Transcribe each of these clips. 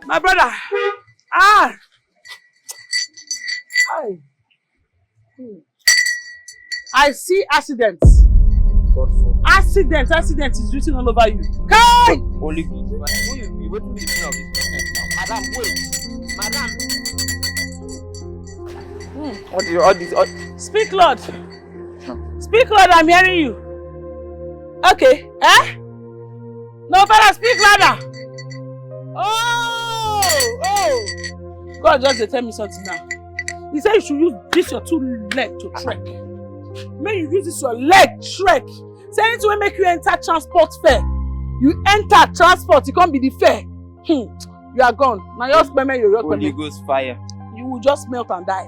My brother. Ah. I see accidents. Accident is written all over you. Kai! Holy Ghost. Who you be? What be the meaning of this now? Madam, wait. Madam. What do you all this? Speak, Lord. Speak, Lord. I'm hearing you. Okay. Eh? No, Father, speak louder. Oh. God just tell me something now. He said you should use this your two legs to trek. May you use this your leg trek. Say anything will make you enter transport fair. You enter transport, it can't be the fair. You are gone. Now your payment, your Holy Ghost fire. You will just melt and die.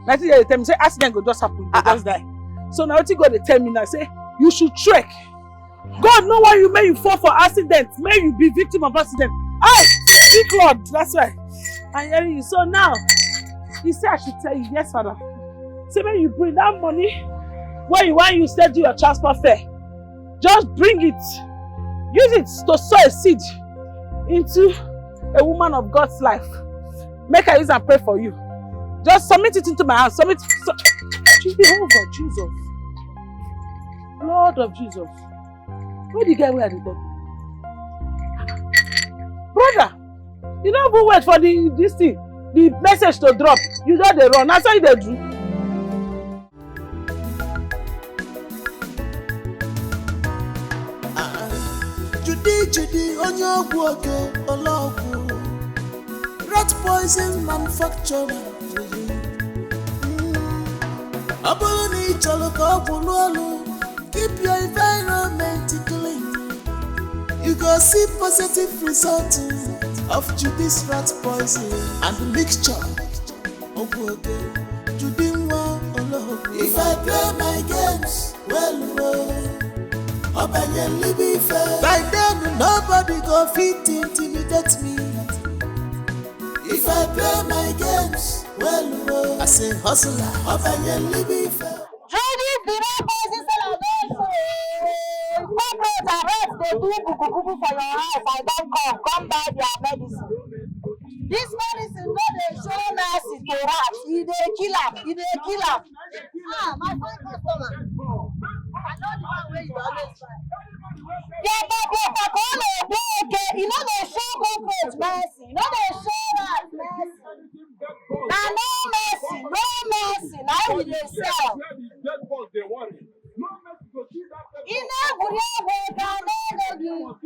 Nothing they tell me say accident will just happen, you just die. So now what you got to tell me now? Say you should trek. God know why you may you fall for accident. May you be victim of accident. Speak, Lord. That's why I'm hearing you. So now he said I should tell you, yes, Father. Say when you bring that money, when you said do your transport fare, just bring it. Use it to sow a seed into a woman of God's life. Make her use and pray for you. Just submit it into my hands. Jehovah Jesus. Lord of Jesus. Where the guy wear the body? Brother, you don't even wait for this thing, the message to drop. You know they run. That's how they do. Judy, on your work, rat poison manufacturer. Keep your environment clean. You go see positive results of Judy's rat poison and the mixture. Judy, if I play my games well, by then nobody go fit intimidate me. If I play my games well, I say hustler. Judy, the rat poison they do kuku for your house. I don't come buy their medicine. This medicine no dey show mercy to rats. He dey kill am. My fine customer. I know the one where you always buy. Yeah, but all okay. You know they show cockroach mercy. You know they show rats mercy. Now no mercy. Now we dey sell.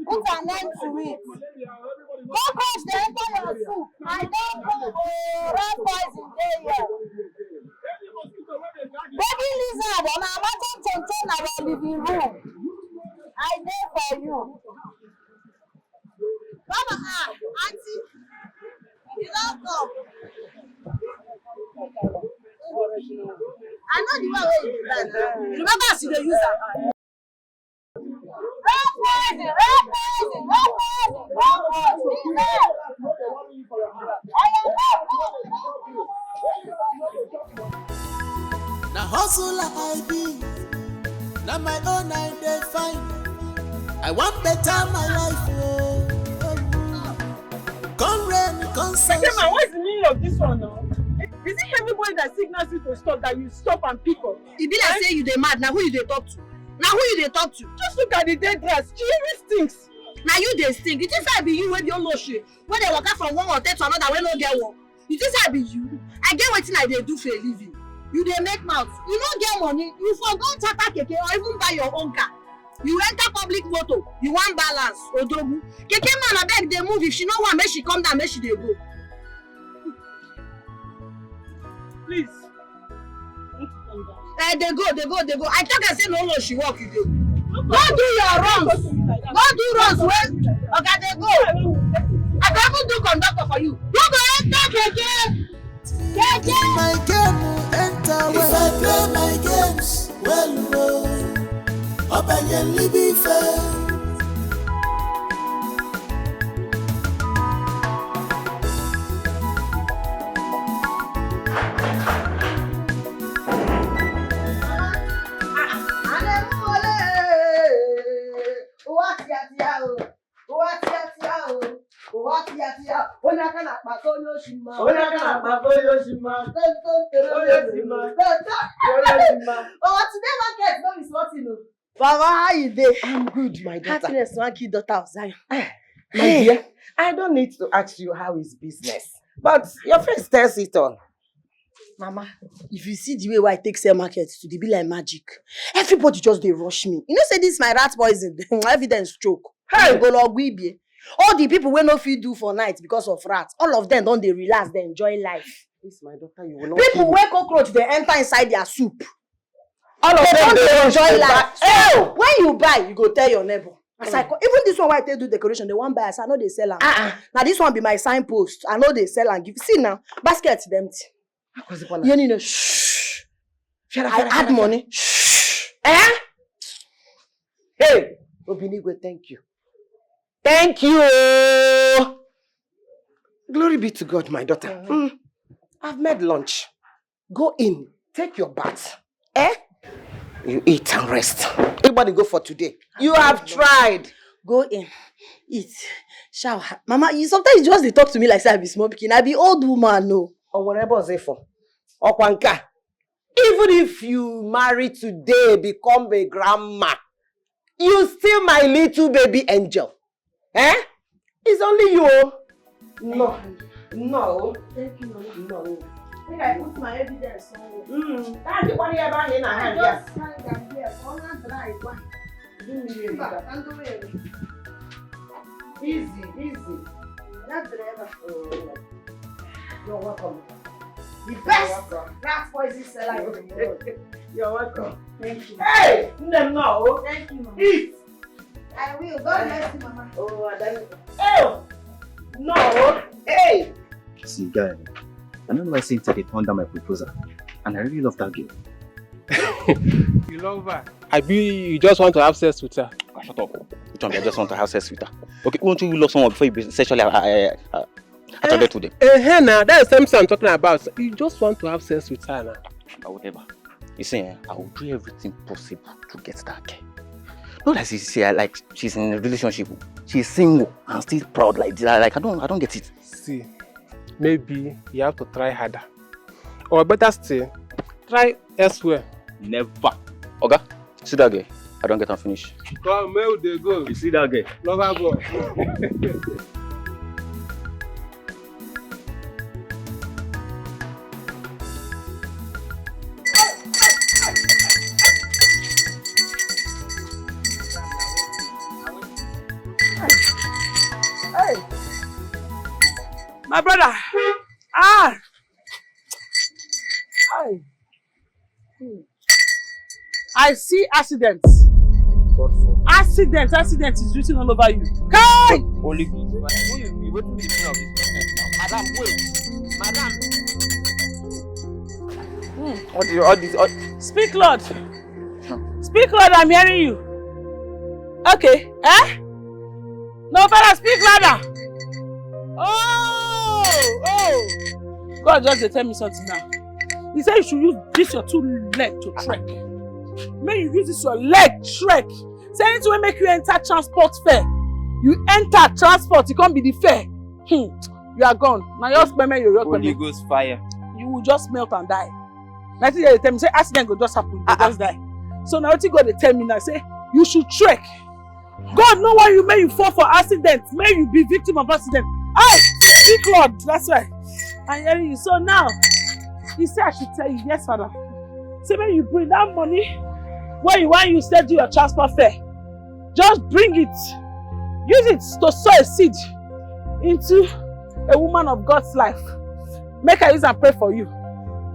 Put an end to it. Cockroach dey enter your soup. I don't go rat poison dey here. Baby lizard on our mountain contain our living room. I dey for you. Mama, auntie, you don't come. I know the one where you do that. Remember as you dey use am. Rat poison. Now hustle I be. Now my own I dey find. I want better my life. Come rain, come sunshine. Okay, man, what is the meaning of this one now? Is it everybody that signals you to stop that you stop and pick up? It be like say you dey mad. Now who you dey talk to? Just look at the dead grass. She even stinks. Now you dey stink. It is I be you wey be almost shit. When they walk out from one hotel to another wey no get work. It is I be you. I get wetin I dey do for a living. You dey make mouth. You no get money. You forgot tata keke or even buy your own car. You enter public motor. You want balance. Odogu. Keke man abeg dey move. If she no want, make she come down. Make she dey go. Please. They go. I talk and say no, she walk you go. Go do your runs. Go do runs. Okay, they go. I can even do conductor for you. You go enter keke. My game will enter well. If I play my games well, Openly be fair. What here? Onye aka na akpa onye oshima. Onye aka na akpa onye oshima. Oh, today market no is what you know. Baba, how you dey? I'm good, my daughter. Happiness, one key daughter of Zion. My dear, I don't need to ask you how is business, but your face tells it all. Mama, if you see the way I take sell market to be like magic. Everybody just they rush me. You know, say this my rat poison, evidence choke. Hey, go log we all the people we no fit do for night because of rats. All of them don't they relax, they enjoy life. This my daughter, you will not. People wear cockroach, they enter inside their soup. All of them they enjoy life. Oh, when you buy, you go tell your neighbor. As I even this one why I tell do decoration, the one buy as I know they sell. Now this one be my signpost. I know they sell and give. See now, basket empty. You need to shh. I add money. Shh. Eh? Hey, Obinigwe, thank you. Thank you. Glory be to God, my daughter. I've made lunch. Go in, take your bath. Eh? You eat and rest. Everybody go for today. You have tried. Go in, eat, shower. Mama, you sometimes just they talk to me like say I be small pikin. I be old woman, no. Or whatever say for. Okwanka. Even if you marry today, become a grandma, you still my little baby angel. Eh? It's only you. No. No. Thank you, Mama. No. I think I put my evidence somewhere. That's the one here back in our hand. Just hang them here. One dry one. Easy, easy. Not driver. You're welcome. The best rat poison seller in the world. You're welcome. Thank you. Hey! No. Thank you, Mama. Eat! I will. God bless you, Mama. Oh, and then. Oh! No! Hey! See, guy, I don't know why Cynthia they turned down my proposal. And I really love that girl. You love her? You just want to have sex with her? Shut up. Which one? I just want to have sex with her. Okay, won't you love someone before you be sexually attracted to them? Now that's the same thing I'm talking about. You just want to have sex with her now. Or whatever. You see, I will do everything possible to get that girl. Not like she's in a relationship. She's single and still proud like that. Like I don't get it. See, maybe you have to try harder. Or better still, try elsewhere. Never. Okay? See that girl? I don't get unfinished. Come, where would they go? You see that girl? Lover boy. My brother. I see accidents. Accident is written all over you. Kai! Holy Ghost. Who you be? What be the meaning of this nonsense now? Madam, wait. Madam. What do you all this? Speak, Lord. Speak, Lord, I'm hearing you. Okay. Eh? No, father, speak louder. Oh! God just tell me something now. He said you should use this your two legs to trek. May you use this your leg trek. Say it will make you enter transport fair. You enter transport, it can't be the fair. You are gone. Now your payment, your Holy Ghost fire. You will just melt and die. Nothing they tell me say accident will just happen, you just die. So now what you got to tell me now? Say you should trek. God know why you may you fall for accident. May you be victim of accident. Speak, Lord. That's why I'm hearing you. So now, he said I should tell you, yes, Father. Say when you bring that money, when you said do your transport fare, just bring it. Use it to sow a seed into a woman of God's life. Make her use and pray for you.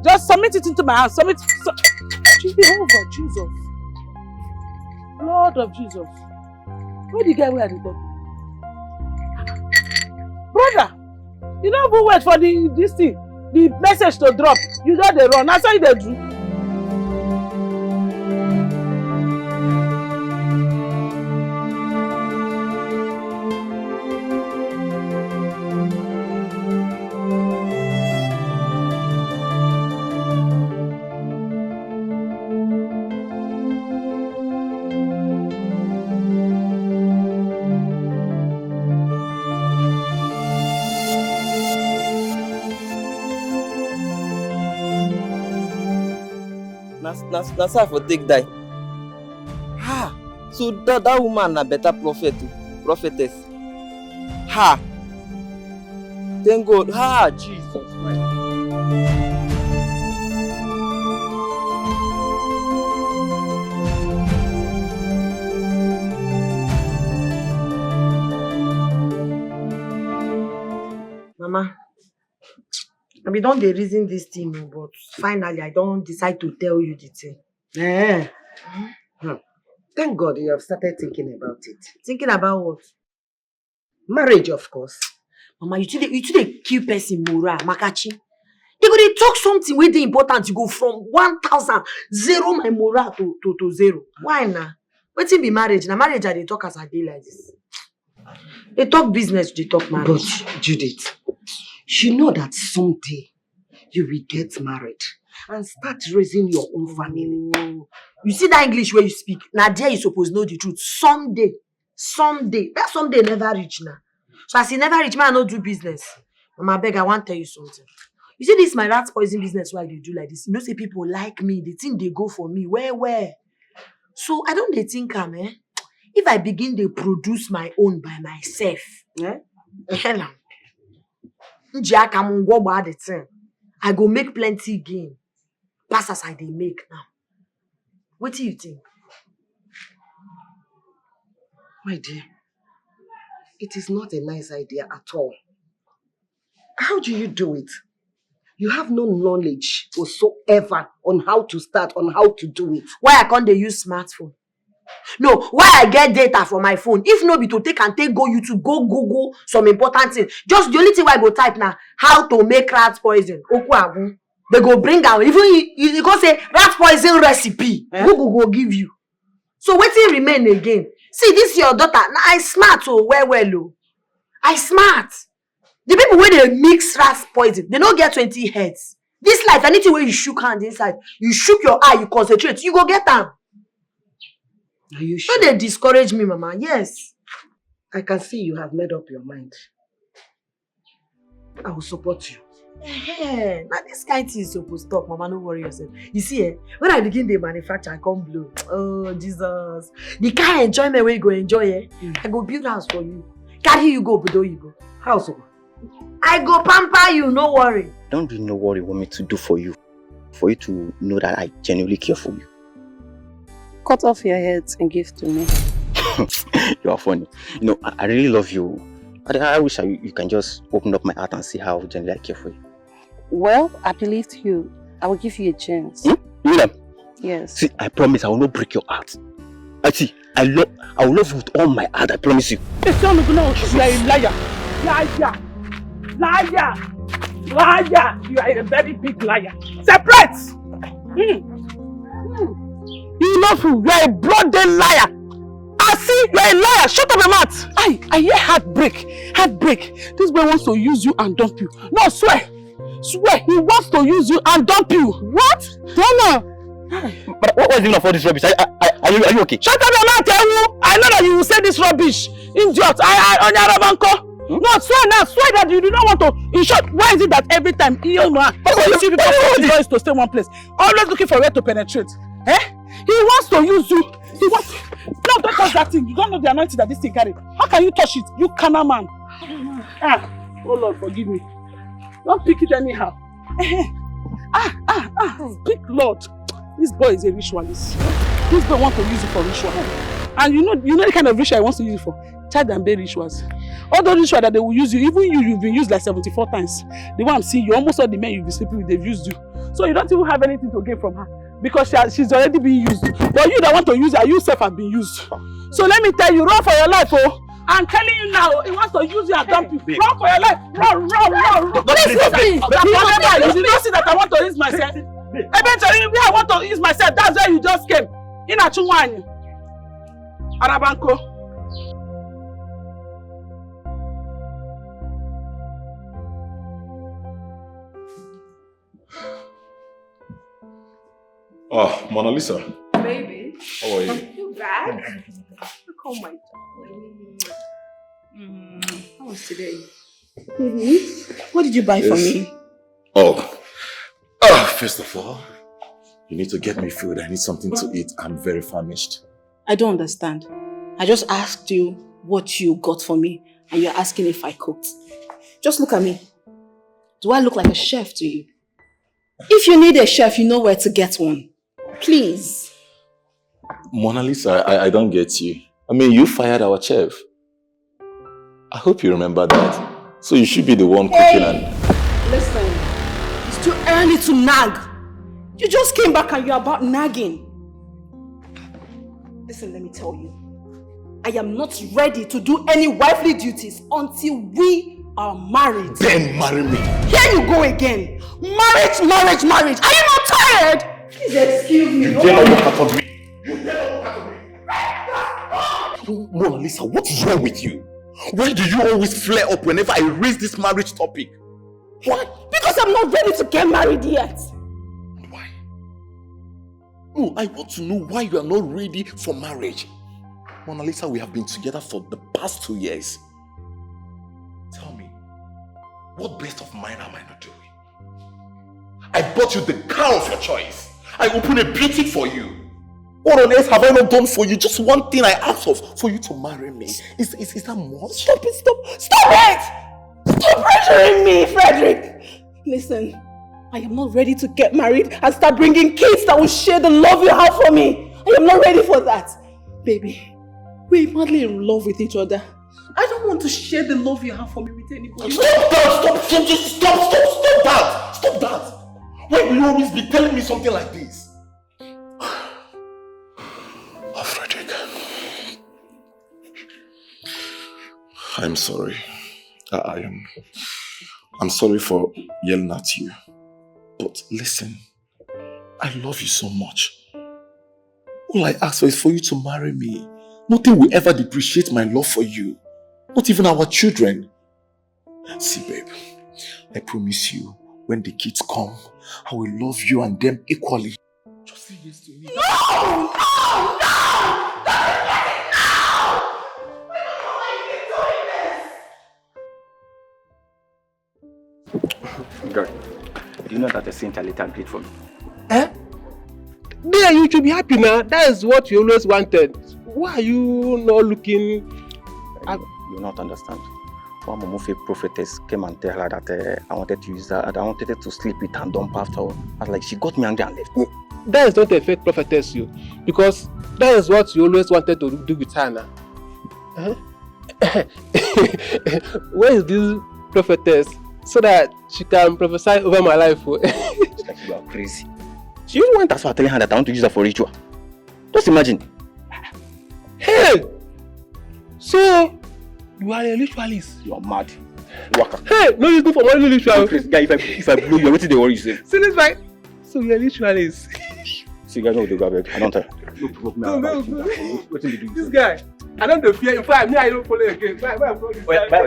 Just submit it into my hands. Jehovah, Jesus. Lord of Jesus. Where the guy wear the body? Brother, you don't even wait for the message to drop. You don't they run. That's how they do. na so I for take die. Ha! So that woman na better prophetess. Ha! Thank God. Ha! Jesus Christ. Mama, I be don dey reason this thing, but finally I don't decide to tell you the thing. Thank God you have started thinking about it. Thinking about what? Marriage, of course. Mama, you too dey kill person moral, Makachi. They go dey talk something wey dey important, you go from 1,000, zero my moral to zero. Why na? Wetin be marriage? Na marriage I dey talk as I dey like this. They talk business, they talk marriage. But Judith, you know that someday you will get married and start raising your own family. You see that English where you speak? Now there you suppose know the truth. Someday. That someday never reach now. So as he never reach, man, I no do business. Mama, beg, I want to tell you something. You see this my rat poison business why they do like this? You know, say people like me, they think they go for me. Where? So I don't think if I begin to produce my own by myself, I go make plenty gain. Pass as I dey make now. What do you think? My dear, it is not a nice idea at all. How do you do it? You have no knowledge whatsoever on how to start, on how to do it. Why I can't they use smartphone? No, why I get data from my phone? If no be to take go YouTube, go Google some important thing. Just the only thing I go type now, how to make rat poison. They go bring out, even you go say rat poison recipe. Google go give you. So wetin remain again? See, this your daughter. Now I smart well. I smart. The people where they mix rat poison, they don't get 20 heads. This life, anything where you shook hand inside, you shook your eye, you concentrate, you go get them. Are you sure? Don't they discourage me, Mama? Yes. I can see you have made up your mind. I will support you. Now this kind thing is supposed to stop, Mama. Don't worry yourself. You see, when I begin the manufacture, I come blow. Oh, Jesus. The kind of enjoyment where you go enjoy, I go build house for you. Carry you go, Budo you go. House? I go pamper you, no worry. Don't really know what you want me to do for you to know that I genuinely care for you. Cut off your heads and give to me. You are funny. You know, I really love you. I wish you can just open up my heart and see how genuinely I care for you. Well, I believed you. I will give you a chance. You mean that? Yes. See, I promise I will not break your heart. I will love you with all my heart, I promise you. You are a liar. Liar. You are a very big liar. Separate! You know who? You are a bloody liar. I see you are a liar. Shut up your mouth. I hear heartbreak. This boy wants to use you and dump you. No, swear. He wants to use you and dump you. What? Don't But what was even for this rubbish? Are you okay? Shut up your mouth, Ewu. I know that you will say this rubbish. Idiot. No, swear that you do not want to. In short, why is it that every time you see people is to stay in one place, always looking for where to penetrate? He wants to use you. No, don't touch that thing. You don't know the anointing that this thing carry. How can you touch it? You carnal man. Oh Lord, forgive me. Don't pick it anyhow. Speak Lord. This boy is a ritualist. This boy wants to use it for ritual. And you know the kind of ritual he wants to use it for? Child and baby rituals. All those rituals that they will use you, even you've been used like 74 times. The one I'm seeing you, almost all the men you've been sleeping with, they've used you. So you don't even have anything to gain from her. Because she's already being used. But you that want to use her, you yourself have been used. So let me tell you, run for your life, oh. I'm telling you now, he wants to use you and dump you. Run for your life. Run. Please leave me. You don't see that I want to use myself. Eventually, where I want to use myself, that's where you just came. In a Chunwani. Arabanko. Oh, Mona Lisa. Baby. How are you? You back? Look, oh my darling. How was today? What did you buy for me? Oh, first of all, You need to get me food. I need something to eat. I'm very famished. I don't understand. I just asked you what you got for me and you're asking if I cooked. Just look at me. Do I look like a chef to you? If you need a chef, you know where to get one. Please. Mona Lisa, I don't get you. I mean, you fired our chef. I hope you remember that. So you should be the one cooking and... Listen, it's too early to nag. You just came back and you're about nagging. Listen, let me tell you. I am not ready to do any wifely duties until we are married. Then marry me. Here you go again. Marriage, marriage, marriage. Are you not tired? Please excuse me. You dare not look out on me. You dare not look out on me. Mona Lisa, what's wrong with you? Why do you always flare up whenever I raise this marriage topic? Why? Because I'm not ready to get married yet. Why? No, I want to know why you are not ready for marriage. Mona Lisa, we have been together for the past 2 years. Tell me, what best of mine am I not doing? I bought you the car of your choice. I opened a boutique for you. What on earth have I not done for you? Just one thing I asked for you to marry me. Is that much? Stop it, stop it! Stop pressuring me, Frederick! Listen, I am not ready to get married and start bringing kids that will share the love you have for me. I am not ready for that. Baby, we're madly in love with each other. I don't want to share the love you have for me with anybody. Stop that! Stop that! Why will you always be telling me something like this? Oh, Frederick. I'm sorry. I'm sorry for yelling at you. But listen, I love you so much. All I ask for is for you to marry me. Nothing will ever depreciate my love for you. Not even our children. See, babe, I promise you, when the kids come, I will love you and them equally. Just say yes to me. No! God, do you know that the saint later agreed for me? Eh? There, you should be happy now. That is what you always wanted. Why are you not looking... You not understand. One Momofe prophetess came and tell her that I wanted to use that, and I wanted her to sleep with and dump after her. I was like, she got me angry and left. That is not a fake prophetess, you. Because that is what you always wanted to do with her now. Where is this prophetess? So that she can prophesy over my life. It's like you are crazy. She even went as far as telling her that I want to use her for ritual. Just imagine. Hey! So, you are a ritualist. You are mad. Waka. Hey! No use me for money ritual. Guy, if I blow you, what did they worry you say? See this right? So you are a ritualist. See, guys, no, they go back. I don't tell. No. This guy, I don't fear. In fact, me, I don't follow again. Why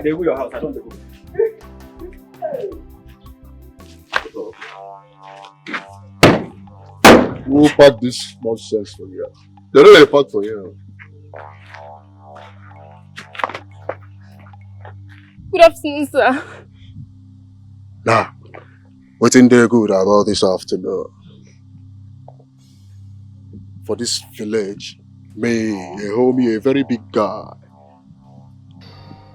they go your house. I don't go. Who packed this nonsense for you? They don't really pack for you. Good afternoon, sir. Nah, what's in there good about this afternoon? For this village, me, they hold me a very big guy.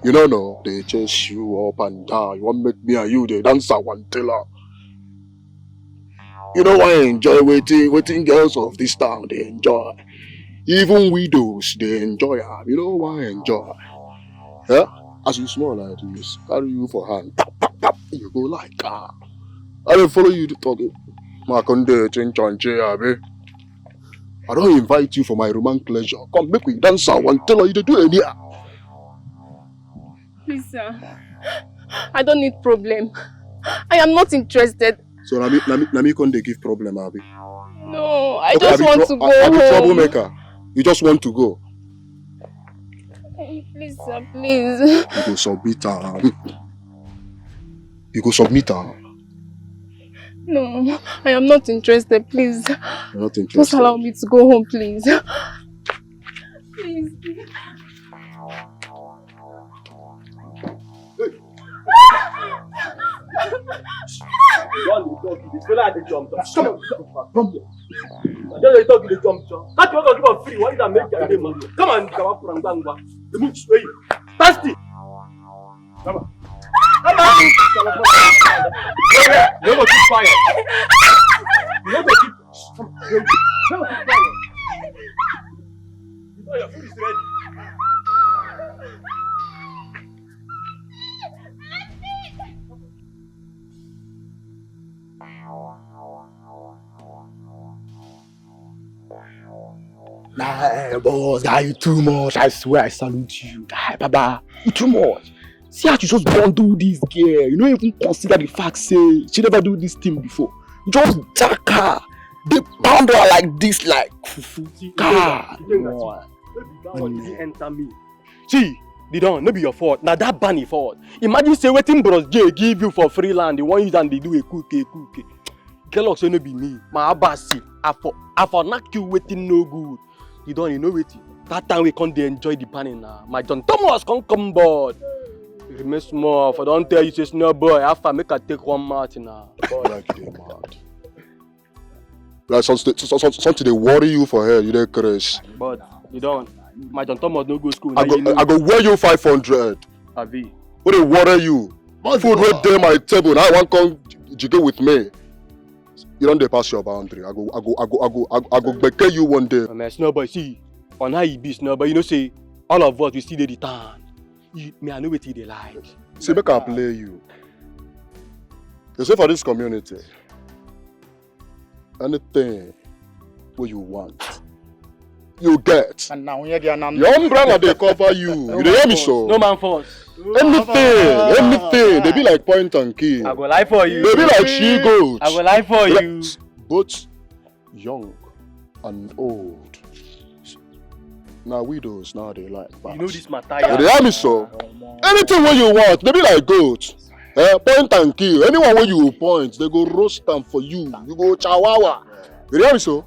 You know, no, they chase you up and down. You want to make me and you, they dance a one teller. You know, I enjoy waiting girls of this town, they enjoy. Even widows, they enjoy. You know why I enjoy? Yeah? As you small like this, carry you for hand, tap, tap, tap, you go like I will follow you to talk. I don't invite you for my romantic pleasure. Come, make we dance a one teller, you do any. Please, sir. I don't need problem. I am not interested. So Nami can they give problem, Abi? No, I just want to go home. I'm a troublemaker. You just want to go. Please, sir, please. You go submit her. You go submit her. No, I am not interested, please. You're not interested. Just allow me to go home, please. Please. Come on. Just talk to the jump, John. That's what I'm going to free. Why did I make your name? Come on, come up from Bangwa. The move, sway. Tasty. Come on. Come on. You don't keep quiet. You don't keep. Come on. You don't keep quiet. You know your food is ready. Nah, boss, guy, you too much. I swear I salute you. Guy, Baba, you too much. See how you just don't do this girl. You don't even consider the fact, say, she never do this thing before. You just jack her. They pound her like this, like, God. Enter me. See, they don't, no be your fault. Now that bunny fault. Imagine say wetin bros J give you for free land. The one use and they do a cookie. Girl also no be me. My abasi. I for knock you waiting no good. You don't know waiting. That time we can't enjoy the panning now. My John Thomas can't come board. Remain small. If I don't tell you say no boy, after make I take one match now. Like they mad. Like something they worry you for her, you don't crash. But you don't. My John Thomas no go school. I go wear you 500. Abi. What they worry you? Food right there my table. Now I want come jiggle with me. You don't pass your boundary. I go back you one day. Man, Snowboy, see, on how you be Snowboy, you know say all of us we see the return. Me, I know what they like. See, make I play you. You say for this community, anything what you want, you get. And now your umbrella they cover you. You hear me so? No man force. Anything. They be like point and kill. I go lie for you. They be like she goats. I go lie for you. Both young and old. Now widows now they like bats. You know this matter. You hear me so? Anything what you want, they be like goats. Point and kill. Anyone when you point, they go roast them for you. You go chawawa. You hear me so?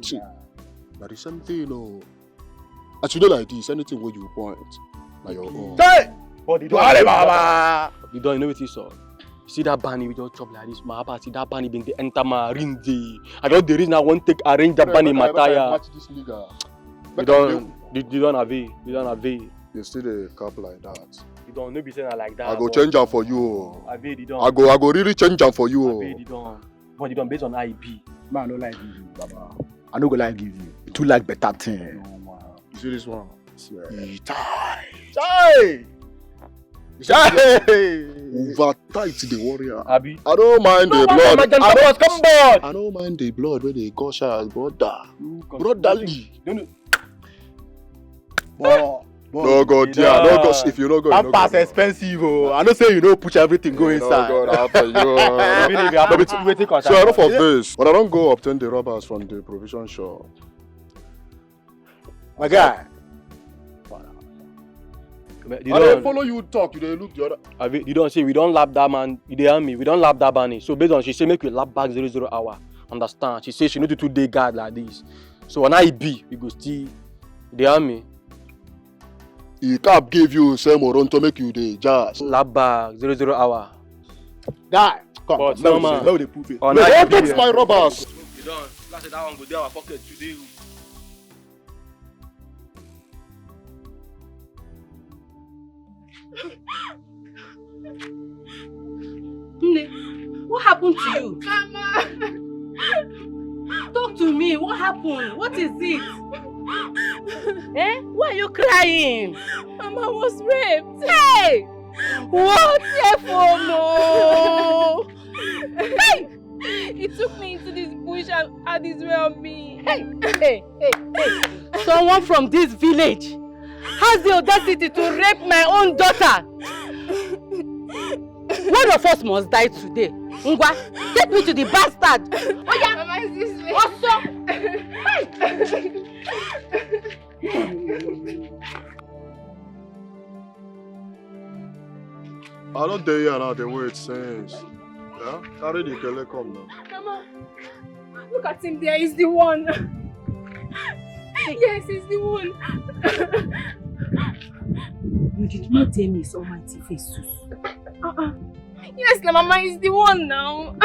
See, that is something, you know. As you do like this, anything where you point, like your own. But you don't know what you saw. See that bunny we just chop like this, my papa see that bunny being the enter my ring day. I got the reason I want to arrange that bunny my tire. You don't have it. You still a cup like that. You don't know be saying like that. I go change them for you. I don't. I go really change them for you. You don't. But you don't based on IB. Man, I don't like give you, Baba. I don't go like give you. You too like better thing. No, man. You see this one? Swear. Chai! Over tight the warrior. Abi. I don't mind the blood. I don't mind the blood when they gush out, brother. Brotherly. No God, yeah, no God. If you no go, that pass expensive. I don't say you don't push everything go inside. No God, after you. So enough of this. But I don't go obtain the robbers from the provision shop. My guy. I don't follow you talk, you don't look the other. You don't say we don't lap that man, you dey hear me, we don't lap that bunny. So based on she say make we lap back 00 hour. Understand? She say she no do 2 day guard like this. So when I be, we go still, you dey hear me? He can't give you same moron to make you the jazz. Lap back 00 hour. Guy, come on, no man. Let me prove it. Don't touch my robbers. You don't. Last that one go there our pocket today. What happened to you? Mama! Talk to me. What happened? What is it? Why are you crying? Mama was raped. Hey! What? No! Hey! He took me into this bush and had his way on me. Hey! Someone from this village has the audacity to rape my own daughter. One of us must die today. Ngwa, take me to the bastard. Oh yeah. Mama is this way. Also. I don't dare you now the way it says. Yeah? Carry the kele come now. Mama, look at him there. He's the one. Yes, he's the one. You did not tell me his almighty face. Yes, no, Mama is the one now.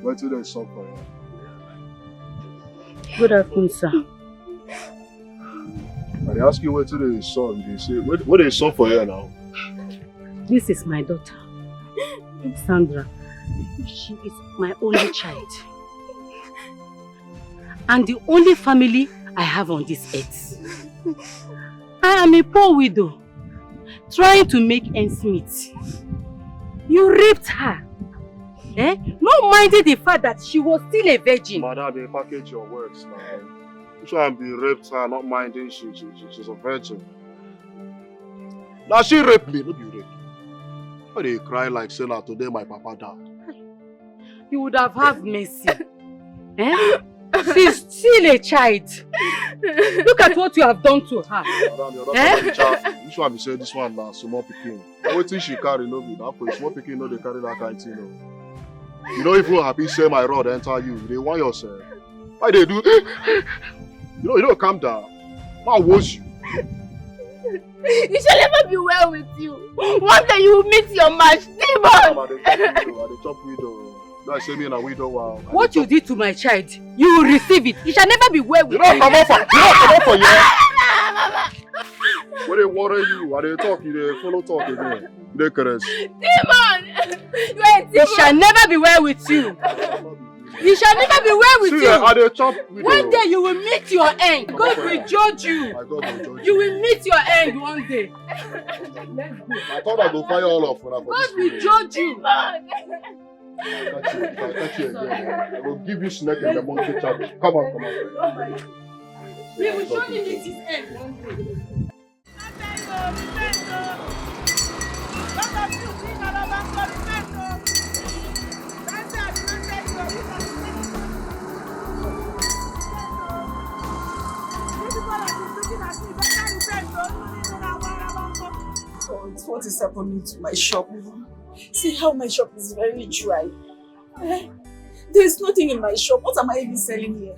Wait till they stop for you. Good afternoon, sir. I ask you where to the son. They say, what they saw for you now? This is my daughter, Sandra. She is my only child. And the only family I have on this earth. I am a poor widow, trying to make ends meet. You raped her. Eh? Not minding the fact that she was still a virgin. Madam, they package your words now. You try and be raped her, not minding she's a virgin. Now she raped me, not be raped. Why they cry like say now today my papa died? You would have had mercy. Eh? She's still a child. Look at what you have done to her. Madam, you're not child. Which one be say this one now, small pikin. What thing she carry no be that for small pikin no they carry that kind of thing. No. You don't even happy say my rod enter you. They want yourself. Why they do? You don't calm down. Man was you. It shall never be well with you. One day you will meet your match, demon. They chop widow. Don't say me in a widow. Wow. What you did to my child, you will receive it. It shall never be well with you. You don't come up for you. When they worry you, when they talk, they follow talk again. They caress. Demon! You are a demon. It shall never be well with you. It shall never be well with you. One day you will meet your end. God will judge you. You will meet your end one day. I thought I would fire all of them. God will judge you. I catch you again. I will give you snake in the monkey chapel. Come on. He will surely meet his end one day. God, what is happening to my shop? See how my shop is very dry. There is nothing in my shop. What am I even selling here?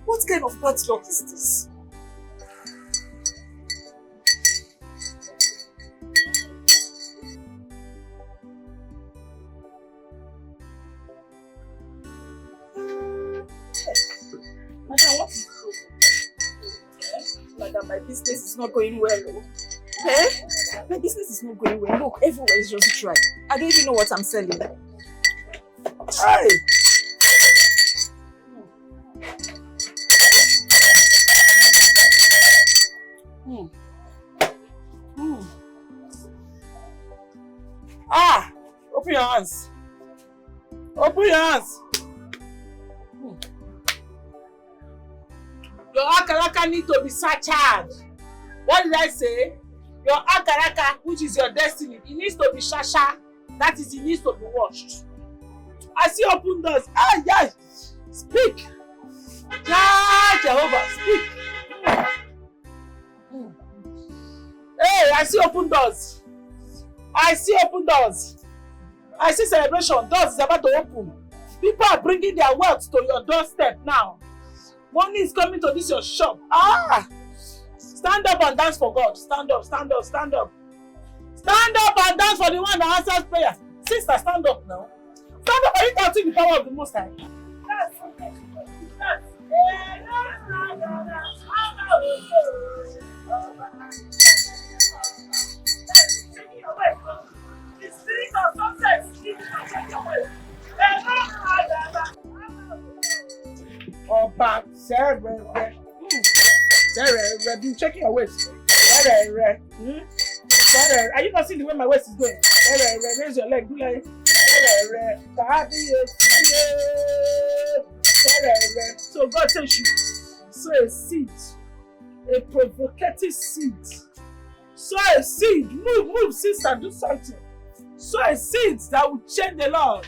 What kind of bad luck is this? Madam, what is this? Madam, my business is not going well. Eh? My business is not going well. Look, everywhere is just dry. I don't even know what I'm selling. Hey! Ah! Open your hands. Open your hands. Your akaraka need to be searched. What did I say? Your akaraka, which is your destiny, it needs to be shasha. That is, it needs to be washed. I see open doors. Ah, yes. Speak. Yeah, Jehovah, speak. Hey, I see open doors. I see open doors. I see celebration. Doors is about to open. People are bringing their wealth to your doorstep now. Money is coming to this your shop. Ah! Stand up and dance for God. Stand up, stand up, stand up. Stand up and dance for the one that answers prayer. Sister, stand up now. Stand up, are you counting the power of the Most High? The spirit of success is taking away. Oba, Sarah, been checking your waist. Sarah, are you not seeing the way my waist is going? Raise your leg, do like. So God says you sow a seed, a provocative seed. Sow a seed, move, sister, do something. Sow a seed that will change the Lord.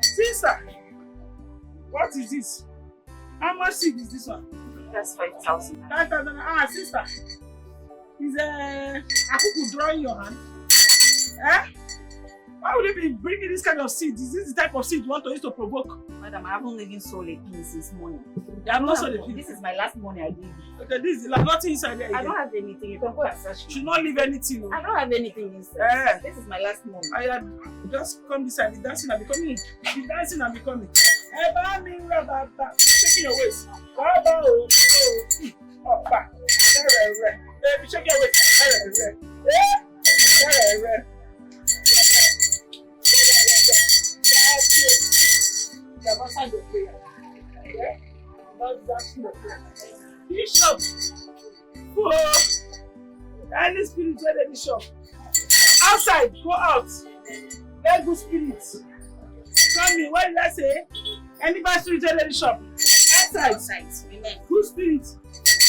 Sister, what is this? How much seed is this one? That's 5,000. 5,000. Ah, sister. Is a cuckoo drawing your hand? Eh? Why would you be bringing this kind of seed? Is this the type of seed you want to use to provoke? Madam, I haven't even sold a pin since morning. You have not sold a pin? This is my last money I gave you. Okay, this is like nothing inside there. I don't have anything. You can go and search. You should not leave anything. I don't have anything inside. This is my last money. I had just come this side. The dancing and becoming. The dancing and becoming. Shaking your waist. Back. Baby, shake your waist. Bishop, any spiritual bishop, outside, go out. Let good spirits come in. What did I say? Anybody spiritual bishop, outside. Amen. Good spirits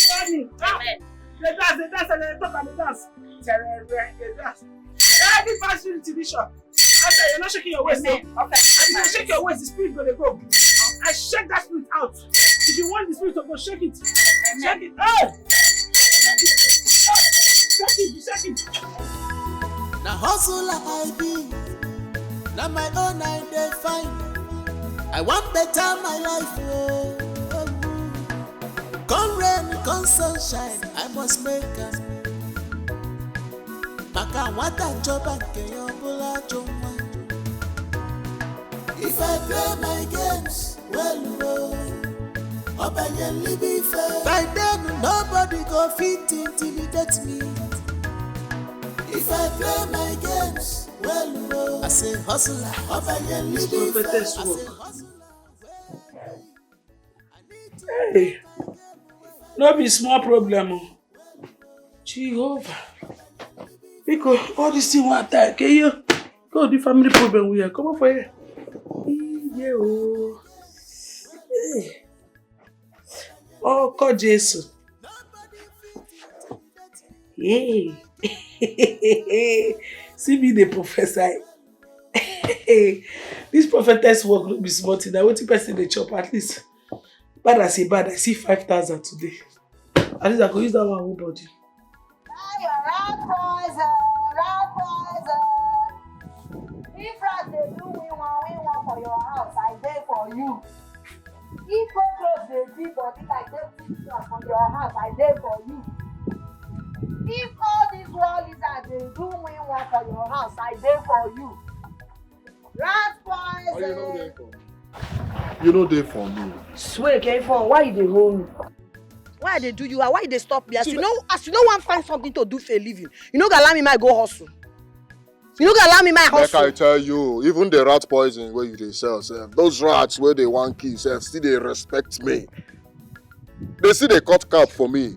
come in. Amen. They dance, and they talk and they dance. They dance. Everybody spiritual bishop. Outside, you're not shaking your waist. Okay. If you shake your waist, the spirit gonna go. I shake that spirit out. If you want the spirit to go, shake it. Shake it. Oh! Shake it. Now hustle I be. Now my own I define. I want better my life. Oh. Come rain, come sunshine. I must make it. Maka wata job and keyobola joma. If I play my games, well, obediently be fair. By then, nobody go fit intimidate me. If I play my games, well, I say hustler, obediently be fair. Hey, no be small problem. Jehovah. Because all this thing want to attack you. Go the family problem we are. Come on for here. Yeah, oh. Hey. Oh, God, Jesus. Hey. See me, the professor. This prophetess work will be smart. Now, what person they chop at least? Bad I see 5,000 today. At least I go use that one whole body. If rats they do we want for your house, I pay for you. If cockroach they dig body like they put from your house, I pay for you. If all these wall lizards they do we want for your house, I pay for you. Rat poison. You know they for me. Swear, for why they hold me? Why they do you? Why they stop me? As you know, want find something to do for a living. You know, allow me my go hustle. You know, allow me my hustle. Like I tell you, even the rat poison where you they sell, those rats where they want kill, still they respect me. They see they cut cap for me.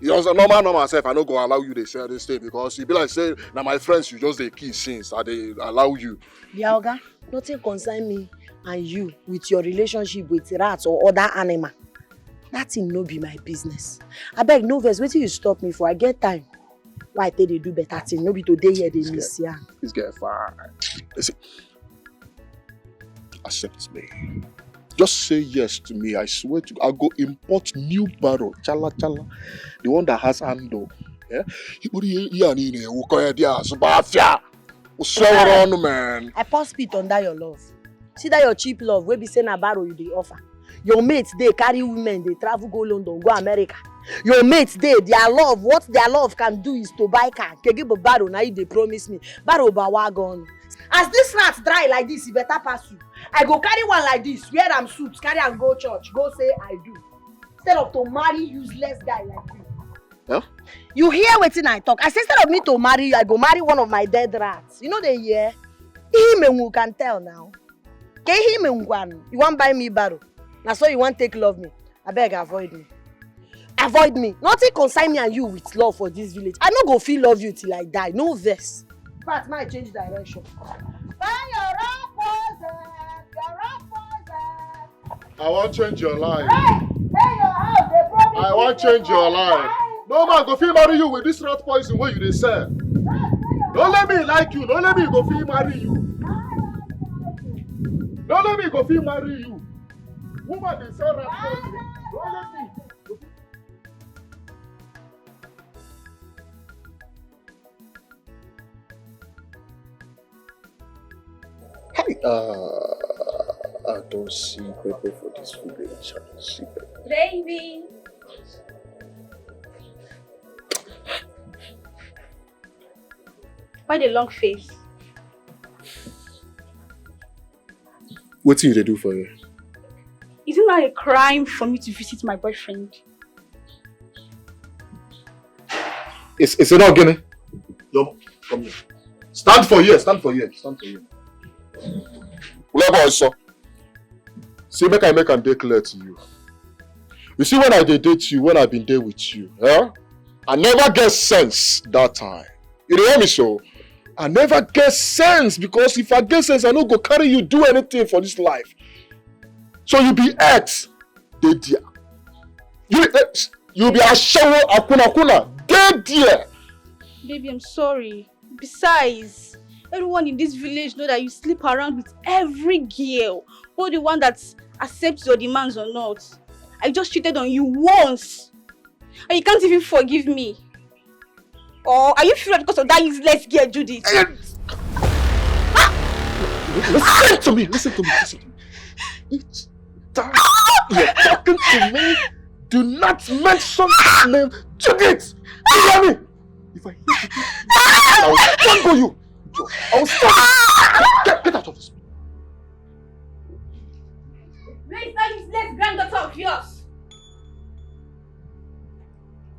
You know, normal self, I don't go allow you to sell this thing because you be like say, now my friends, you just they kill since that they allow you. Biaoga, nothing concern me and you with your relationship with rats or other animal. That thing no be my business. I beg no verse, wait till you stop me for I get time. Why I tell they do better thing? No be today here they miss ya. This guy fine. Listen, accept me. Just say yes to me. I swear to God, I'll go import new barrel. Chala. The one that has handle. Yeah? Man. I pour spit under your love. See that your cheap love, where be saying a barrel you they offer. Your mates, they carry women, they travel, go London, go America. Your mates, their love, what their love can do is to buy car. Can give a barrel, now they promise me. Barrel ba wagon. As this rat dry like this, he better pass you. I go carry one like this, wear am suits, carry and go church, go say I do. Instead of to marry useless guy like you. Yeah? You hear wetin I talk? I say instead of me to marry you, I go marry one of my dead rats. You know they hear? Him can tell now. You want buy me barrel? Now so you want take love me. I beg avoid me. Avoid me. Nothing concern me and you with love for this village. I no go feel love you till I die. No verse. But might change direction. I want to change your life. Hey, your house, they promise I want to change your life. No man go feel marry you with this rat poison where you they sell. Don't let me like you. Don't let me go feel marry you. Don't let me go feel marry you. Woman they sell rat poison. Don't let me. I don't see people for this village. I don't see people. Baby. Why the long face? What do you do for you? Is it not a crime for me to visit my boyfriend? Is it not Guinea? Yo, come here. Stand for here, stand for here, stand for here. Whatever I saw. See, make a day clear to you. You see, when I date you, when I've been there with you, I never get sense that time. You know hear me so? I never get sense because if I get sense, I don't go carry you do anything for this life. So you be ex, they dear. You be a shower akuna, dead dear. Baby, I'm sorry. Besides, everyone in this village know that you sleep around with every girl, both the one that accepts your demands or not. I just cheated on you once, and you can't even forgive me. Or are you furious because of that useless girl, Judith? Listen to me, listen to me, listen to me. Each time you're talking to me, do not mention the name Judith. You hear me? If I hear Judith, I will strangle you. I will strangle you. Get out of this. Where is that useless granddaughter of yours?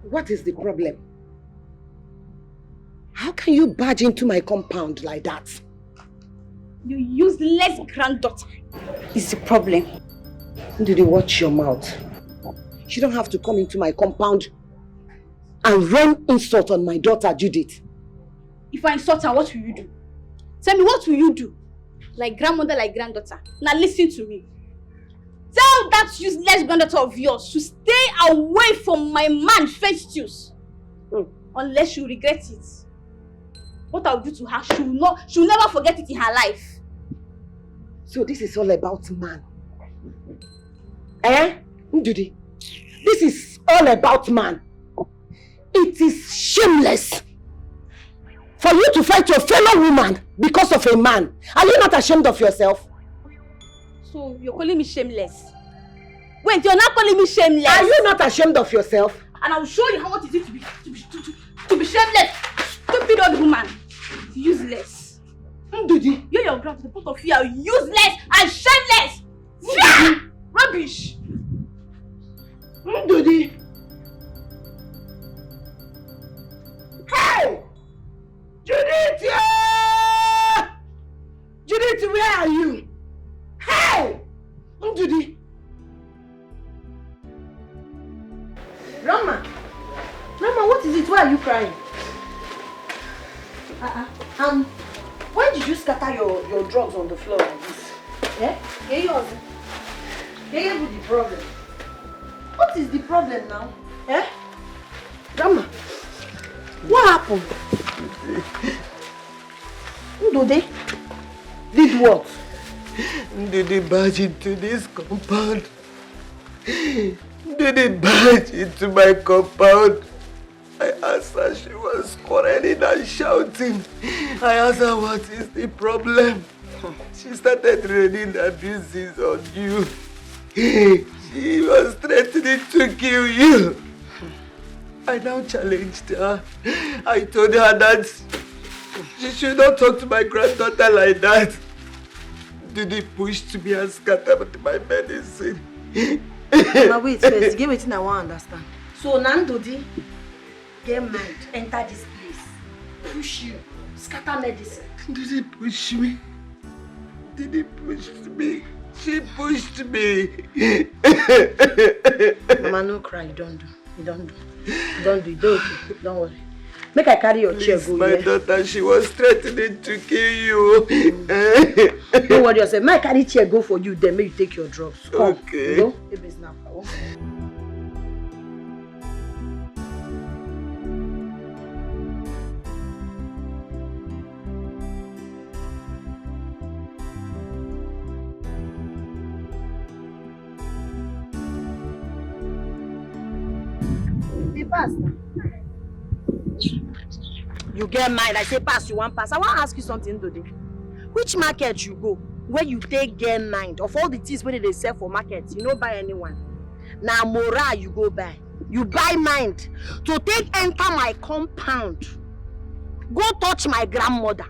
What is the problem? How can you barge into my compound like that? You useless granddaughter is the problem. Did you watch your mouth? You don't have to come into my compound and run insult on my daughter, Judith. If I insult her, what will you do? Tell me, what will you do? Like grandmother, like granddaughter. Now listen to me. Tell that useless granddaughter of yours to stay away from my man, Festus. Unless you regret it. What I'll do to her, she'll never forget it in her life. So this is all about man. Ndudi? This is all about man. It is shameless for you to fight your fellow woman because of a man. Are you not ashamed of yourself? So you're calling me shameless? Wait, you're not calling me shameless? Are you not ashamed of yourself? And I will show you how much it is to be shameless. Stupid old woman. Useless. Ndudi. You and your grandmother, both of you are useless and shameless. Yeah! Rubbish. Ndudi. Hey! Judith! Yeah! Judith, where are you? Hey! Ndudi. Rama. Rama, what is it? Why are you crying? Why did you scatter your drugs on the floor like this? Yeah? Here's the problem. What is the problem now? Eh? Rama, what happened? Ndudi did what? Ndudi barged into this compound. Ndudi barged into my compound. I asked her, she was quarreling and shouting. I asked her, what is the problem? She started raining abuses on you. She was threatening to kill you. I now challenged her. I told her that she should not talk to my granddaughter like that. Ndudi pushed me and scattered my medicine. Mama, wait first. Give it, I want to understand. So Ndudi get mad, enter this place, push you, scatter medicine. Did he push me? Did he push me? She pushed me. Mama, no cry. You don't do. Don't worry. Make I carry your chair go. My daughter, she was threatening to kill you. Don't worry yourself. Make I carry chair go for you. Then make you take your drugs. Come. Okay. You know? Baby's now. Pass. You get mine. I say pass, you want pass. I want to ask you something today. Which market you go? where you take get mind of all the things where they sell for market, you don't buy anyone. Now moral you go buy. You buy mind to take enter my compound. Go touch my grandmother.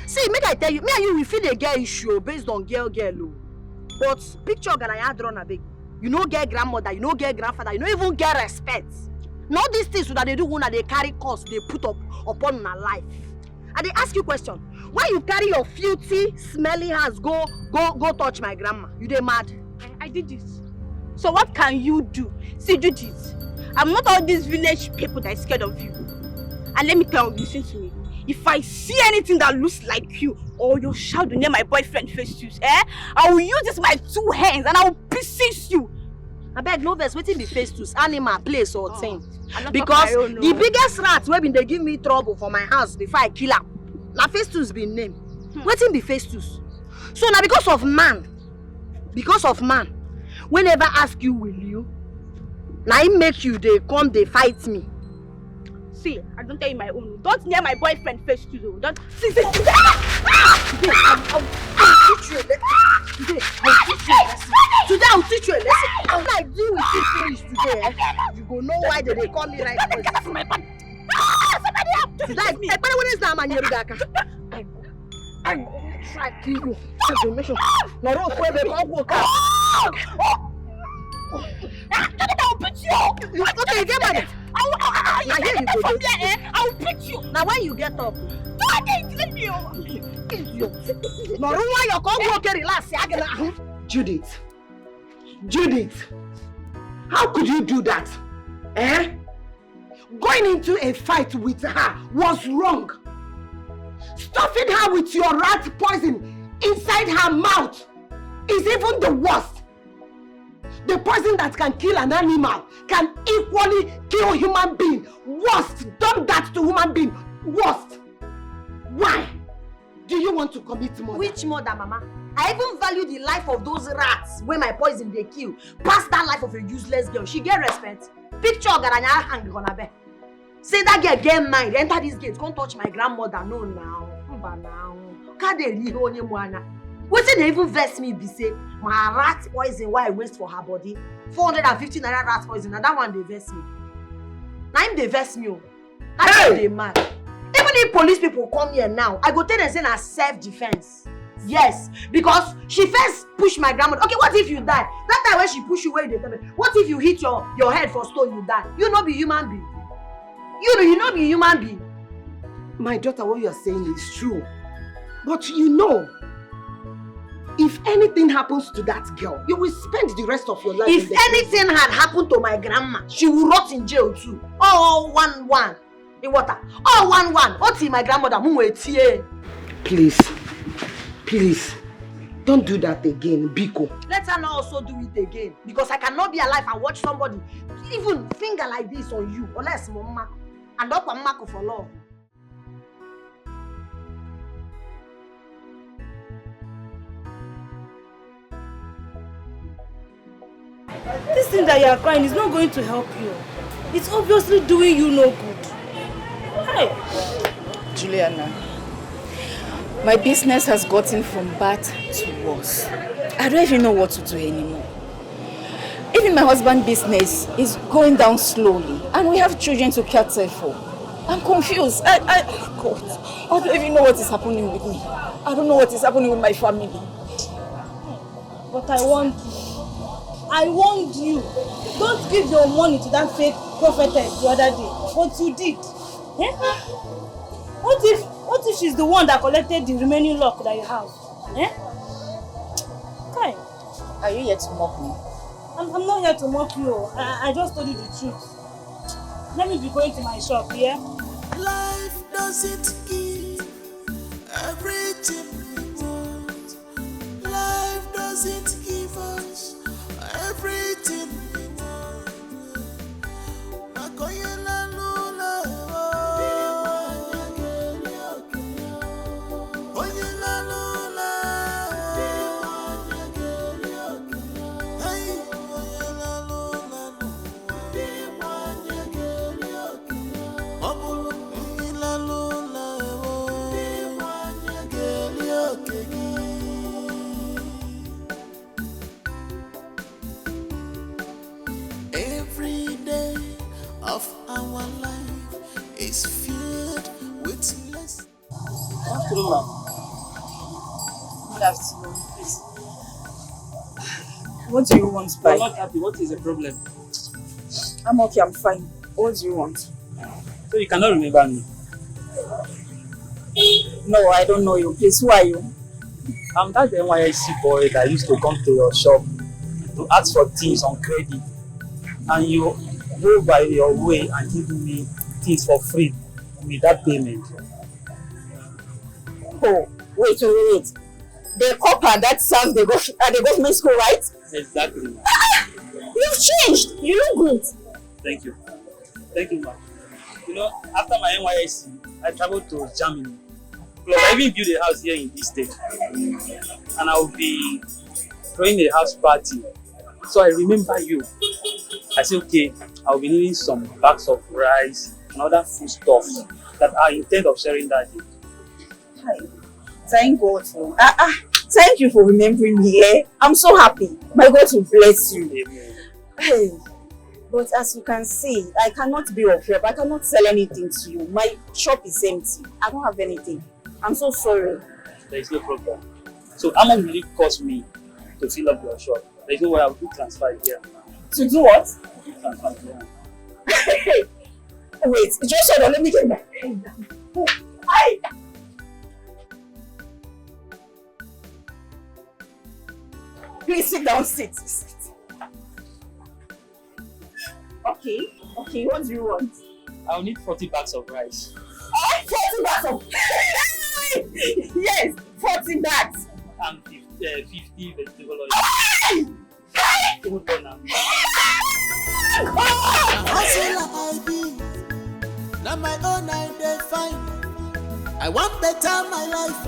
See, make I tell you, me and you we feel a girl issue based on girl. But picture gonna drawn a big. You no get grandmother, you no get grandfather, you no even get respect. Not these things that they do when they carry costs they put up upon my life. And they ask you question. Why you carry your filthy, smelly hands go touch my grandma? You dey mad? I did this. So what can you do? See, Judith, I'm not all these village people that are scared of you. And let me tell you, listen to me. If I see anything that looks like you or your shadow near my boyfriend feuds, I will use this my 2 hands and I will persist you. I beg no verse, waiting be feuds, animal, place or thing. Because the biggest rat wey been they give me trouble for my house before I kill her. Now feuds be named. Waiting be feuds. So now because of man, whenever ask you will you, now it make you they come they fight me. See, I don't tell you my own. Don't near my boyfriend feuds. Don't see. I'll teach you a lesson. Today I'll teach you a lesson. I'm like deal with this finish today. You go know why they call me right now. Get my bag. Somebody help! Today, what is that man? I'm trying to kill you. Information. No, don't go back. I'll walk out. I'll beat you. Okay, get my. Now here you go. I'll beat you. Now when you get up. Don't leave me. No, why you come walk and relax? Judith, how could you do that? Going into a fight with her was wrong. Stuffing her with your rat poison inside her mouth is even the worst. The poison that can kill an animal can equally kill a human being. Worst. Done that to human being. Worst. Why? Do you want to commit murder? Which murder, Mama? I even value the life of those rats when my poison they kill. Past that life of a useless girl. She get respect. Picture Garanya hang on her bed. Say that girl get mind. Enter this gate. Can't touch my grandmother. No now. Can't they really hold you more? What did they even vex me be say? My rat poison why I waste for her body? 450 naira rat poison. And that one they vex me. Now him they vex me. Hey! They mad. Even if police people come here now, I go tell them say na self-defense. Yes, because she first pushed my grandmother. Okay, what if you die? That time when she push you, where they tell me, what if you hit your head for stone, you die? You not be human being. You not be human being. My daughter, what you are saying is true. But you know, if anything happens to that girl, you will spend the rest of your life. If anything had happened to my grandma, she will rot in jail too. Oh, 1-1. In water. Oh, 1-1. What my grandmother? Please, don't do that again, Biko. Let her not also do it again. Because I cannot be alive and watch somebody even finger like this on you. Unless Mama. And not Mama for love. This thing that you are crying is not going to help you. It's obviously doing you no good. Hey. Juliana, my business has gotten from bad to worse. I don't even know what to do anymore. Even my husband's business is going down slowly and we have children to cater for. I'm confused. God, I don't even know what is happening with me. I don't know what is happening with my family. But I warned you. Don't give your money to that fake prophetess the other day. But you did. What if she's the one that collected the remaining lock that you have? Okay. Are you here to mock me? I'm not here to mock you. I just told you the truth. Let me be going to my shop, yeah? Life doesn't give everything we want. Life doesn't give us everything we want. of our life is filled with less. Afternoon, ma'am. Good afternoon, please. What do you want, I'm not happy. What is the problem? I'm okay, I'm fine. What do you want? So you cannot remember me? No, I don't know you. Please, who are you? I'm that NYSC boy that used to come to your shop to ask for things on credit. And you go by your way and give me things for free without payment. Oh, wait. The copper that serves the government school, right? Exactly. You've changed. You look good. Thank you. Thank you, ma'am. You know, after my NYSC, I traveled to Germany. Plus, I even built a house here in this state. And I will be throwing a house party. So I remember you. I said, okay, I will be needing some bags of rice and other foodstuffs that I intend of sharing that day. Hi. Thank God. Thank you for remembering me. Eh? I'm so happy. My God will bless you. Amen. Hey. But as you can see, I cannot be of help. I cannot sell anything to you. My shop is empty. I don't have anything. I'm so sorry. There is no problem. So how much will it cost me to fill up your shop? There is no way I will do transfer here. To do what? Transfer here. Wait, just hold on. Let me get my pen down. Hi. Please sit down, sit. Okay, what do you want? I will need 40 bags of rice. 40 bags of... Yes, 40 bags. And 50 vegetable oil. Hustle I be, now my own I define. I want better my life.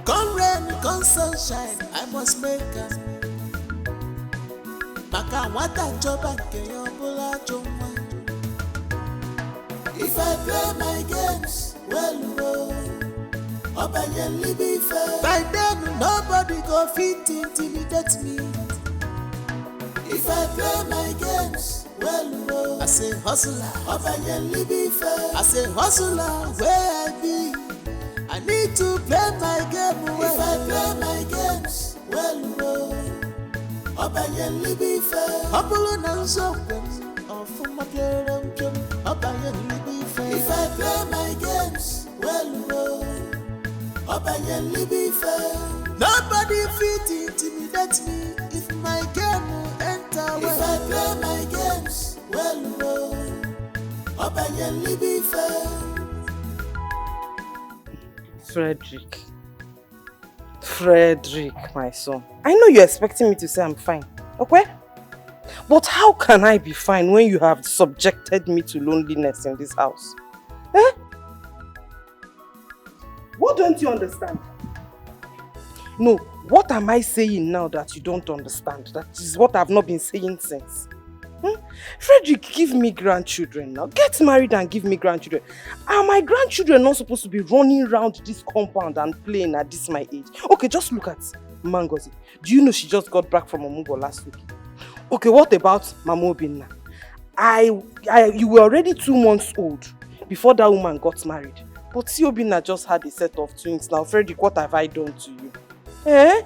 Come rain, come sunshine, I must make it. Maka wata joba keyo bula joma. If I play my games well, openly be fair. By then nobody go fit intimidate me. If I play my games well, I say hustler, openly be fair. I say hustler, where I be, I need to play my game well. If I play my games well, openly be fair. Apollo Nanzo, or from my parent, openly be fair. If I play my games well, openly be fair. Nobody fit intimidate me if my game will enter well. If I play my games well, openly be fair. Frederick, my son. I know you're expecting me to say I'm fine, okay? But how can I be fine when you have subjected me to loneliness in this house? Eh? What don't you understand? No, what am I saying now that you don't understand? That is what I've not been saying since. Frederick, give me grandchildren now. Get married and give me grandchildren. Are my grandchildren not supposed to be running around this compound and playing at this my age? Okay, just look at Mangozi. Do you know she just got back from Omugo last week? Okay, what about Mama Obinna? You were already 2 months old before that woman got married. But see, Obinna just had a set of twins now. Frederick, what have I done to you? Eh?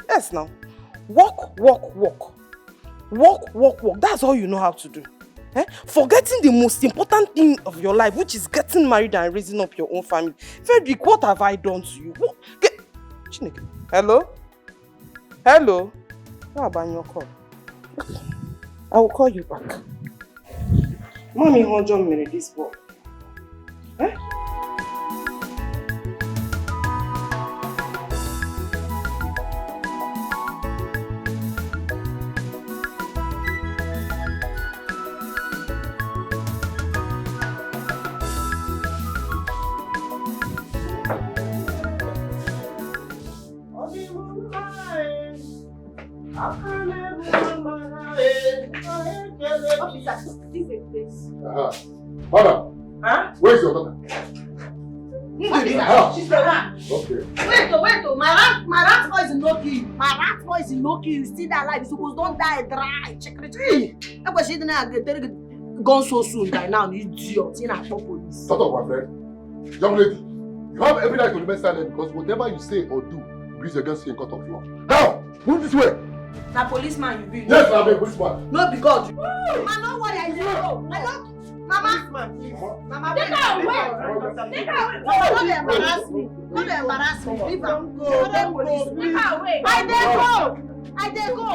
Yes now. Walk. That's all you know how to do. Forgetting the most important thing of your life, which is getting married and raising up your own family. Frederick, what have I done to you? Hello? What about your call? I will call you back. Mommy, hold on a minute, this boy. Officer, this is a place. Madam. Huh? Where's your daughter? What is that? She's the rat. Okay. Wait, my rat poison no kill you. My rat poison no kill you. Still that alive. You suppose don't die dry. Check it. That was she didn't gone so soon. Die now, you idiot. You not police. Shut up, my friend. Young lady, you have every right to remain silent because whatever you say or do brings against you in court of law. Now, move this way. Na policeman you be. Yes, I'm a policeman. No, because you. I know what I know. I know. Mama, Mama, take her away. Take her away. Don't embarrass me. Don't embarrass me. Leave her. Take her away. I dey go.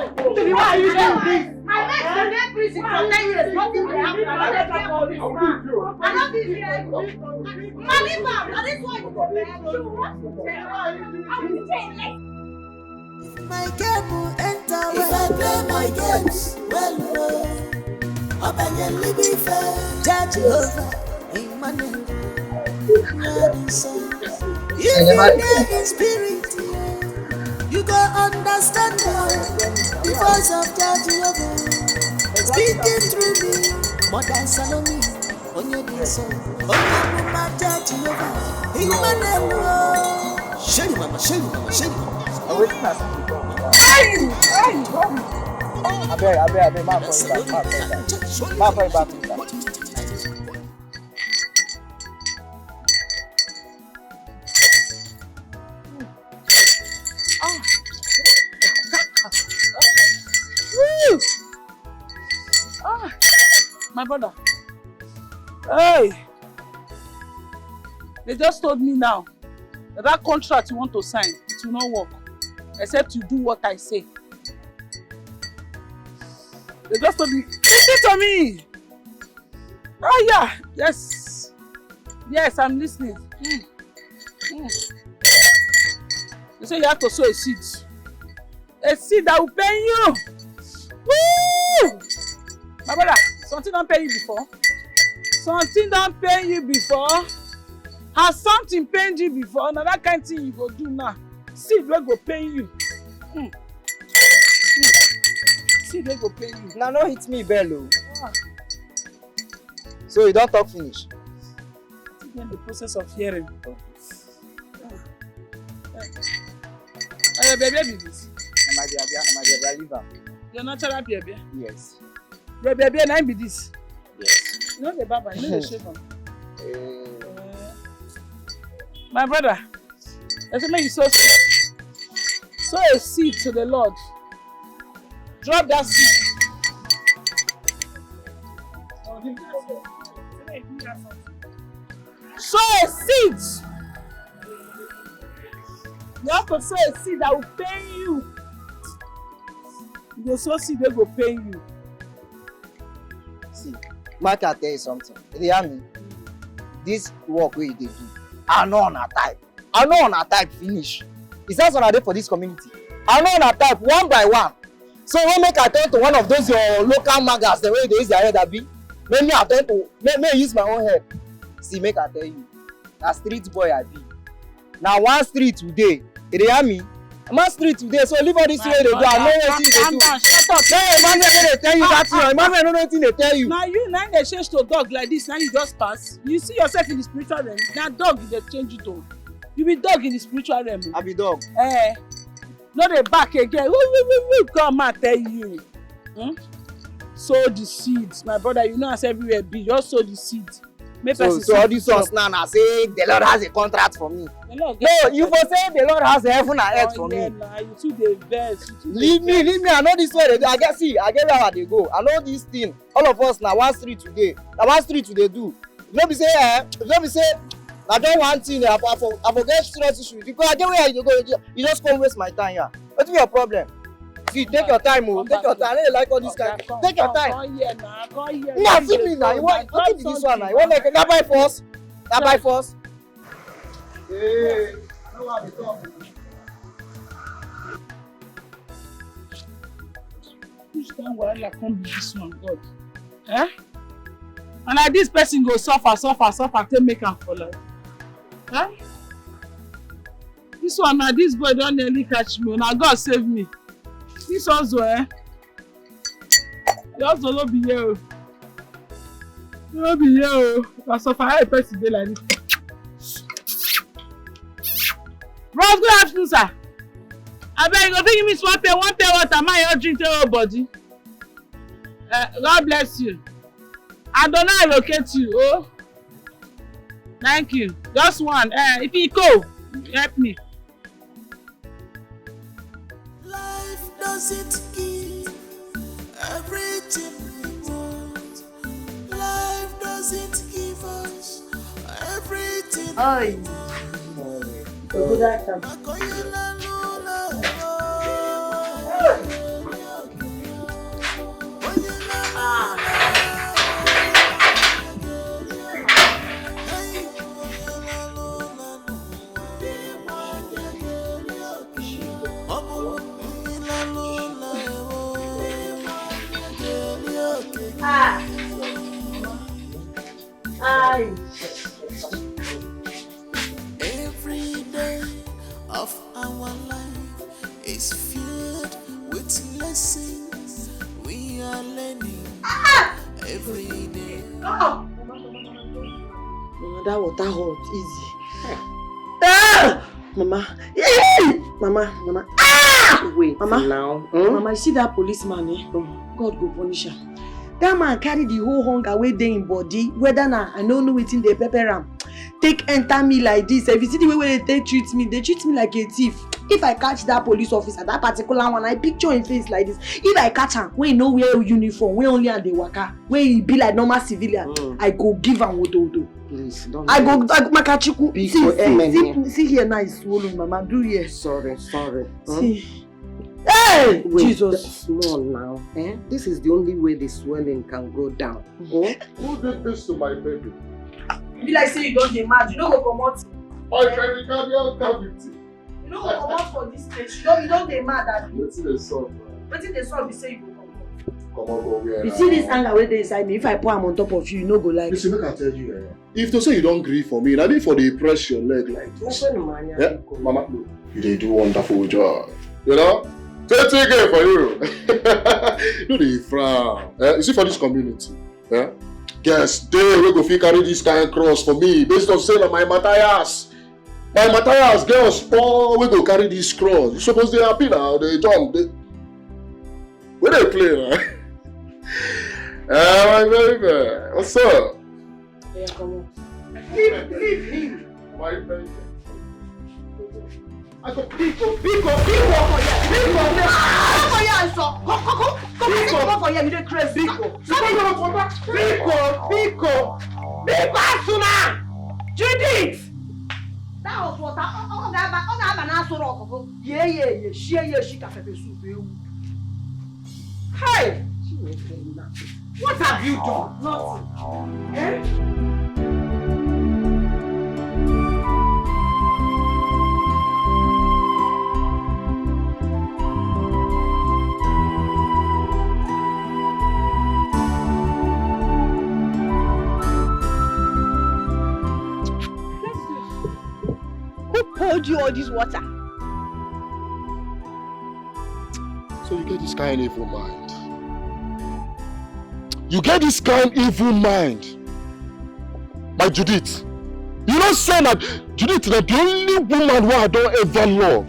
Why are you doing this? My legs are in prison for 10 years. Nothing will happen. I don't be here. Ma, leave her. That is why you go back. My game will enter if I play my games well. Open be fair, judge over Emmanuel. If you live in spirit, you go understand the voice of Judge over speaking through me. Mother Salome, on your days, on my Judge over Emmanuel. Shady mama. I bet, ma call you back. My brother. Hey! They just told me now that contract you want to sign, it will not work. Except you do what I say. They just told me, listen to me! Oh yeah, yes. Yes, I'm listening. They say you have to sow a seed. A seed that will pay you. Woo! My brother, something don't pay you before? Something don't pay you before? Has something paid you before? Now that kind of thing you go do now. Seed will go pay you. Seed will go pay you. Now no hit me bello. So you don't talk finish? I'm in the process of hearing. Hey, baby, this. My baby, leave her. You're natural baby? Yes. Baby, and I be this. Yes. You know the baba, you know the shape. My brother, I say make you sow a seed to the Lord. Drop that seed. Sow a seed. You have to sow a seed that will pay you. You go sow seed that will pay you. See, Mark, I tell you something. You hear me? This work where they do, I know on a type. Finish. It's just on a day for this community. I know on a type one by one. So when make I turn to one of those your local magas, the way they use their head that be, make me attend to, make me use my own head. See, make I tell you, that street boy I be. Now one street today, you hear me? One street today, so leave all this way they go. I know what they do. Shut up. No, Emmanuel, they tell you that thing. Emmanuel, no nothing they tell you. Now you now they change to dog like this. Now you just pass. You see yourself in the spiritual realm. Now dog they change you to. You be dog in the spiritual realm. I be dog. Not the back again. Come and tell you. Sow the seeds, my brother. You know as everywhere be. Just sow the seeds. So all these ones now say the Lord has a contract for me. No, you for say the Lord has heaven and earth for me. You too the best. Leave me. I know this way they do. I get where they go. I know this thing. All of us now one street today. Now one street today do. Let me say, I don't want thing. I forget serious issues because I get where you go. You just come waste my time here. What's your problem? See, take your time, take your time. I don't like all this kind. Take your time. Come here now. Nah, see me now. You want what is this one now? You want like that by force? That by force? Hey, no one be talking. Which kind wahala come be this one, God? And like this person go suffer till make am for life. This one now, this boy don't nearly catch me. Now God save me. This also, you also not be here. No be here. I suffer how a person dey like this. Bros, good afternoon, sir. I beg you, go give me one pay water, my your drink your body. God bless you. I don't know allocate you. Oh, thank you. Just one. If you go, help me. Life doesn't give everything we want. Life doesn't give us everything we want. Good afternoon. Every day of our life is filled with lessons we are learning every day. Mama, that water hot, easy. Mama, Mama. Wait, Mama, now. Mama, you see that policeman, eh? God go punish him. That man carry the whole hunger away there in body. Whether na I don't know wetin dey pepper am. Take enter me like this. If you see the way they treat me like a thief. If I catch that police officer, that particular one, I picture him face like this. If I catch him, when he no wear uniform, when only and dey waka, when he be like normal civilian, I go give him wodo. Please don't. I go Makachiku. See here now is swollen, Mama. Do here. Sorry. See. Hey! Wait, Jesus. Small now. This is the only way the swelling can go down. Who did this to my baby? Be like say you don't dey mad. You no go comot. My pericardial cavity. You no go comot for this place. You don't dey mad at me. Wetin dey sup? Wetin dey sup be say you go comot. Come on, go where? You see this anger wey dey inside me. If I pour am on top of you, you no go like. Listen, make I tell you, if to say you don't grieve for me, na be for dey press your leg like this. Mama, you dey do wonderful job. You know? Take it for you. No dey frown. You see for this community, guess they we go fit carry this kind of cross for me based on say na my Matthias. My Matthias girls poor we go carry this cross. You suppose they happy now, they jump. Where they play now? My baby, what's up? Yeah, come on. Leave him. My baby. I go Biko for here. Come for here. You dey crazy. Biko. Asuna. Judith. That was what I Yeah. She can soup. Hey. What have you done? Nothing. Poured you all this water. So you get this kind of evil mind. You get this kind of evil mind. My Judith. You don't say that Judith is the only woman who I don't ever love.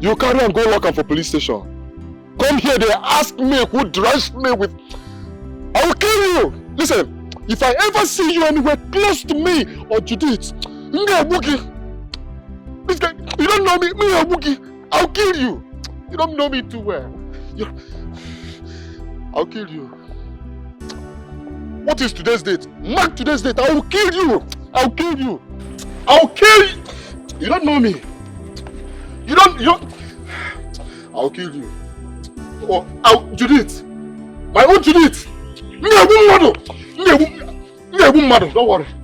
You carry and go work for police station. Come here, they ask me who dressed me with. I will kill you. Listen, if I ever see you anywhere close to me or Judith, this guy, you don't know me, or Wookie, I'll kill you. You don't know me too well. I'll kill you. What is today's date? Mark today's date. I will kill you. I'll kill you. I'll kill you. You don't know me. You don't. I'll kill you. Oh, Judith. My own Judith. Don't worry. Don't worry.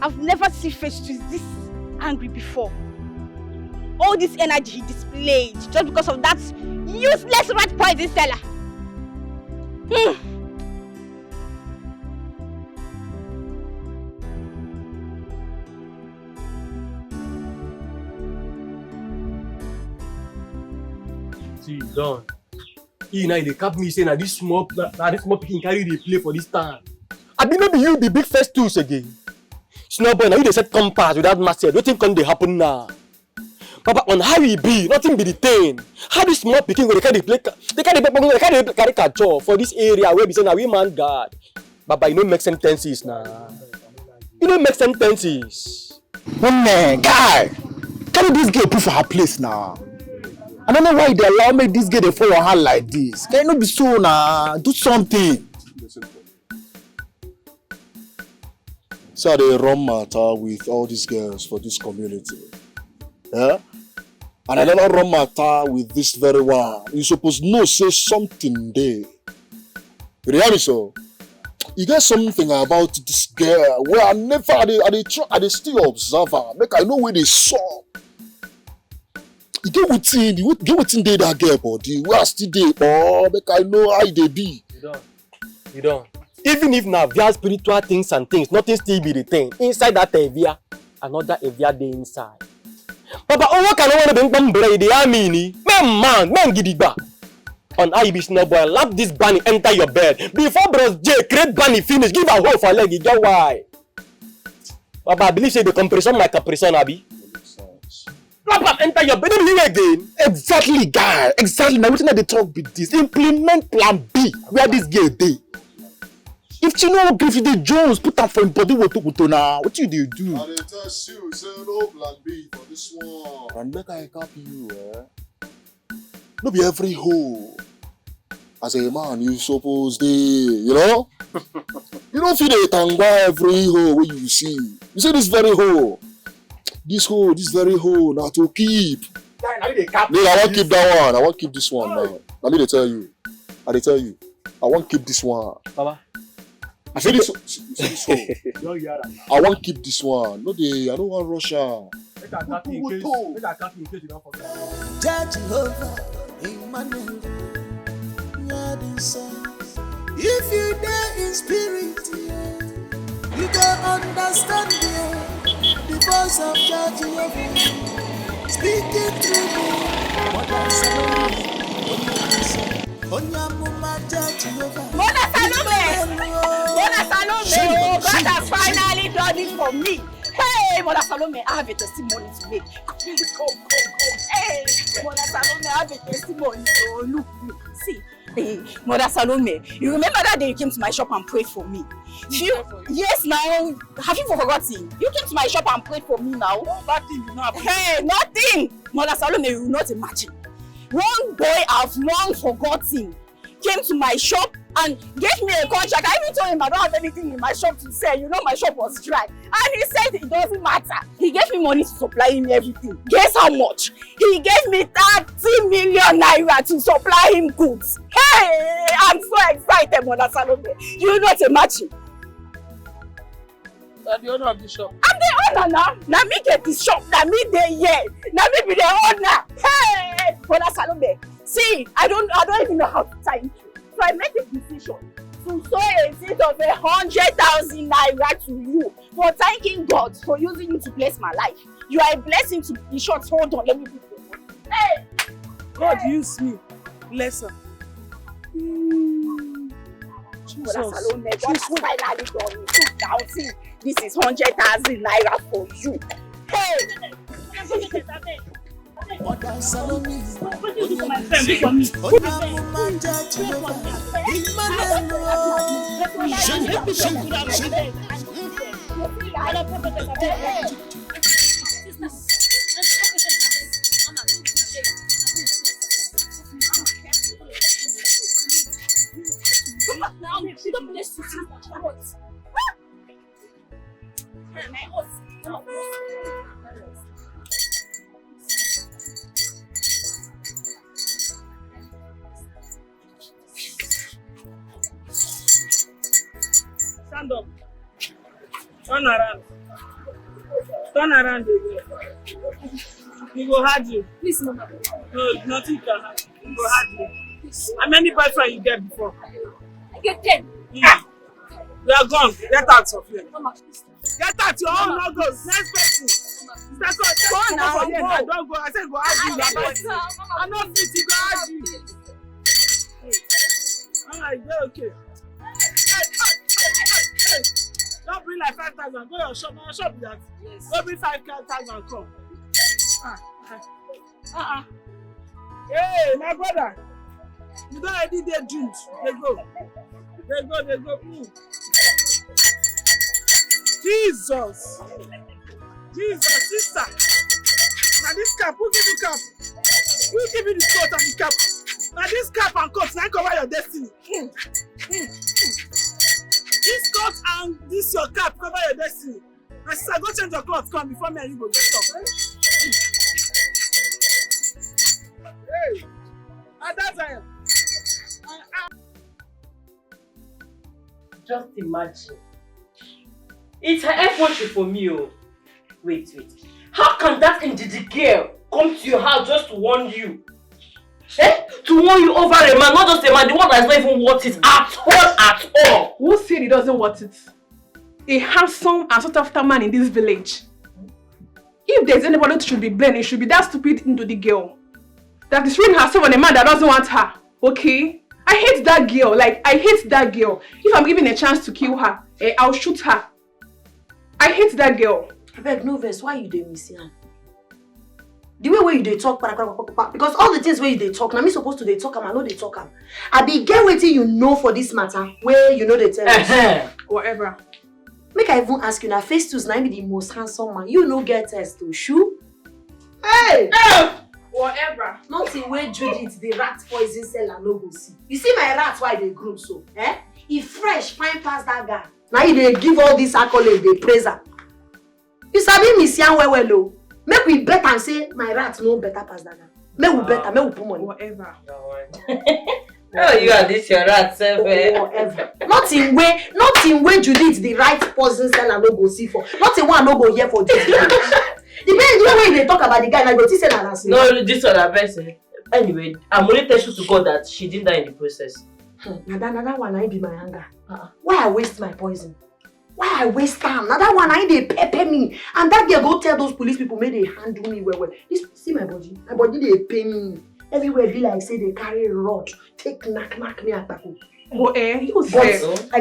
I've never seen Festus this angry before. All this energy he displayed just because of that useless rat poison seller. See, Don. He now they cap me saying that this small picking carry the play for this time. I mean, maybe you be big first tools again. Small boy, now you they set compass without master. Nothing can they happen now. Papa, on how he be, nothing be the thing. How this small picking go they carry play, they carry catch for this area where we say now we man God. Baba, you know make sentences now. You know make sentences. One man, guy, carry this girl put for her place now. I don't know why they allow me this girl to follow her like this. Can not be so now? Do something. So they run matter with all these girls for this community. Yeah? And I don't run matter with this very one. You supposed to know say something there. Really so? You get something about this girl where I never I still observe her. Make I know where they saw. You get within that girl body. We are still there, or make I know how they be. You don't. Even if now via spiritual things and things, nothing still be the thing. Inside that Evia, another Evia day inside. Papa, what can I want to be the army? Man, gidiba. On IB snow boy, lap this bunny enter your bed. Before Bros J create bunny finish, give a hole for leg, you get why? Papa, I believe say the compression like a prison, Abi. Papa, enter your bed again. Exactly, guy. Exactly. Now, wetin they talk with this? Implement plan B. Where this girl dey? If you know Griffith the Jones put up for him body woto now, what you do? I dey tell you, say no plan B for this one. And make I copy you, No be every hoe. As a man, you suppose dey, you know? You don't feel the tangwa every hoe when you see. You say this very hoe. This very hoe, now to keep. No, I won't keep that one. I won't keep this one now. Let me tell you. I tell you. I won't keep this one. Baba. I say this one. I won't keep this one. No, I don't want Russia. Jehovah, Emmanuel, if you dare in spirit, you don't understand the voice of Jehovah speaking through me. Mona Salome, God has finally done it for me. Hey, Mona Salome, I have a testimony to make. Please come. Hey, Mona Salome, I have a testimony. Oh, look, see. Hey, Mother Salome, you remember that day you came to my shop and prayed for me? Yes, now, have you forgotten? You came to my shop and prayed for me now. Oh, that thing you know. Hey, nothing! Mother Salome, you will not imagine. One boy I've long forgotten came to my shop and gave me a contract. I even told him I don't have anything in my shop to sell. You know my shop was dry. And he said it doesn't matter. He gave me money to supply him everything. Guess how much? He gave me 30 million naira to supply him goods. Hey, I'm so excited, Mother Salome. You will not imagine. You're the owner of the shop. I'm the owner now. Now me get this shop. Now me dey here. Now me be the owner. Hey, Mother Salome. See, I don't even know how to thank you. So I made a decision to sow a seed of 100,000 naira to you for thanking God for using you to bless my life. You are a blessing to be short. Hold on, let me do it. Hey! God use me. Bless her. Mother Salome, God has finally done it. Look down, see, this is 100,000 naira for you. Hey! Mother Salome, what did you do for my friend? Do for me. Stand up. Turn around. Turn around again. He go hard you. Please, Mama. No, nothing can happen. He go hard you. How many boyfriends you get before? I get 10. You are gone. Get out of here. Mama, get out. Your own no goes. Next person. Go now. I don't go. I said go hard you. I'm not fit. Go hard you. okay. Don't bring like 5,000. Go your shop. My shop is that. Yes. Go bring 5,000. Come. Hey, my brother. You don't already get doomed. They go. Jesus, sister. Now this cap, who give you cap? Who give you the coat and the cap? Now this cap and coat, now cover your destiny. This coat and this your cap cover your destiny. My sister, go change your clothes, come before me and you go get up. Hey, and that's I am. Just imagine. It's her effort for me. Oh. Wait. How can that indigent girl come to your house just to warn you? To warn you over a man, not just a man, the one that's not even worth it at all. Who said he doesn't want it? A handsome and sought after man in this village. If there's anybody that should be blamed, it should be that stupid the girl. That is throwing herself on a man that doesn't want her. Okay? I hate that girl. I hate that girl. If I'm given a chance to kill her, I'll shoot her. I hate that girl. I beg no verse. Why you dey miss her? The way where you dey talk, because all the things where you dey talk, now me supposed to dey talk am, I know dey talk am. I be get wetin you know for this matter, where you know they tell us. Whatever. Make I even ask you now, feuds now be the most handsome man. You no get test to shoe. Hey! Whatever. Nothing where Judith the rat poison seller no go see. You see my rat why they grow so? He fresh, fine past that guy. Now they give all this accolade, they praise her. You sabi miss yan well. Make we bet and say my rat no better pass that guy. Make we better, make we put money. Whatever. Oh, you are this your rat, whatever. Nothing way Judith the right poison seller no go see for. Nothing one no go hear for this. Depends the way they talk about the guy, I go to say that. No, this other person. Anyway, I'm only thankful to God that she didn't die in the process. Now that one I be my anger. Why I waste my poison? Why I waste time? Now that one I they pepper me. And that girl go tell those police people, may they handle me well. This, see my body. My body they pay me. Everywhere be like say they carry a rod. Take knock me at taco. But I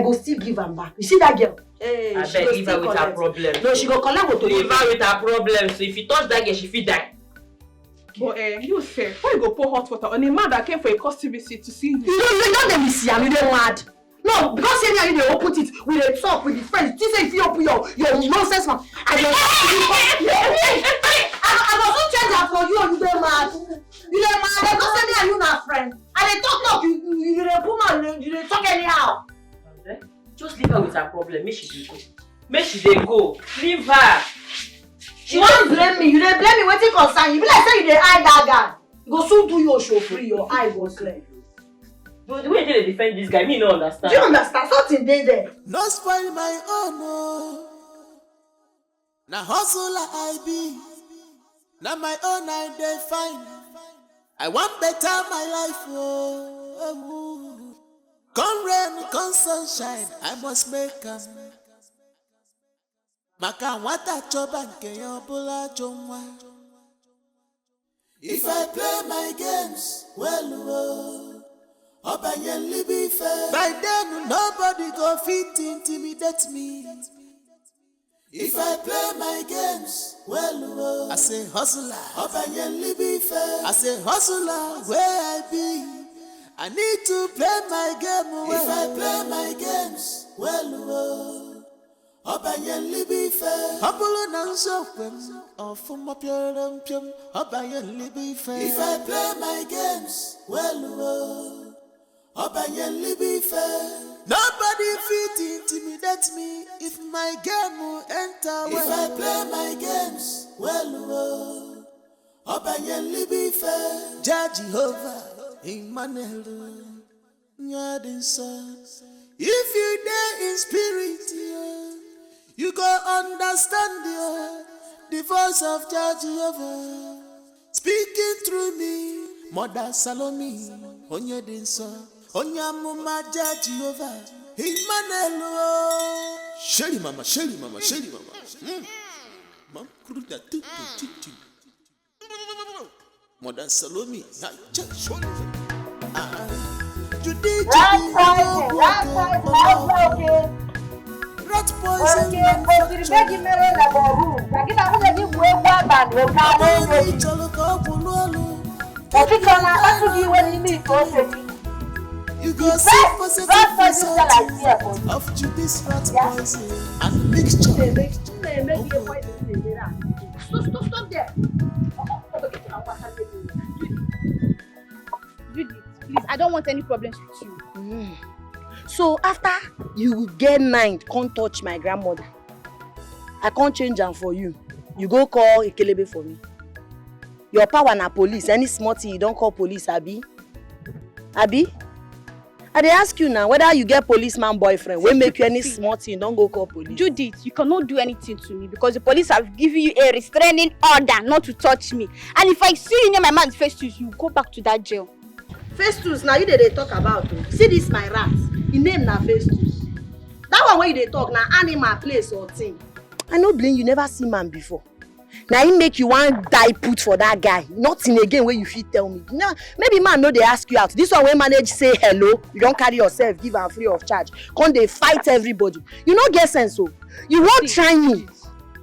go still give her back. You see that girl? Hey, I bet leave her with her problem. No, she go collect what to leave her with her problem. So if you touch that girl, she fit die. But you say, why you go pour hot water on a man that came for a custom visit to see you? You know them see you don't mad. No, because here they open it with a talk with the friends. You say if you open your nonsense man. I also change that for you and you don't mad. You don't mad. Because say you not friend. And they talk you don't put man, you don't talk anyhow. Just leave her with her problem. Make she go. Make she go. Leave her. She won't blame me. You don't blame me. Waiting concern you. Be like say you dey eye that guy. You go soon do your show free. Your eye go clear. But the way they defend this guy, me no understand. Do you understand? Something there. No spoil my own. Now hustle I be. Now my own I define. I want better my life. Oh. Come rain, come sunshine. I must make them. Maka wata choba nke yobula chomwa. If I play my games well, Obanyenli be fair. By then nobody go fit intimidate me. If I play my games well, I say hustler. Obanyenli be fair. I say hustler where I be. I need to play my game well. If I play my games well, Obanyenli be fair. Hapolo nanso kwem. Ofuma pyerem pyem. Obanyenli be fair. If I play my games well, Obanyenli be fair. Nobody fit intimidate me if my game will enter well. If I play my games well, Obanyenli be fair. Judge Jehovah, Emmanuel, Nyadinsa. If you dare in spirit, you go understand the voice of Judge Jehovah speaking through me. Mother Salome, Onyedinsa. Onyamuma Judge Jehovah, Emmanuel. Shelly mama. Mam kruda tu. Mother Salome, Rat poison you go see positive result of Judy's rat poison and mixture. Stop there. Judith, please, I don't want any problems with you. So after you get mind, can't touch my grandmother. I can't change them for you. You go call Ekelebe for me. Your power na police. Any small thing you don't call police, Abi? Abi? I dey ask you now whether you get policeman boyfriend. When make you any small thing, don't go call police. Judith, you cannot do anything to me because the police have given you a restraining order not to touch me. And if I see you near my man's Festus, you go back to that jail. Festus, now you dey talk about oh. See this my rat. His name na Festus. That one where you dey talk na animal place or thing. I no blame you, never see man before. Now he make you want die put for that guy. Nothing again where you fit tell me. No, maybe man no they ask you out. This one where manage say hello, you don't carry yourself, give am free of charge. Come they fight everybody. You no get sense so. You won't try me.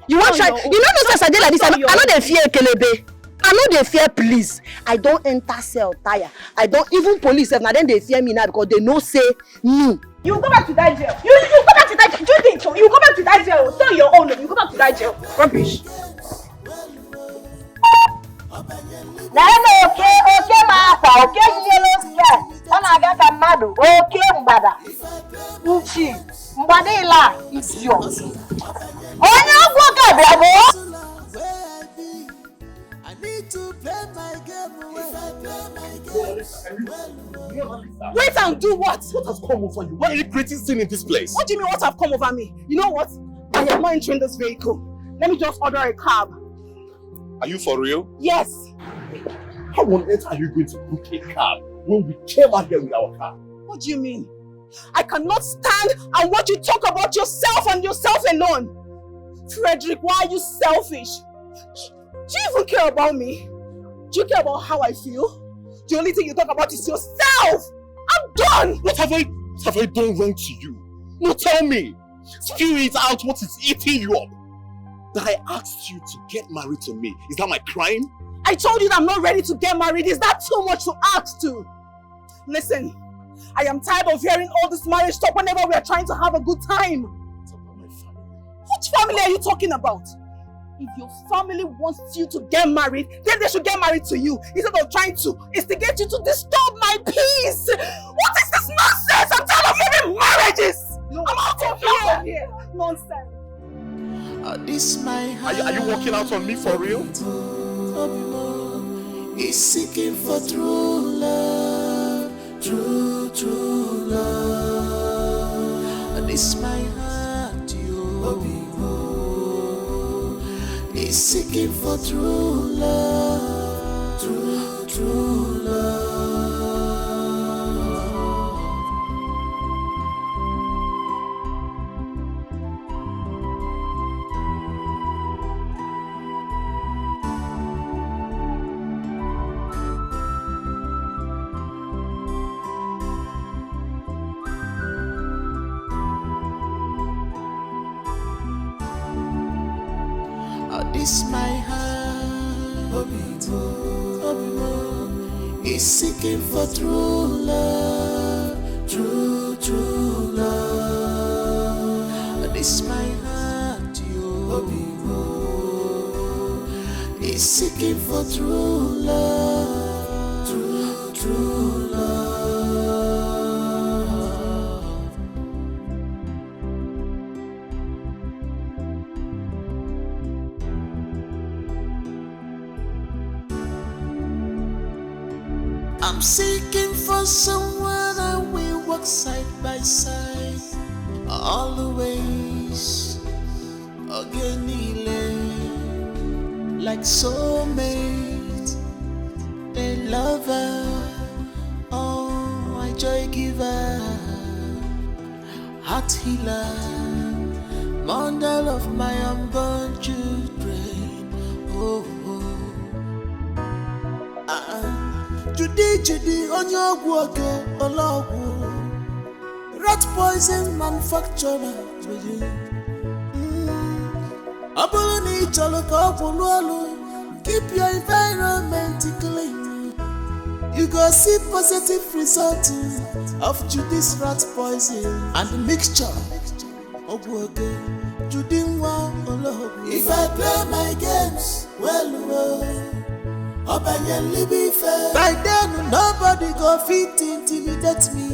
You won't try. You know no sense I dey like this. I know they fear Ekelebe. I know they fear police. I don't enter cell tire. I don't even police. Now then they fear me now because they know say me. You go back to that jail. You go back to that jail. Judith, you go back to that jail. Stay on your own. You go back to that jail. Rubbish. Okay, master. Okay, yellow sky. I got a mad. Okay, mbada. Uchi. Mbada ila. Idiot. Oh, no, go bravo. Wait and do what? What has come over you? Why are you creating sin in this place? What do you mean what have come over me? You know what? I am not entering this vehicle. Let me just order a cab. Are you for real? Yes. How on earth are you going to book a cab when we came out here with our car? What do you mean? I cannot stand and watch you talk about yourself and yourself alone. Frederick, why are you selfish? Do you even care about me? Do you care about how I feel? The only thing you talk about is yourself! I'm done! What have I done wrong to you? No, tell me! Spew it out what is eating you up! That I asked you to get married to me. Is that my crime? I told you that I'm not ready to get married. Is that too much to ask to? Listen, I am tired of hearing all this marriage talk whenever we are trying to have a good time. It's about my family. Which family are you talking about? If your family wants you to get married, then they should get married to you instead of trying to instigate you to disturb my peace. What is this nonsense? I'm tired of hearing marriages. No, I'm out of here. Nonsense. This my heart. Are you walking out on me for real? Is seeking for true love, true love. This my heart, you. Is seeking for true love, true love. This my heart is seeking for true love, true love. This my heart, is seeking for true love, true love. I'm seeking for someone that will walk side by side, always Ogenile, like soulmate, a lover, oh, my joy giver, heart healer, mother of my unborn children, oh. Judy, on your work, rat poison manufacturer. Keep your environment clean. You go see positive result of Judy's rat poison and the mixture. If I play my games well, by then nobody go fit intimidate me.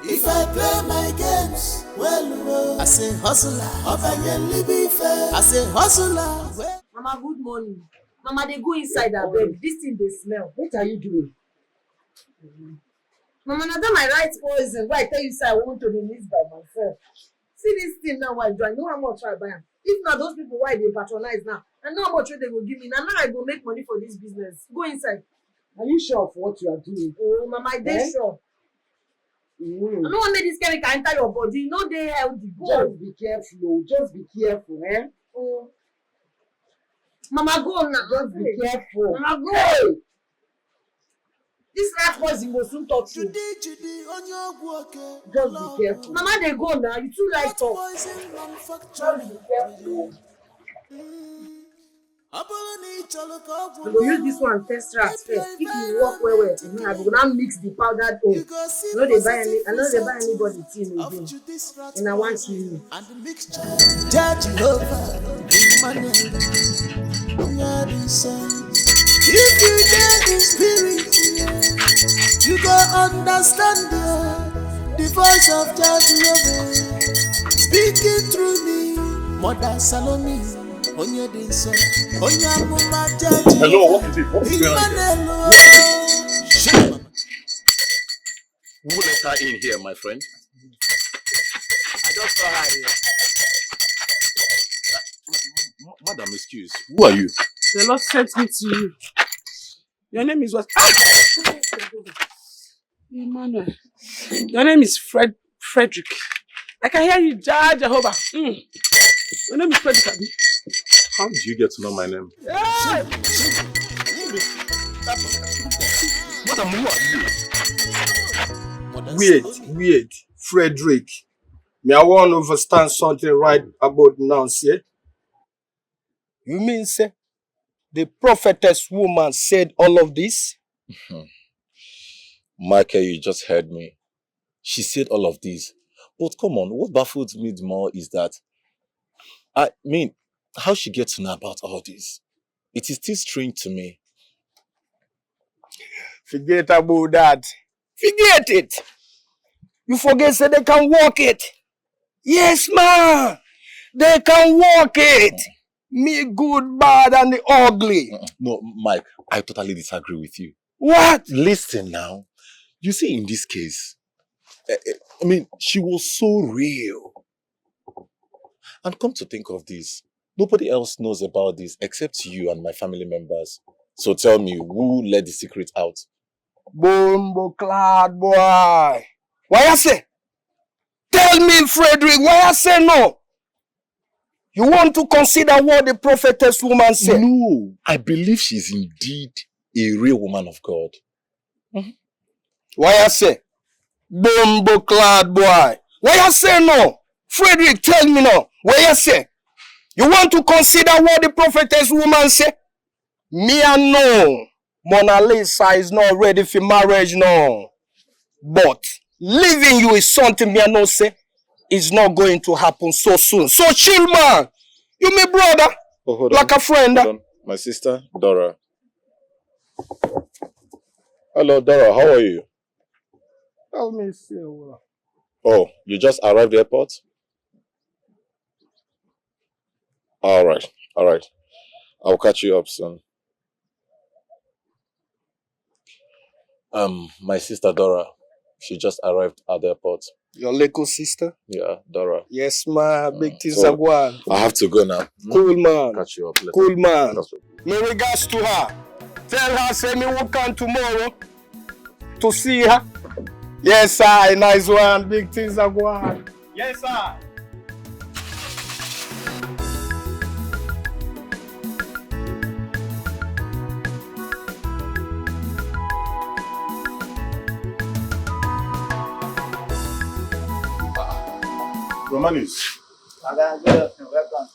If I play my games well, I say hustler. I say hustler. Mama, good morning. Mama, they go inside our bed. This thing they smell. What are you doing? Mama, now that my right poison. Why I tell you, say I want to release by myself. See this thing now, why do I know how much I buy? If not those people, why they patronize now? I know how much they will give me. Now I go make money for this business. Go inside. Are you sure of what you are doing? Oh, Mama, I dey sure. I don't want to make this chemical enter your body. No, they healthy. Go. Just be careful. Just be careful, eh? Oh. Mama, go now. Just be careful. Mama, go. This rat poison will soon touch you. Judy, on your work. Just be careful. Mama, they go now. You too like talk. Just be careful. I go use this one test rat first. If you work well, I go now mix the powdered oil. I know they buy anybody tea again. And I want you. Judge over if you get the spirit, you go understand the voice of Judge over speaking through me. Mother Salome. Hello, what is it? What is going on here? Who let her in here, my friend? I just saw her here. Madam, excuse. Who are you? The Lord sent me to you. Your name is what? Emmanuel. Your name is Frederick. I can hear you, Jehovah. Your name is Frederick, Abi. How did you get to know my name? Hey! Madam, who are you? Weird. Frederick. Me, I want to understand something right about now, see? You mean, say, the prophetess woman said all of this? Michael, you just heard me. She said all of this. But come on, what baffles me the more is that, I mean, how she gets to know about all this? It is still strange to me. Forget about that. Forget it. You forget say they can walk it. Yes, man. They can walk it. Me good, bad, and the ugly. No, Mike, I totally disagree with you. What? Listen now. You see, in this case, I mean, she was so real. And come to think of this, nobody else knows about this except you and my family members. So tell me, who let the secret out? Bombo clad boy. Why I say? Tell me, Frederick, why I say no? You want to consider what the prophetess woman said? No, I believe she's indeed a real woman of God. Why I say? Bombo clad boy. Why I say no? Frederick, tell me now. Why I say? You want to consider what the prophetess woman said? Me and no. Mona Lisa is not ready for marriage now. But leaving you is something me and no say is not going to happen so soon. So chill, man. You my brother. Oh, hold like on. a friend. Hold on. My sister, Dora. Hello, Dora. How are you? Tell me, see. Oh, you just arrived at the airport? All right. I'll catch you up soon. My sister Dora, she just arrived at the airport. Your little sister? Yeah, Dora. Yes, ma. Big things are going. I have to go now. Cool, man. Catch you up later. Cool, man. My regards to her. Tell her, say me will come tomorrow to see her. Yes, sir. Nice one. Big things are going. Yes, sir. Romanis, Welcome.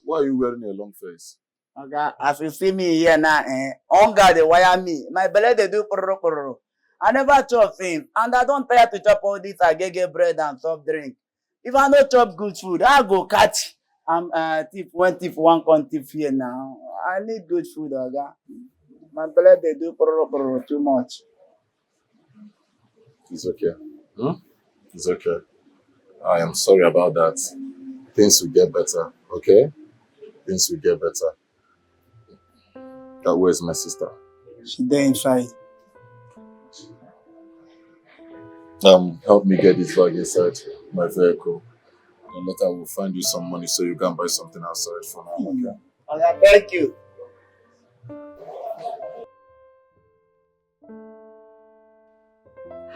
why are you wearing a long face? Okay, as you see me here now, hunger they wire me. My belly they do pororo. I never chop things, and I don't try to chop all this agege bread and soft drink. If I don't chop good food, I go catch. I'm thief one con thief here now. I need good food, okay? My belly they do pororo too much. It's okay. It's okay. I am sorry about that. Things will get better, okay? Things will get better. Where's my sister? She's there inside. Help me get this bag inside my vehicle. And later we'll find you some money so you can buy something outside for now, okay? Okay, thank you.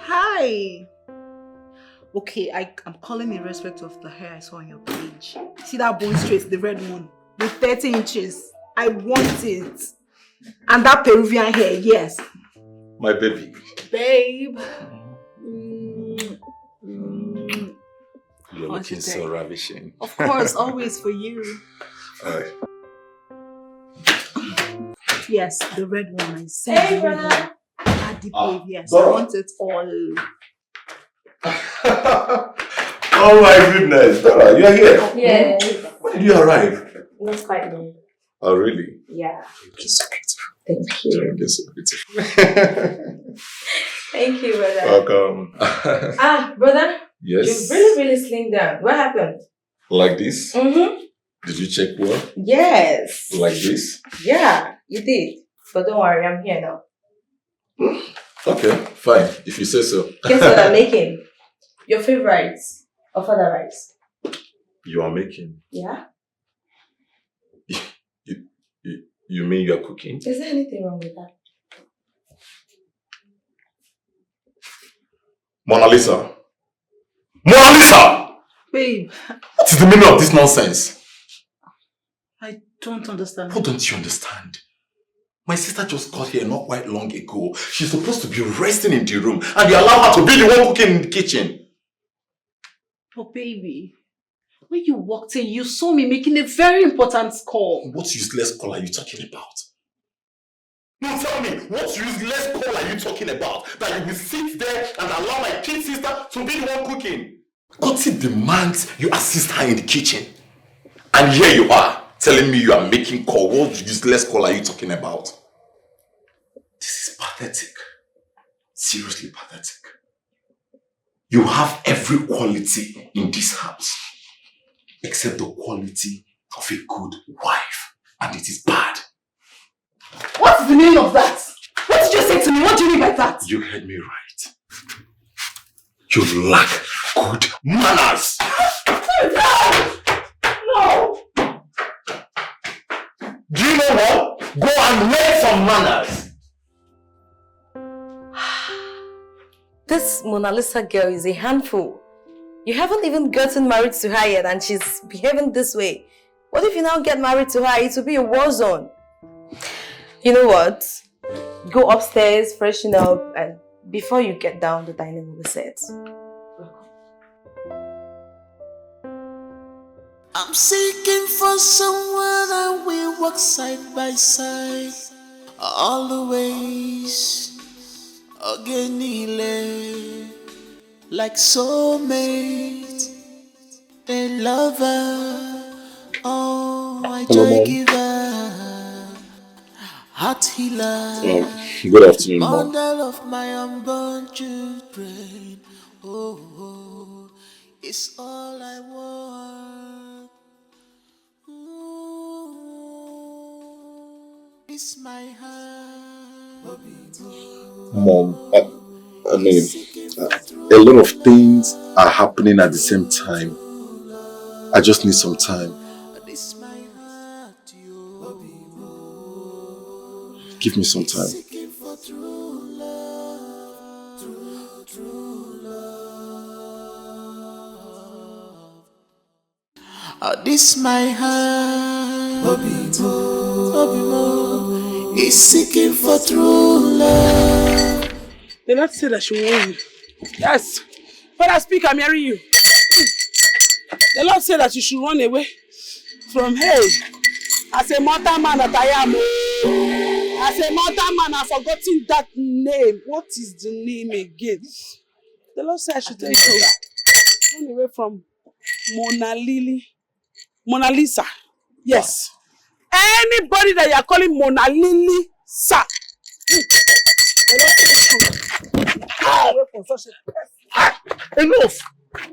Hi. Okay, I'm calling in respect of the hair I saw on your page. See that bone straight, the red one, with 30 inches. I want it. And that Peruvian hair, yes. My baby. Babe. You're looking so ravishing. Of course, always for you. Alright. Yes, the red one. I said Hey, the red brother. one. Daddy, babe, yes. Dora. I want it all. Oh my goodness, Dora, you are here. Yes. When did you arrive? That's quite new. Oh, really? Yeah. You're so beautiful. Thank you. You're so beautiful. Thank you, brother. Welcome. Brother? Yes. You really slimmed down. What happened? Like this? Mm-hmm. Did you check well? Yes. Like this? Yeah, you did. But don't worry, I'm here now. Okay, fine. If you say so. Guess what I'm making? Your favorite of other rice. You are making. Yeah? You mean you are cooking? Is there anything wrong with that? Mona Lisa! Mona Lisa! Babe, What is the meaning of this nonsense? I don't understand. What don't you understand? My sister just got here not quite long ago. She's supposed to be resting in the room and you allow her to be the one cooking in the kitchen. But baby, when you walked in, you saw me making a very important call. What useless call are you talking about? No, tell me, what useless call are you talking about? That you will sit there and allow my kid sister to be the one cooking? Koti demands you assist her in the kitchen. And here you are, telling me you are making call. What useless call are you talking about? This is pathetic. Seriously pathetic. You have every quality in this house, except the quality of a good wife. And it is bad. What's the meaning of that? What did you say to me? What do you mean by that? You heard me right. You lack good manners. No! Do you know what? Go and learn some manners. This Mona Lisa girl is a handful. You haven't even gotten married to her yet and she's behaving this way. What if you now get married to her? It will be a war zone. You know what? Go upstairs, freshen up, and before you get down, the dining will be set. I'm seeking for someone that will walk side by side all the ways. Ogenile, like soulmate, a lover, oh, I joy giver, heart healer, Good afternoon, Mom. model of my unborn children. Oh, it's all I want. It's my heart. Mom, I mean, a lot of things are happening at the same time. I just need some time. Give me some time. This my heart, is seeking for true love. They not say that she won you. Yes. Father, speak, I'm hearing you. The Lord said that you should run away from hell. As a mortal man that I am. As a mortal man, I've forgotten that name. What is the name again? The Lord said I should tell you to run away from Mona Lisa. Yes. Anybody that you are calling Mona Lisa. Enough!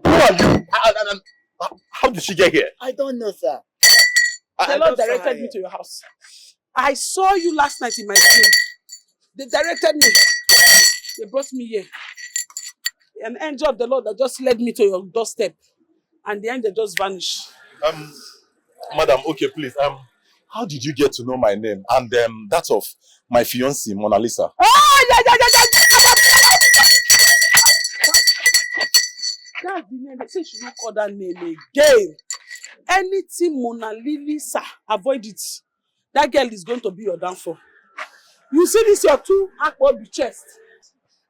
Who are you? How did she get here? I don't know, sir. The Lord directed me to your house. I saw you last night in my dream. They directed me. They brought me here. An angel of the Lord that just led me to your doorstep. And the angel just vanished. Madam, okay, please. How did you get to know my name and that of my fiancée, Mona Lisa? Oh, yeah. That's the name. They say you should not call that name again. Anything Mona Lisa, avoid it. That girl is going to be your downfall. You see this your two Akpobi chest.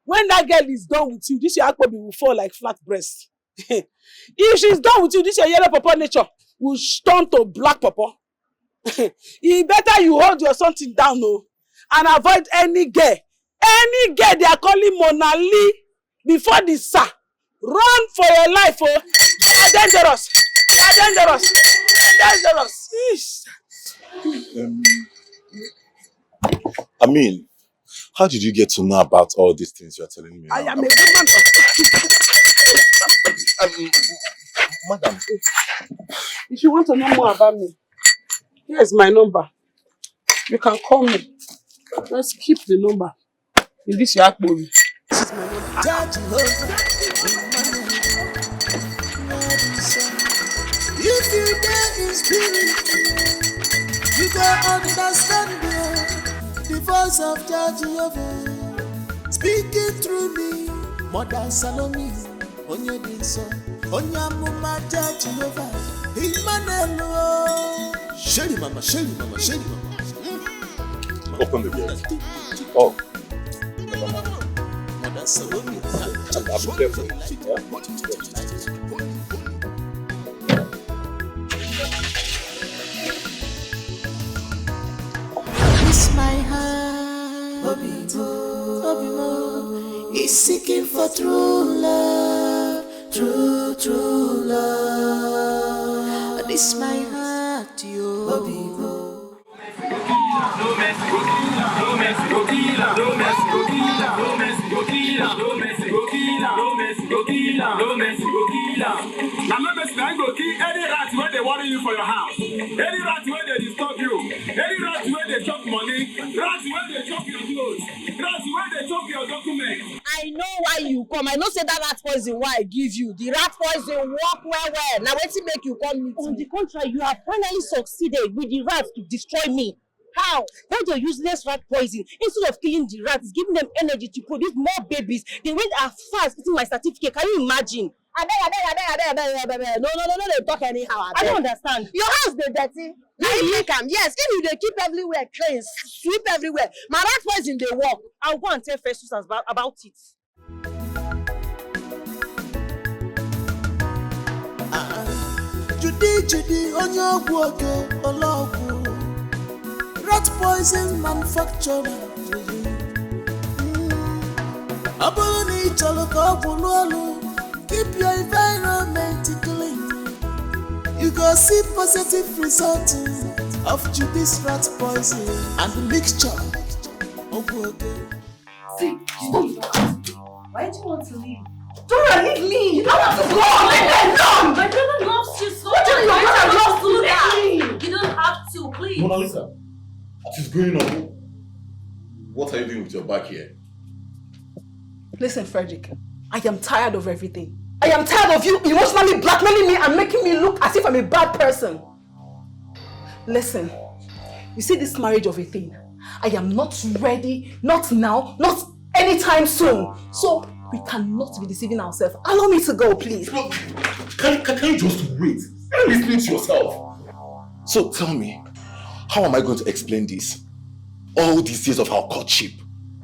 When that girl is done with you, this your Akpobi will fall like flat breast. If she's done with you, this your yellow papa nature will turn to black papa. It better you hold your something down, no, and avoid any girl. Any girl they are calling Mona Lee before the sir. Run for your life, oh. They are dangerous. They are dangerous. They are dangerous. I mean, how did you get to know about all these things you're telling me? I am a woman of Madam. If you want to know more about me, here's my number. You can call me. Let's keep the number. In this your Akpobi. This is my number. If you dare in spirit, you go understand the voice of Jehovah speaking through me. Mother Salome, Onya Dinso, Onya Muma Jehovah, Emmanuel. Shelly mama. Open the gate. Oh, never mind. Mother Salome, I'll be careful. Yeah? It's my heart, Obimo, is seeking for true love, true love. This my heart, yo, Obimo. Any rat where they worry you for your house, any rat where they disturb you, any rat where they chop money, rat where they chop your clothes, rat where they chop your documents. I know why you come. I know say that rat poison why I give you. The rat poison work well. Now wetin make you come meet me? On the contrary, you have finally succeeded with the rats to destroy me. How? All your useless rat poison, instead of killing the rats, giving them energy to produce more babies. They went as far as eating my certificate. Can you imagine? No, they talk anyhow. I don't understand. Your house dey dirty. Now you make am. Yes, if you dey keep everywhere clean, sweep everywhere. My rat poison dey work. I'll go and tell Festus about it. Judy, on your work, rat poison manufacturer. Aboni chaloko bulolo. Keep your environment clean. You go see positive results of Judy's rat poison and the mixture. See, why do you want to leave? Dora, leave me! You don't have to go! Leave me alone! My brother loves you so much! Your brother loves to leave! You don't have to, please! Mona Lisa, what is going on? What are you doing with your back here? Listen, Frederick, I am tired of everything. I am tired of you emotionally blackmailing me and making me look as if I'm a bad person. Listen, you see this marriage of a thing. I am not ready, not now, not anytime soon. So we cannot be deceiving ourselves. Allow me to go, please. Look, can you just wait? You're listening to yourself. So tell me, how am I going to explain this? All these years of our courtship,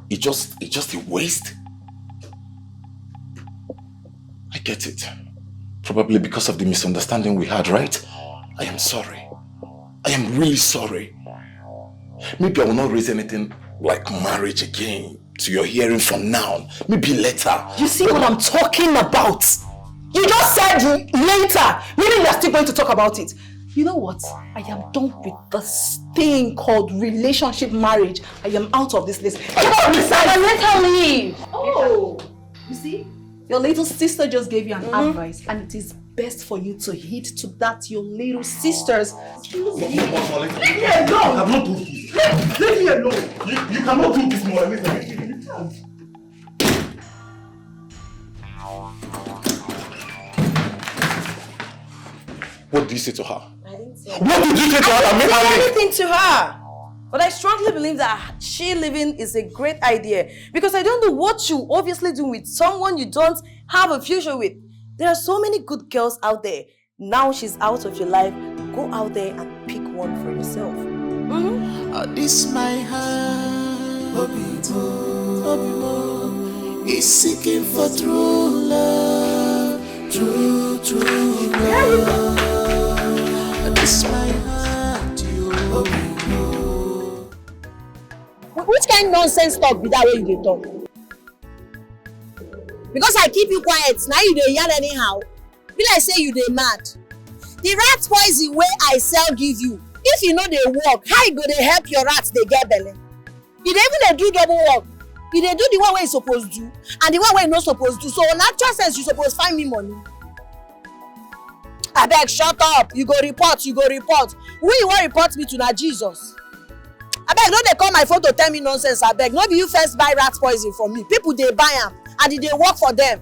it's just a waste? I get it. Probably because of the misunderstanding we had, right? I am sorry. I am really sorry. Maybe I will not raise anything like marriage again to your hearing from now. Maybe later. You see what I'm talking about? You just said later, meaning you're still going to talk about it. You know what? I am done with this thing called relationship marriage. I am out of this list. Get out of Let her leave. Oh, you see? Your little sister just gave you an advice, and it is best for you to heed to that, your little sisters. Leave me alone! I'm not doing this. Leave me alone! You cannot do this, Mona Lisa. What did you say to her? I didn't say What did you say to her that made her leave? anything to her. But I strongly believe that she living is a great idea because I don't know what you obviously do with someone you don't have a future with. There are so many good girls out there. Now she's out of your life. Go out there and pick one for yourself. This my heart, is seeking for true love, true love. This my heart, Which kind of nonsense talk be that way you dey talk? Because I keep you quiet, now you dey yarn anyhow. Be like say you dey mad. The rat poison wey I sell give you, if you know dey work, how you go dey help your rats dey get belle? You dey even dey do double work. You dey do the one wey you suppose do and the one wey you no suppose do. So on natural sense, you suppose find me money. Abeg, shut up. You go report. Who you wan report me to na Jesus? Abeg, no dey call my phone to tell me nonsense. Abeg, no be you first buy rat poison from me. People dey buy am and e dey work for them.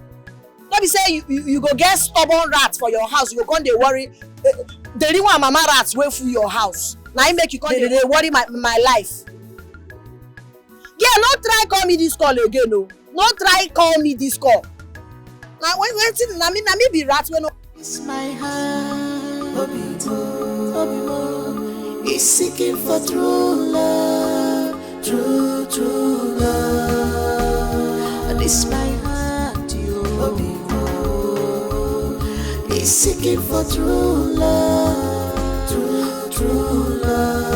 No be say you go get stubborn rats for your house. You go come dey worry. The real one mama rats wey full your house. Na im make you come dey worry my life. Yeah, no try call me this call again. No try call me this call. Na wetin na me be rat wey no. It's my heart, is seeking for true love, true love. This my heart, is seeking for true love, true love.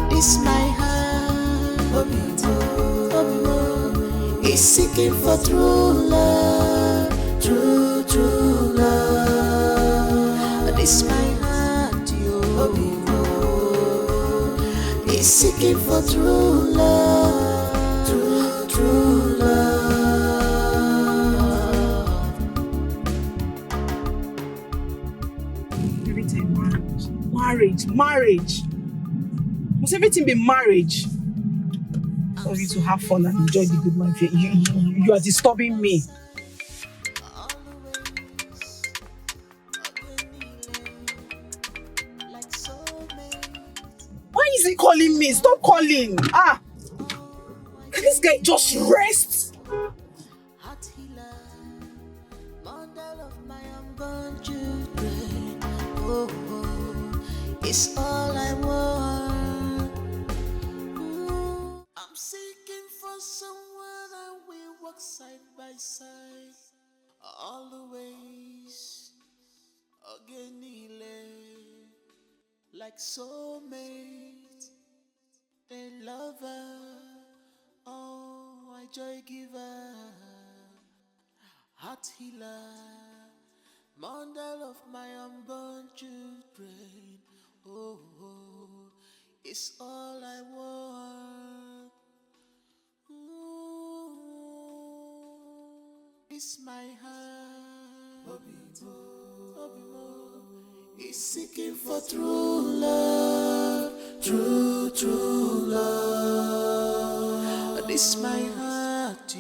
This my heart, is seeking for true love, true love. This my heart, is seeking for true love, true love. Everything marriage. Must everything be marriage? For you to have fun and enjoy the good life. You are disturbing me. Why is he calling me? Stop calling. Can this guy just rest? It's all I want. I'm seeking for someone that will walk side by side, always again, like soulmate, a lover, oh, a joy giver, heart healer, mother of my unborn children. Oh, it's all I want. It's my heart. It's seeking for true love, true love. This my heart,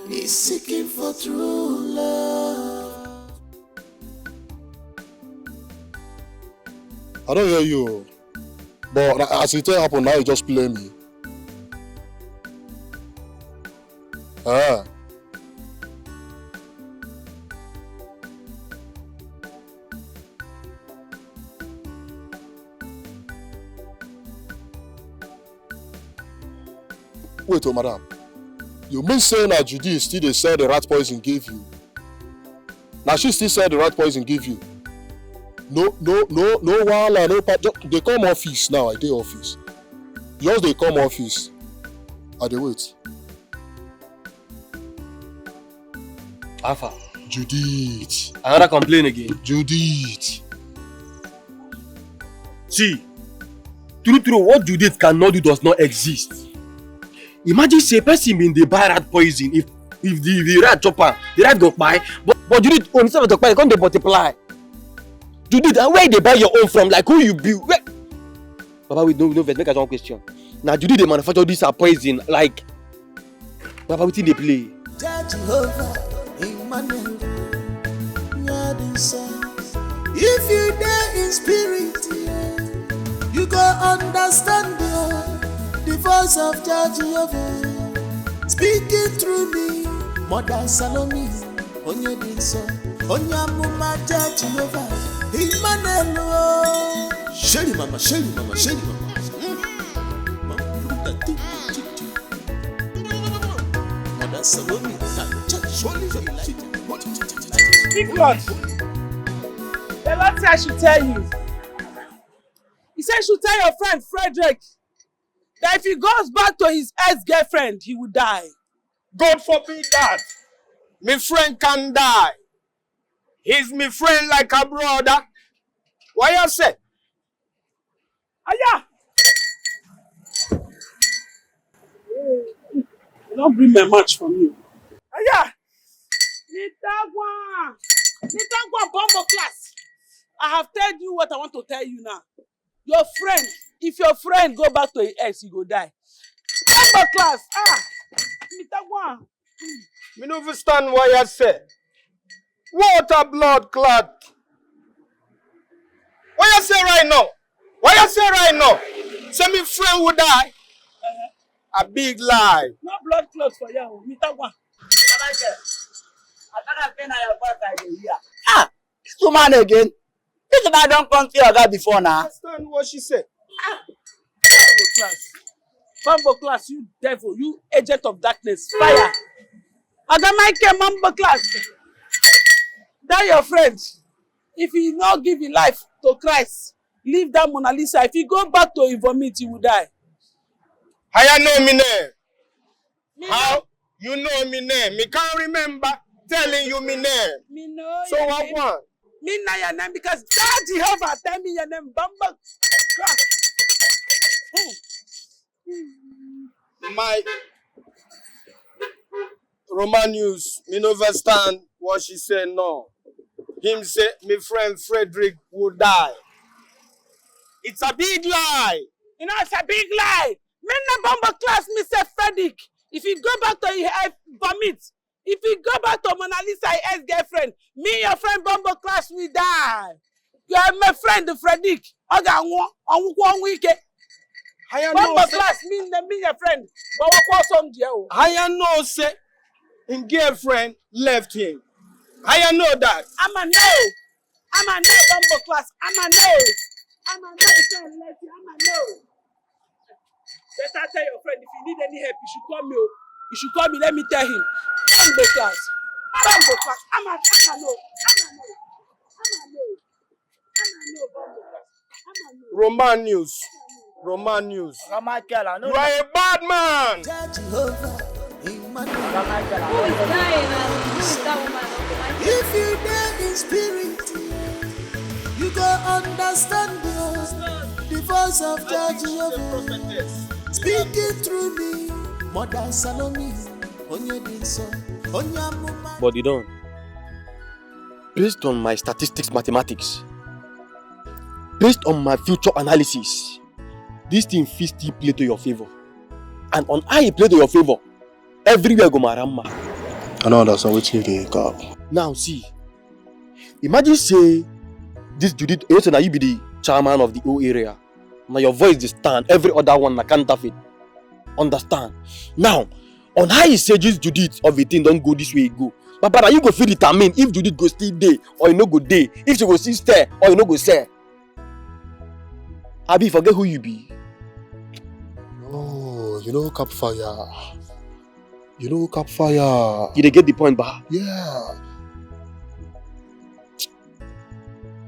it's seeking for true love. I don't hear you. But as it happened, now you just play me. Ah. Wait, oh, madam. You mean saying that Judy still they sell the rat poison give you? Now she still sell the rat poison give you? No, wahala, no, they come office now, I dey office. Just they come office. I dey wait. Alpha. Judith. Another complaint again. Judith. See, true, what Judith cannot do does not exist. Imagine say person been dey buy rat poison if the rat chop am, the rat go kpai. But Judith own instead of to kpai, e come dey multiply. Judith, where they buy your own from? Like who you be? Where? Baba, we no vex. Make us one question. Now Judith they manufacture this poison like. Baba, wetin dey play? If you dare in spirit, you go understand the voice of Jehovah speaking through me. Mother Salome, onye dinso, onye amuma Jehovah, Emmanuel. Shelly mama. Mother Salome, Big Lord, the Lord said I should tell you. He said I should tell your friend Frederick that if he goes back to his ex-girlfriend, he will die. God forbid that. My friend can die. He's my friend like a brother. Why you say? Aya! You don't bring my match from you. Aya! Nitagwa Bombo class. I have told you what I want to tell you now. Your friend, if your friend go back to his ex, he go die. Bombo class. Nitagwa. Me no understand why you say. What a blood clot. What you say right now? Say me friend would die. A big lie. No blood clot for you. Nitagwa. This woman again. This woman don't come to your guy before now. Understand what she said? Mambo class, you devil, you agent of darkness, fire. Adamaike Mambo class. That your friend. If he not give his life to Christ, leave that Mona Lisa. If he go back to his vomit, he will die. How you know me name? How? You know me name. Me can't remember telling you me name. Me know so what name. Want? Me know your name because God Jehovah tell me your name. Bamba. My Roman news, me no understand what she said no. Him say my friend Frederick will die. It's a big lie. You know it's a big lie. Me no Bamba class, me say Frederick. If you go back to your vomit, if you go back to Mona Lisa, ex-girlfriend, me your friend Bumbo class will die. You are my friend Frederick. I got one week. Bumbo class me your friend. But what some deal? I know say his girlfriend left him. I know that. I'm a no Bumbo class. I'm a no friend left you. I'm a no. Better tell your friend if you need any help, you should call me. You should call me. Let me tell him. Bumbo class. Bumbo class. I'm a no. Roman news. You are a bad man. If you dare in spirit, you go understand the voice of Jehovah speaking through me. Mother Salome, onye dinso, onye amuma. But you don't. Based on my statistics, mathematics, based on my future analysis, this thing fit still play to your favor. And on how it play to your favor, everywhere go marama. I know that's not what you think of. Now see, imagine say this Judith, you say that you be the chairman of the whole area. Now your voice is stand, every other one na counterfeit. Understand? Now, on how you say just Judith of a thing don't go this way, go. But you go feel determine if Judith go still day or you no go day, if she go still stay or you no go stay. Abi, forget who you be. Oh, you know Capfire. You know Capfire. You dey get the point, bah? Yeah.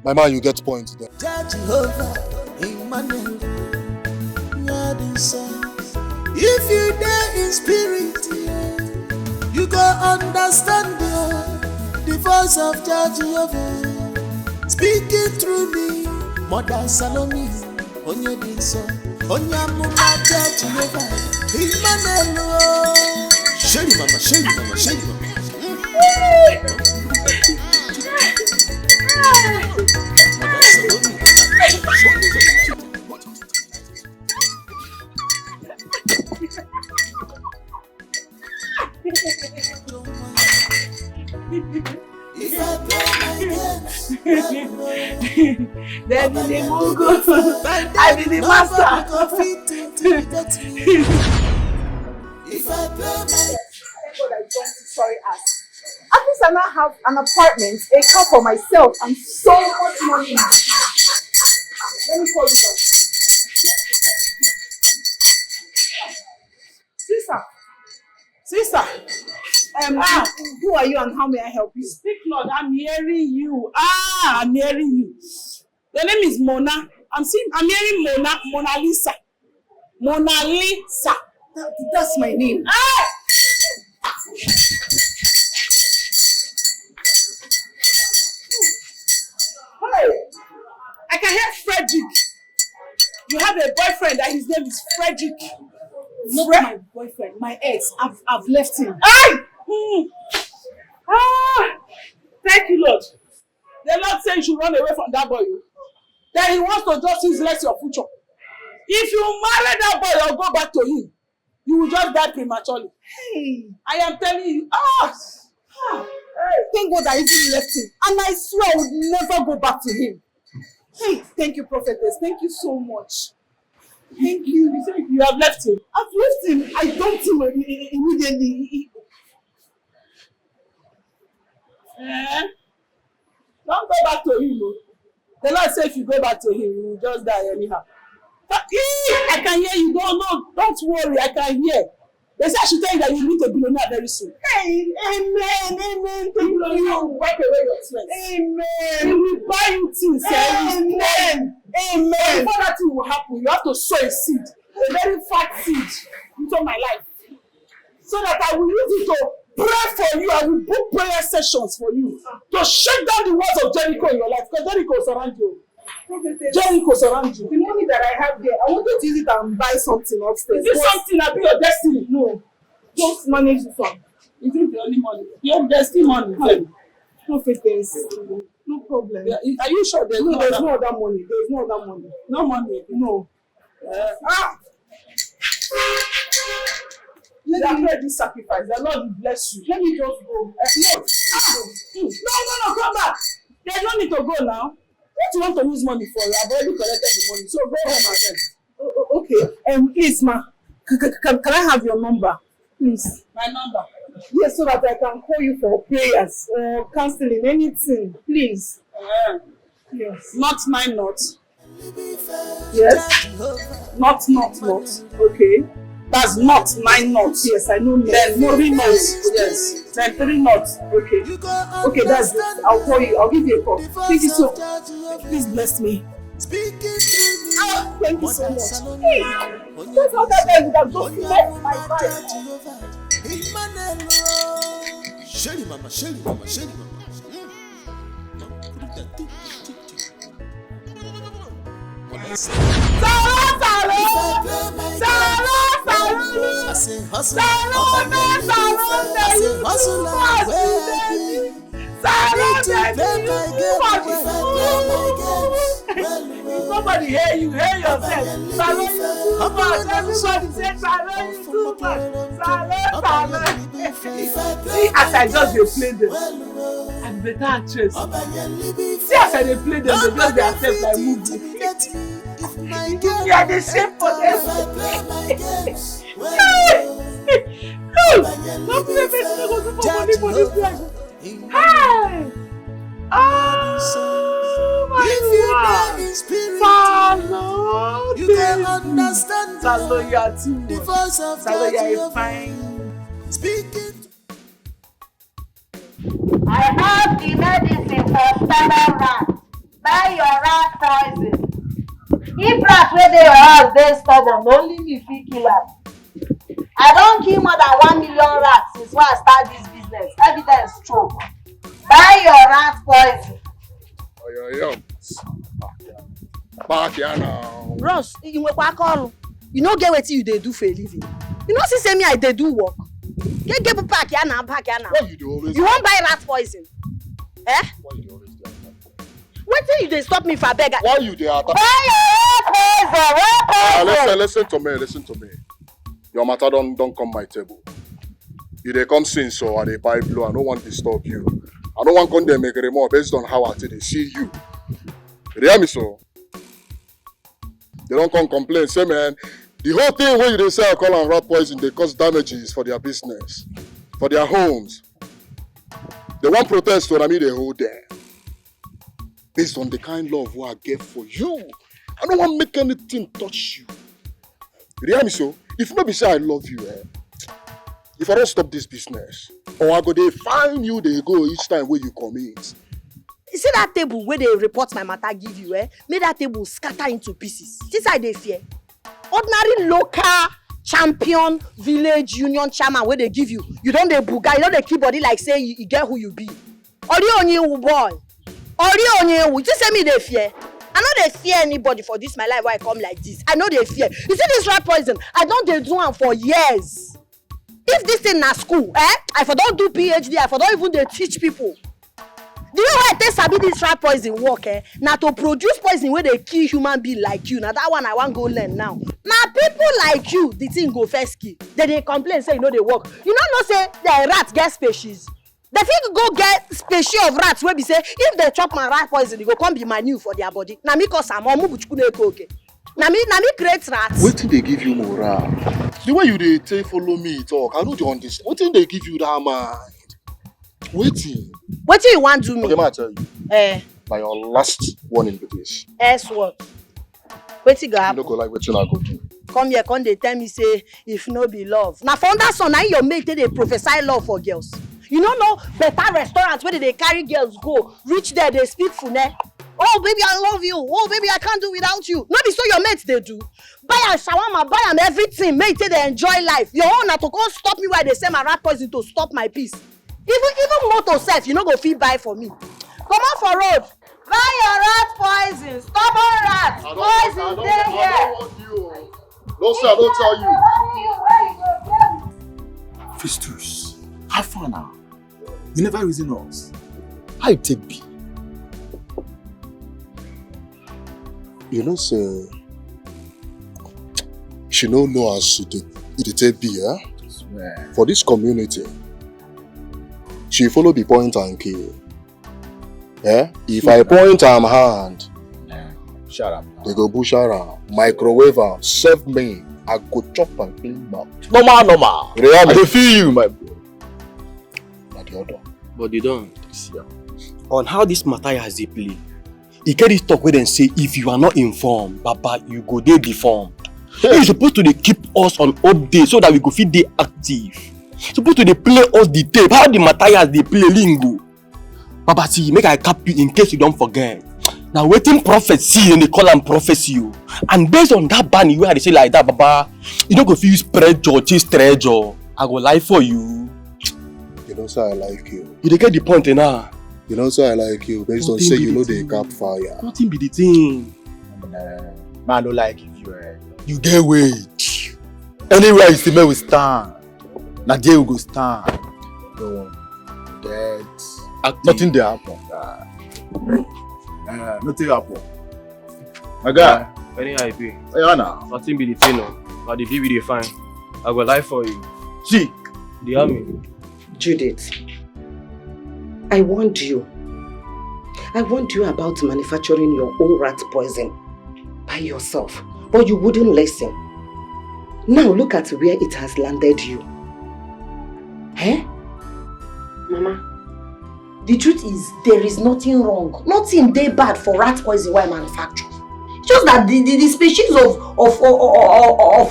My man, you get point there. If you dare in spirit, you go understand the voice of Jehovah speaking through me. Mother Salome, Onye Dinso, Onyamuma Jehovah, Emmanuel. Shady mama, shady mama, shady mama. Mother Salome, if I play my games, then the Mugo, I be the master. If I play my sorry ass. At least I now have an apartment, a car for myself, and so much money. Let me call you back. Sister. Who are you and how may I help you? Speak, Lord. I'm hearing you. I'm hearing you. Your name is Mona. I'm hearing Mona Lisa. Mona Lisa. That's my name. Hey, I can hear Frederick. You have a boyfriend and his name is Frederick. Not my boyfriend, my ex. I've left him. Thank you, Lord. The Lord said you should run away from that boy. Then he wants to just useless your future. If you marry that boy or go back to him, you will just die prematurely. Hey, I am telling you. Thank God I even left him. And I swear I would never go back to him. Hey, thank you, prophetess. Thank you so much. Thank you. You have left him. I've left him. I dumped him immediately. Don't go back to him. The Lord said if you go back to him, you will just die anyhow. But I can hear you. Don't worry. I can hear. They say I should tell you that you need a billionaire very soon. Hey, amen. Thank you. Wipe away your sweat. Amen. He will buy you things. Amen. Before that thing will happen, you have to sow a seed, a very fat seed into my life, so that I will use it to pray for you. I will book prayer sessions for you to shake down the walls of Jericho in your life, because Jericho is around you. Jericho is around you. The money that I have there, I wanted to use it and buy something upstairs. Is this something that be your destiny? No. Just manage the fund. Is it the only money? Your destiny money. Prophetess. No problem. Yeah, are you sure there's no other money? There's no other money. No money? No. Let me make this sacrifice. The Lord will bless you. Let me just go. No, come back. There's no need to go now. What do you want to use money for? I've already collected the money. So go home and end. Okay. Please, ma. Can I have your number? Please. My number? Yes, so that I can call you for prayers or counseling, anything. Please. Yes. Not 9 knots. Yes. Not. Okay. That's not 9 knots. Yes, I know. Then 3 knots. Yes. Then 3 knots. Okay. Okay, that's it. I'll call you. I'll give you a call. Thank you so much. Please bless me. Thank you so much. Hey, that's how that guy would have just left my mind. Shelly mama. Somebody hear you, hear yourself. Everybody say Salon, you too much. Salon. See, as I just play them, I'm better actress. See, as I play them, they just accept my movie. You are the same for them. Don't play me to go for money for this place. Hey! Oh my God! You can understand loyalty. the voice of God. Speaking. I have the medicine for stubborn rat. Buy your rat poison. If rat wey dey your house dey stubborn, only me fit kill am. I don kill more than 1 million rats since when I start this business. Evidence true. Buy your rat poison. Back here now. Ross, you no get wetin you dey do for a living. You know say me I dey do work. Get back here now, back here now. You wan buy rat poison? Eh? Wetin you dey stop me for beggar? Why you dey attack? Buy your rat poison. Listen to me. Your matter don't come my table. You dey come since so I dey buy blow. I no want to disturb you. I don't want to come there make more based on how I they see you. You hear me so? They don't come complain. Say man, the whole thing where they say alcohol and rat poison, they cause damages for their business, for their homes. They want protest when I mean they hold there. Based on the kind love what I get for you. I don't want to make anything touch you. You hear me so? If not be say I love you, if I don't stop this business, or I go they find you, they go each time where you commit. You see that table where they report my matter give you, make that table scatter into pieces. This I dey fear. Ordinary local champion village union chairman where they give you, you don't dey buga, you don't dey keep body like say you get who you be. Ori onye wu boy. Ori onye wu. You say me dey fear. I know they fear anybody for this my life why I come like this. I know they fear. You see this rat poison, I don't dey do am for years. If this thing na school, I for don't do PhD, I for don't even dey teach people. Do you know why I take sabi this rat poison work? Now to produce poison where they kill human being like you. Now that one I want go learn now. Now people like you, the thing go first kill. Then they complain say you know they work. You know say the rats get species. They fit go get species of rats where be say if they chop my rat poison, they go come be manure for their body. Now me cause I'm okay. Now me create rats. What did they give you morale? The way you they take follow me talk, I don't understand. What did they give you that mind? Waiting. What do you want to do me? Okay, I tell you. By your last warning with this. What? What you go happen? You don't go like what you not go do. Come here, come they tell me say if no be love. Now for that son, now your mate they prophesy love for girls. You don't know better restaurants where they carry girls go. Reach there, they speak for them. Oh baby, I love you. Oh baby, I can't do without you. No be so your mates they do. Buy a shawarma, buy them everything. Mate they enjoy life. Your own na to go stop me while they say my rat poison to stop my peace. Even motor self, you no go fit buy for me. Come on for road. Buy your rat poison. Stubborn rat. Poison dey here. No sir, I don't tell you. Festus, how far now? You never reason us. How you take be? You know, sir, she no know as it take be, Swear. For this community. She follow the point and kill. If I point her hand, shut up. They go bush her, microwave her, serve me. I go chop and clean mouth. Normal. Really? I feel you, my bro. Not the other. But they don't. On how this matter has they play. You carry talk where they say if you are not informed, Baba, you go dey deformed. You're supposed to keep us on update so that we go fit dey active. Supposed to play us the tape. How the Matthias they play lingo. Baba see, make I cap you in case you don't forget. Now waiting prophecy and they call them prophecy. And based on that banner where they say like that, Baba, you don't go feel spread or chase treasure. I go lie for you. You know so I like you. You get the point now. You know so I like you. Based on say you know they cap fire. Nothing be the thing. Man don't like if you get weight. Anywhere you see me we stand. Now there we go stand. No, that nothing there happen. Nothing happen. My guy. Anyhow it be. Yeah, now. Nothing be the thing. But the baby they fine. I go lie for you. See, the army. Judith, I warned you. I warned you about manufacturing your own rat poison. by yourself, but you wouldn't listen. Now look at where it has landed you. Eh? Mama, the truth is, there is nothing wrong. Nothing they bad for rat poison why I manufacture. It's just that the species of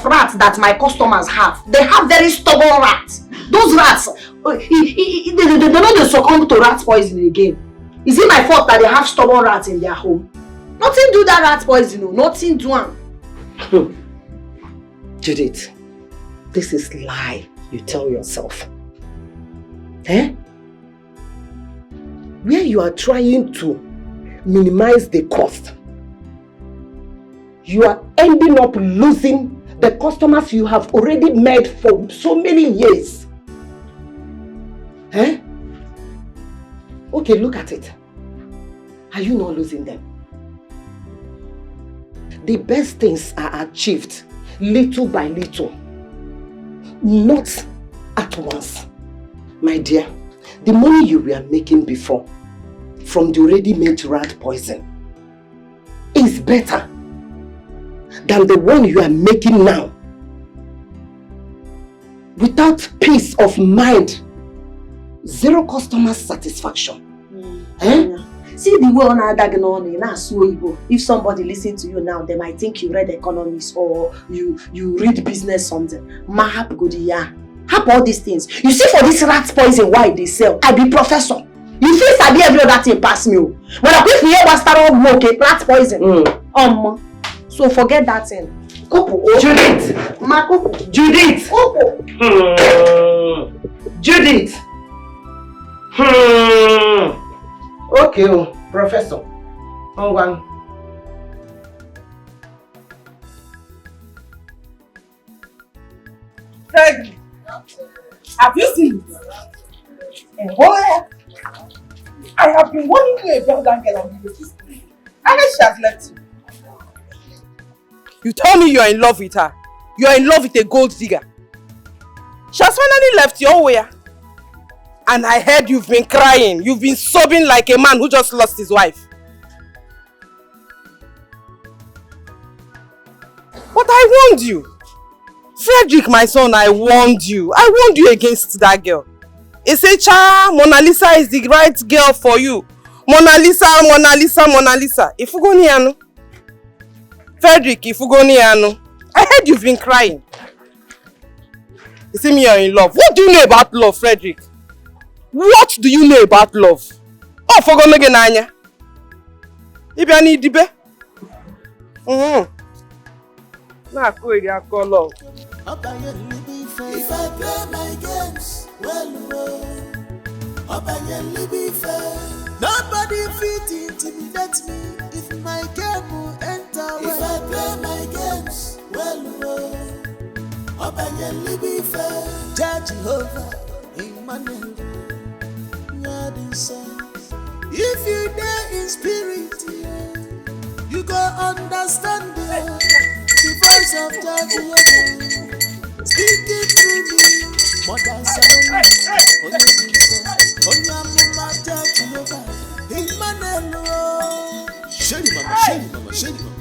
rats that my customers have, they have very stubborn rats. Those rats, they don't succumb to rat poison again. Is it my fault that they have stubborn rats in their home? Nothing do that rat poison, nothing do them. Judith, this is lie you tell yourself. Eh? Where you are trying to minimize the cost, you are ending up losing the customers you have already made for so many years. Eh? Okay, look at it. Are you not losing them? The best things are achieved little by little, not at once. My dear, the money you were making before from the ready-made rat poison is better than the one you are making now. Without peace of mind, zero customer satisfaction. Eh? See the way on if somebody listen to you now, they might think you read economics or you read business something. Mahap godiya. Hap all these things. You see for this rat poison why they sell, I be professor. You feel sabi every other thing pass me. But I quick hear what start work rat poison. So forget that thing. Kopo. Judith! Mako. Judith! Kopo. Judith! Okay, Professor. On one. Fred, have you seen it? And boy, I have been warning you about that girl on the list. And she has left you. You tell me you're in love with her. You're in love with a gold digger. She has finally left your way. And I heard you've been crying. You've been sobbing like a man who just lost his wife. But I warned you. Frederick, my son, I warned you. I warned you against that girl. He said, Cha, Mona Lisa is the right girl for you. Mona Lisa, Mona Lisa, Mona Lisa. Ifugoniano. Frederick, Ifugoniano. I heard you've been crying. You see me, you're in love. What do you know about love, Frederick? What do you know about love? Oh, for gonna get Nanya. If you need dibe. Nah, I call love. If I play my games, well, nobody fit intimidate me if my game will enter. If I play my games, well, Judge Jehovah, Emmanuel, if you dare in spirit, you go understand the voice of Judge Jehovah speaking to me. Mother Salome, Onyamuma Judge Jehovah, Emmanuel. Shady mama, shady mama, shady mama.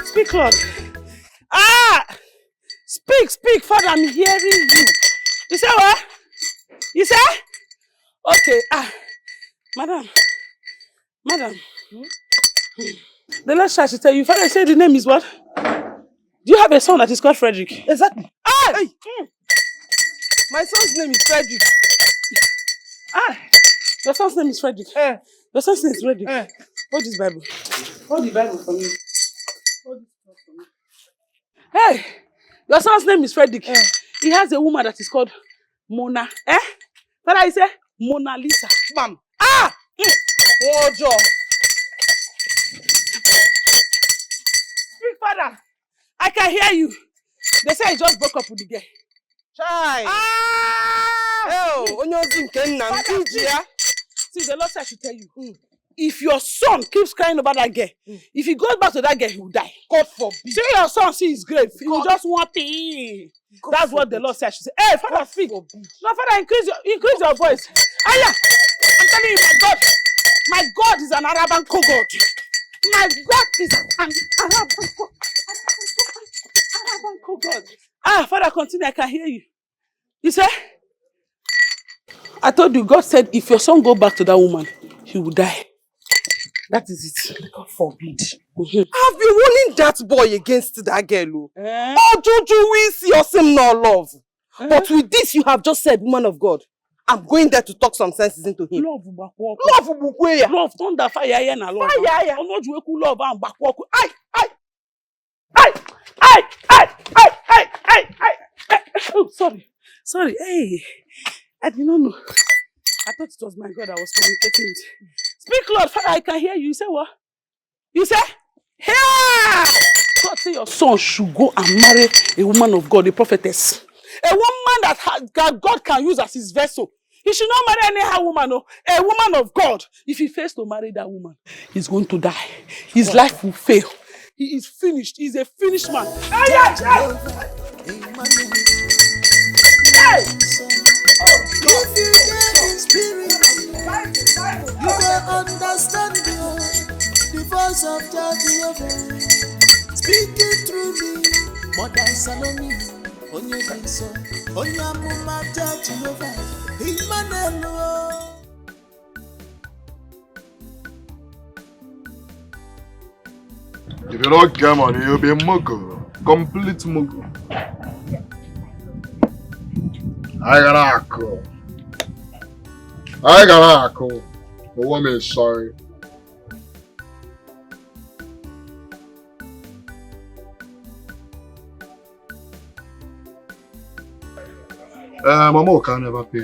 Speak, Lord. Speak, Father, I'm hearing you. You say what? You say? Okay, Madam. The last child should tell you, Father, say the name is what? Do you have a son that is called Frederick? Exactly. Hey. My son's name is Frederick. Your son's name is Frederick. Your son's name is Frederick. Hold this Bible. Hold the Bible for me. Hold this for me. Hey, your son's name is Frederick. He has a woman that is called Mona. Father, I say Mona Lisa. Ma'am. Oh, Joe. Speak, Father. I can hear you. They say he just broke up with the girl. Chai. See, See, the Lord said I should tell you. if your son keeps crying over that girl, if he goes back to that girl, he will die. God forbid. See your son, see his grave. He will just want it. That's what the Lord said. She said, hey, Father, speak. No, Father, increase your voice. Aya! I'm telling you, my God is an Araban God. My God is an Araban God. Ah, Father, continue. I can hear you. You say, I told you, God said, if your son go back to that woman, he will die. That is it. God forbid. I've been warning that boy against that girl. Oh, Jojo, we see us in no love. But with this you have just said, woman of God, I'm going there to talk some senses into him. Love, love, thunder, fire, and love. Fire, love, and backwalk. Oh, sorry. Hey, I did not know. I thought it was my God I was communicating with. Speak, Lord, Father, I can hear you. You say what? You say? Here! God say your son should go and marry a woman of God, a prophetess. A woman that God can use as his vessel. He should not marry any woman, no. A woman of God. If he fails to marry that woman, he's going to die. His life will fail. He is finished. He's a finished man. Hey! If you get in spirit, you will understand the voice of Jehovah speaking through me. Mother Salome, Onye Benso, Onye Amuma Jehovah, Emmanuel. If you don't get money, you'll be a muggle. Complete muggle. I got a call. The woman is sorry. Mama can never pay.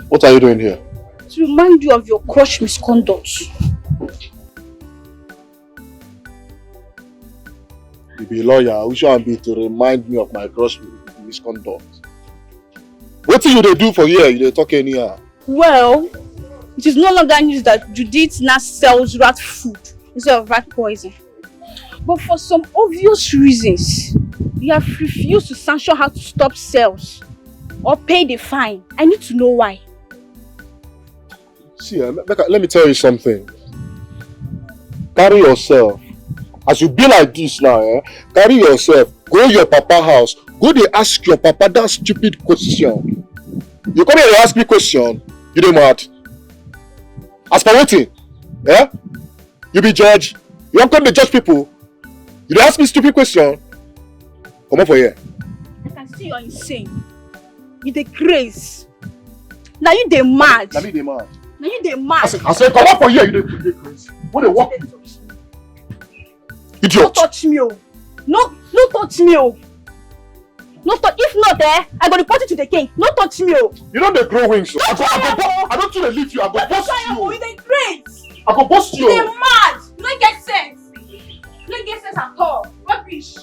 What are you doing here? To remind you of your crush misconduct. You be a lawyer, who should be to remind me of my crush misconduct? What do you do for here? You talk anyhow? Well, it is no longer news that Judith now sells rat food instead of rat poison. But for some obvious reasons, you have refused to sanction her to stop sales or pay the fine. I need to know why. See, let me tell you something. Carry yourself. As you be like this now, carry yourself. Go to your papa house. Go there, ask your papa that stupid question. You come here and ask me question. You don't mad. As for waiting, you be judge. You don't come to judge people. You don't ask me stupid question. Come on for here. I can see you're insane. You the craze. Now you the mad. Now me the mad. Now you the mad. I said, come on for here. You the crazy. What they walk? Idiot. Don't touch me, oh. No touch me, oh. No touch. If not, I go report you to the king. No touch me, oh. You know they grow wings. I don't want to leave you. I go bust you. You the craze. I go bust you. You the mad. You don't get sense. You don't get sense at all. Rubbish.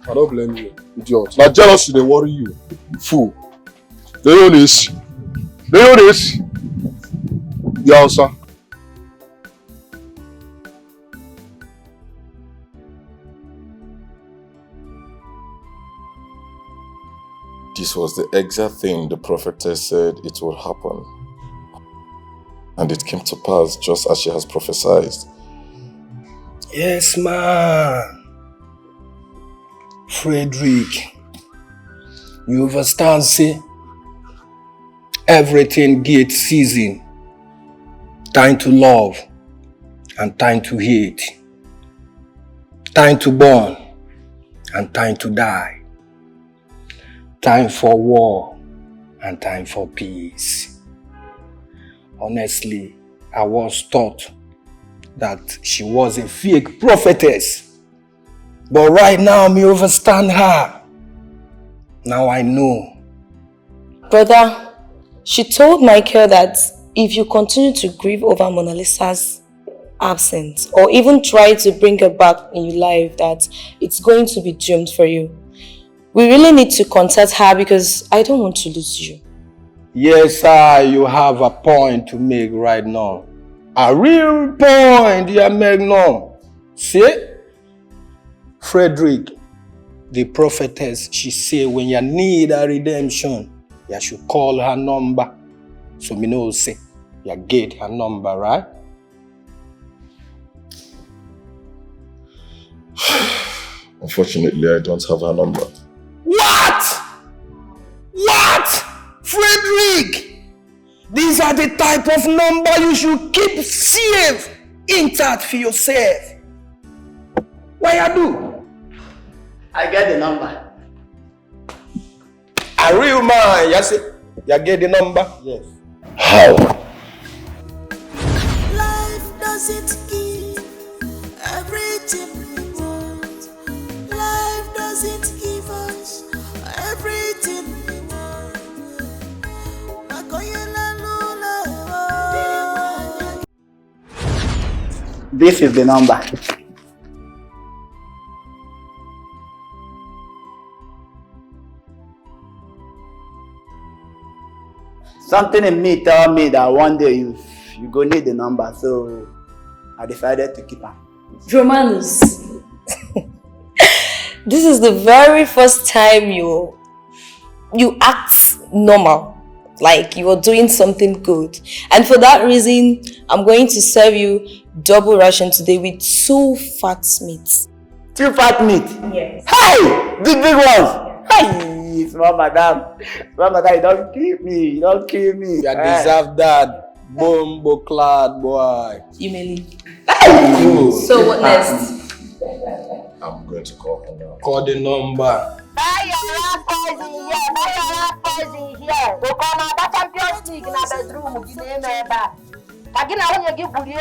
I don't blame you, idiot. Now jealousy they worry you. Fool. They know this. Yeah, sir. This was the exact thing the prophetess said it would happen. And it came to pass just as she has prophesied. Yes, man. Frederick, you understand, see? Everything gets season. Time to love and time to hate. Time to born and time to die. Time for war and time for peace. Honestly, I was taught that she was a fake prophetess. But right now, me understand her. Now I know. Brother, she told Michael that if you continue to grieve over Mona Lisa's absent or even try to bring her back in your life, that it's going to be doomed for you. We really need to contact her because I don't want to lose you. Yes, sir, you have a point to make right now. A real point you make now. See? Frederick, the prophetess, she say when you need a redemption, you should call her number. So me know say, you get her number, right? Unfortunately, I don't have her number. What? What? Frederick! These are the type of number you should keep safe, intact for yourself. What you do? I get the number. A real man, you say, you get the number? Yes. How? Life doesn't give everything we want. Life doesn't give us everything we want. This is the number. Something in me tell me that one day you go need the number, so I decided to keep her. Romanus, this is the very first time you act normal, like you are doing something good. And for that reason, I'm going to serve you double ration today with 2 fat meats. 2 fat meat? Yes. Hey! Big ones! Hey! Small madam, you don't kill me, you don't kill me. You deserve that, bombo clad boy. You may leave. Hey! So what next? I'm going to call her now. Call the number. Buy your rat poison here, buy your rat poison here. Okonkwo, that Champions League in the bedroom, you name it back. Again, I want to give you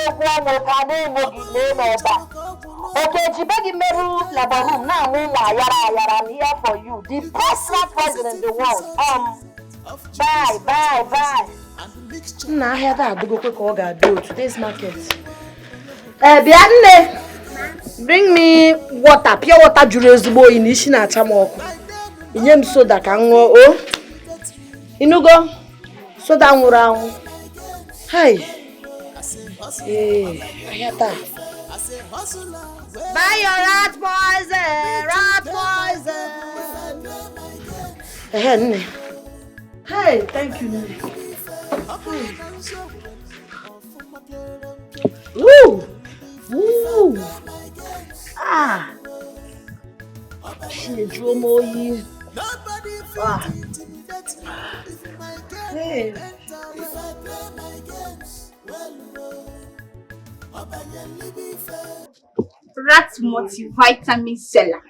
okay, Jibegi Meru Labarum, now I'm here for you. The best rat poison in the world. Bye. Nah, I had that to go quick order do today's market. Bianne, bring me water, pure water, Jurezbo in Ishina Chamok. In soda can go. Oh, you know, go so down around. Hi. Hey, I had that. Buy your rat poison. Hey, thank you. Woo! Ah! She drew more you. Hey. Rat multivitamin seller.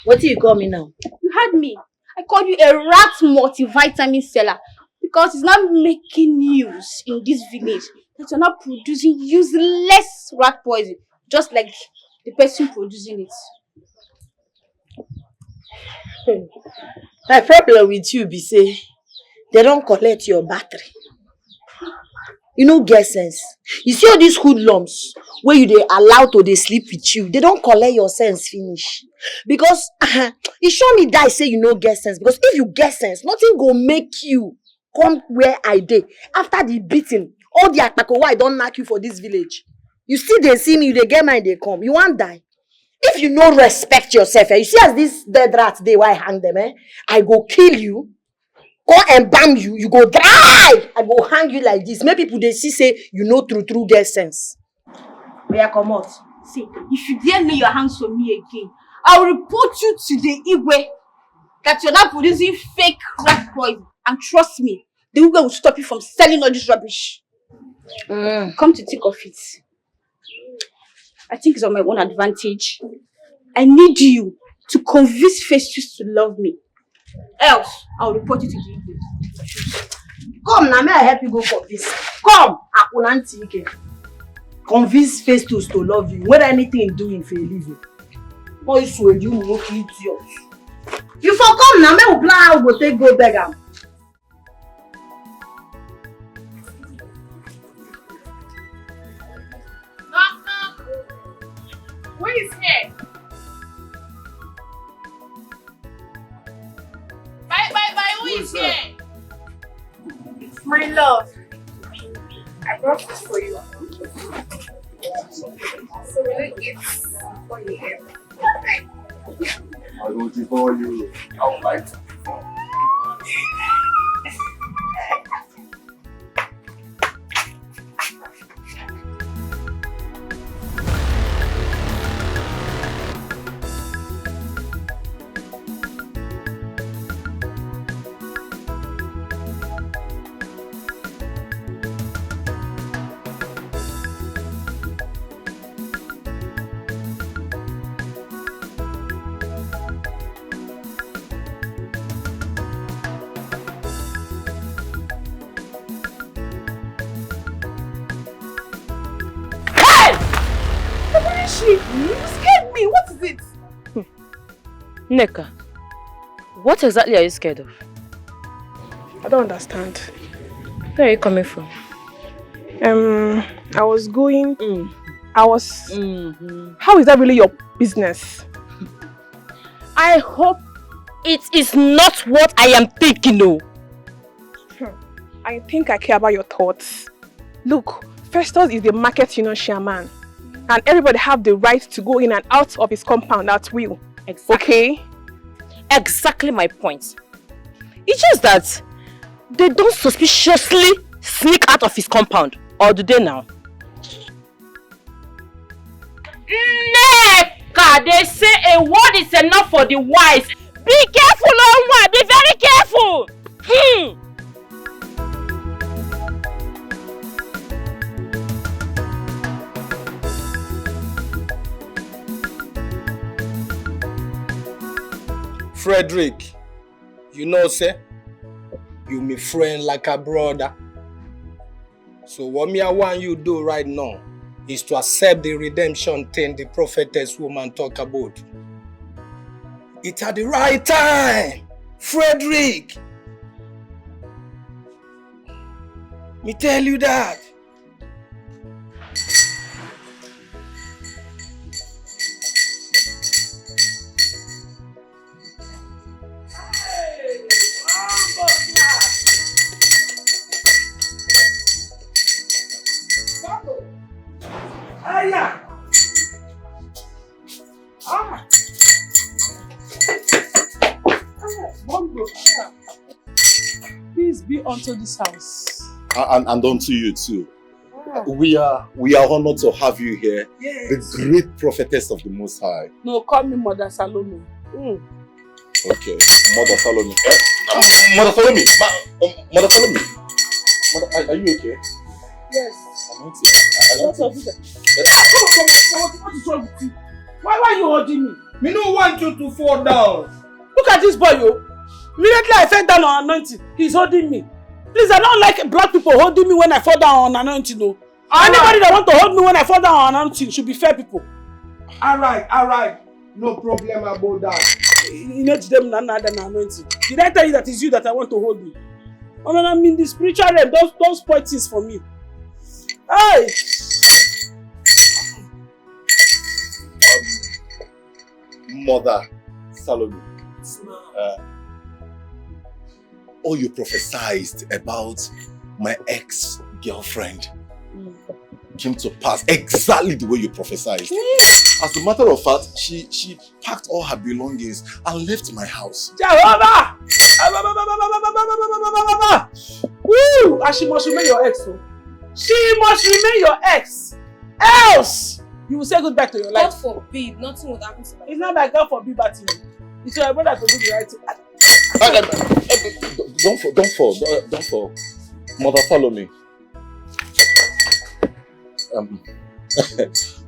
What do you call me now? You heard me. I called you a rat multivitamin seller because it's not making news in this village that you're not producing useless rat poison, just like the person producing it. My problem with you be say they don't collect your battery. You know, get sense. You see all these hoodlums where you they allow to they sleep with you, they don't collect your sense finish. Because it show me that I say you know get sense. Because if you get sense, nothing go make you come where I did. After the beating, all the akpako why don't knock you for this village. You see they see me, they get mine, they come. You won't die. If you no respect yourself, you see as this dead rats they why hang them, I go kill you. Go and bam you, you go dry. I go hang you like this. Make people they see say you know true get sense. May I come out? See, if you dare lay your hands on me again, I will report you to the Igwe that you're not producing fake rat poison. And trust me, the Igwe will stop you from selling all this rubbish. Come to think of it, I think it's on my own advantage. I need you to convince Festus to love me. Else, I'll report you to the Igwe. Come now, may I help you go convince? Come, Akunanti. Convince Festus to love you. Whether anything doing for a living. Or you will eat yours. You for come now, may we plan how we take go beg am. is here. My love, I brought this for you. So will you eat for you here? I will devour you. I'll fight. You scared me. What is it? Neka, what exactly are you scared of? I don't understand. Where are you coming from? I was going. How is that really your business? I hope it is not what I am thinking, no. I think I care about your thoughts. Look, Festus is the market union chairman. And everybody have the right to go in and out of his compound at will. Exactly. Okay? Exactly my point. It's just that they don't suspiciously sneak out of his compound. Or do they now? Neka, they say a word is enough for the wise. Be careful, Onwa. Be very careful. Frederick, you know, sir, you me friend like a brother. So what me I want you to do right now is to accept the redemption thing the prophetess woman talk about. It's at the right time, Frederick. Me tell you that. Peace be unto this house. And unto you too. We are honored to have you here. Yes. The great prophetess of the Most High. No, call me Mother Salome. Okay, Mother Salome. Mother Salome. Mother Salome. Mother, are you okay? Yes. I'm okay. What is wrong with you? Why are you holding me? Me no want you to fall down. Look at this boy, yo. Immediately I fell down on anointing. He's holding me. Please, I don't like black people holding me when I fall down on anointing, no. Anybody that want to hold me when I fall down on anointing should be fair people. Alright. No problem about that. You know to them none other than anointing. Did I tell you that it's you that I want to hold me? Oh no, I mean the spiritual realm, don't spoil things for me. Hey! Mother Salome. All you prophesied about my ex-girlfriend came to pass exactly the way you prophesied. As a matter of fact, she packed all her belongings and left my house. Jehovah! Woo! And she must remain your ex, so. She must remain your ex. Else, you will say goodbye to your life. God forbid, nothing would happen to my It's not like God forbid, but it's your brother to do the right thing. Don't fall. Mother, follow me.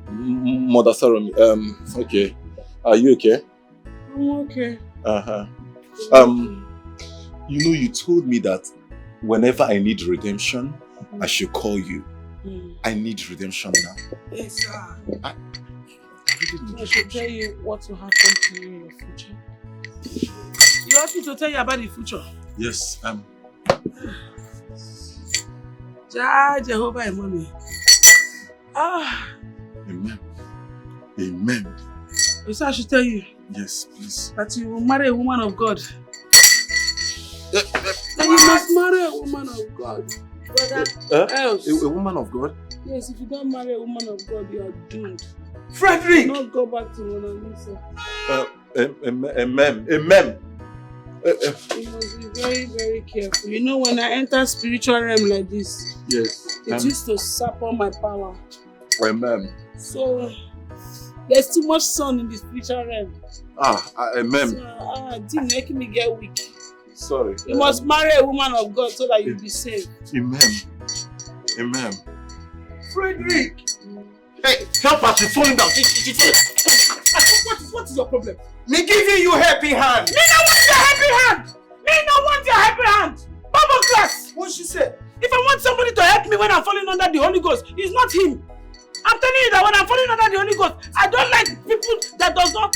Mother, Salome. Okay. Are you okay? I'm okay. You know, you told me that whenever I need redemption, I should call you. I need redemption now. Yes, sir. I really need I should tell you what will happen to you in your future. You want me to tell you about the future? Yes. Jehovah and mommy. Amen. You say I should tell you? Yes, please. That you will marry a woman of God. God. Brother, else. A woman of God? Yes, if you don't marry a woman of God, you are doomed. Frederick! Do not go back to Mona Lisa. Amen. You must be very, very careful. You know, when I enter spiritual realm like this, yes, it used to sap all my power. Amen. So, there's too much sun in the spiritual realm. Amen. So, didn't make me get weak. Sorry. You must marry a woman of God so that you'll be saved. Amen. Frederick! Hey, help us, we're falling down. What is your problem? Me giving you happy hand. Me not want your happy hand! Me not want your happy hand! Bible class! What she said? If I want somebody to help me when I'm falling under the Holy Ghost, it's not him. I'm telling you that when I'm falling under the Holy Ghost, I don't like people that does not...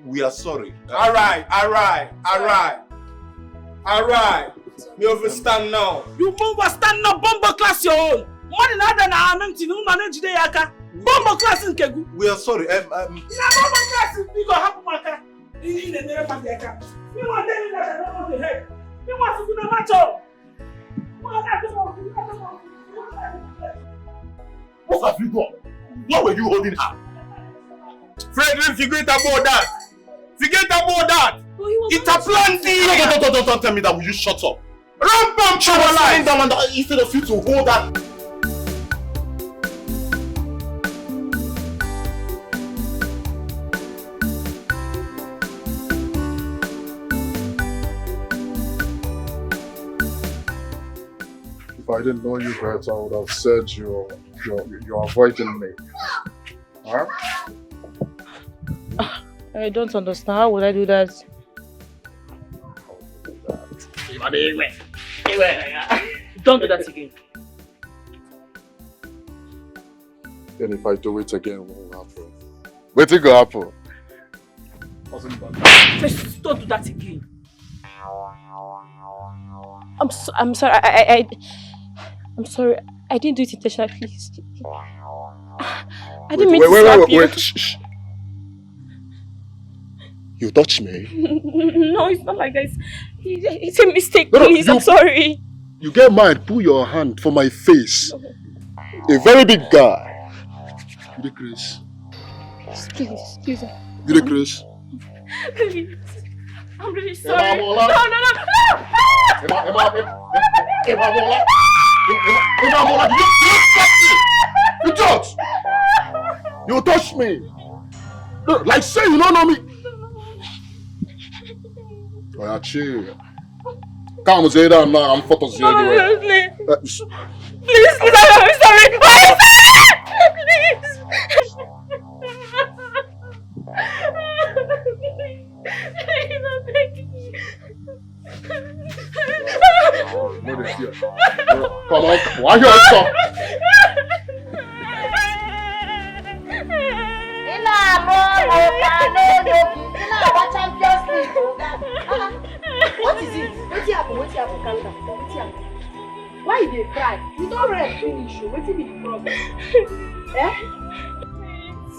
We are sorry. Alright. You understand now. You understand now, Bombo class your own. More than other than I'm empty, no manage the yaka. Bombo class in Kegu. We are sorry. Na Bombo class we go happen maka. In the name of the yaka. We want them that I don't want to help. We want to do the matter. What have you done? What were you holding her? Frederick, forget about that. It's a planting. No, don't tell me that. Will you shut up? Rampam Lying down and instead of you to hold that. If I didn't know you better, I would have said you're avoiding me. Huh? I don't understand. How would I do that? Don't do that again. Then if I do it again, what will happen? Wait till go happen. Just don't do that again. I'm sorry. I'm sorry. I didn't do it intentionally, please. I didn't mean to slap you. Wait. Shh. You touched me? No, it's not like that. It's a mistake, please. I'm sorry. You get mad, pull your hand for my face. A very big guy. You the Chris? Please. You the Chris? Please. I'm really sorry. No. You touched! You touched me! Like say you don't know me! Oh, yeah, chill. Come say that now, I'm photos here anyway. Please, I'm sorry. Come on, why you stop? What is it? What happened? Calm down. What happened? Why you dey cry? You don't rest finish. What is the problem?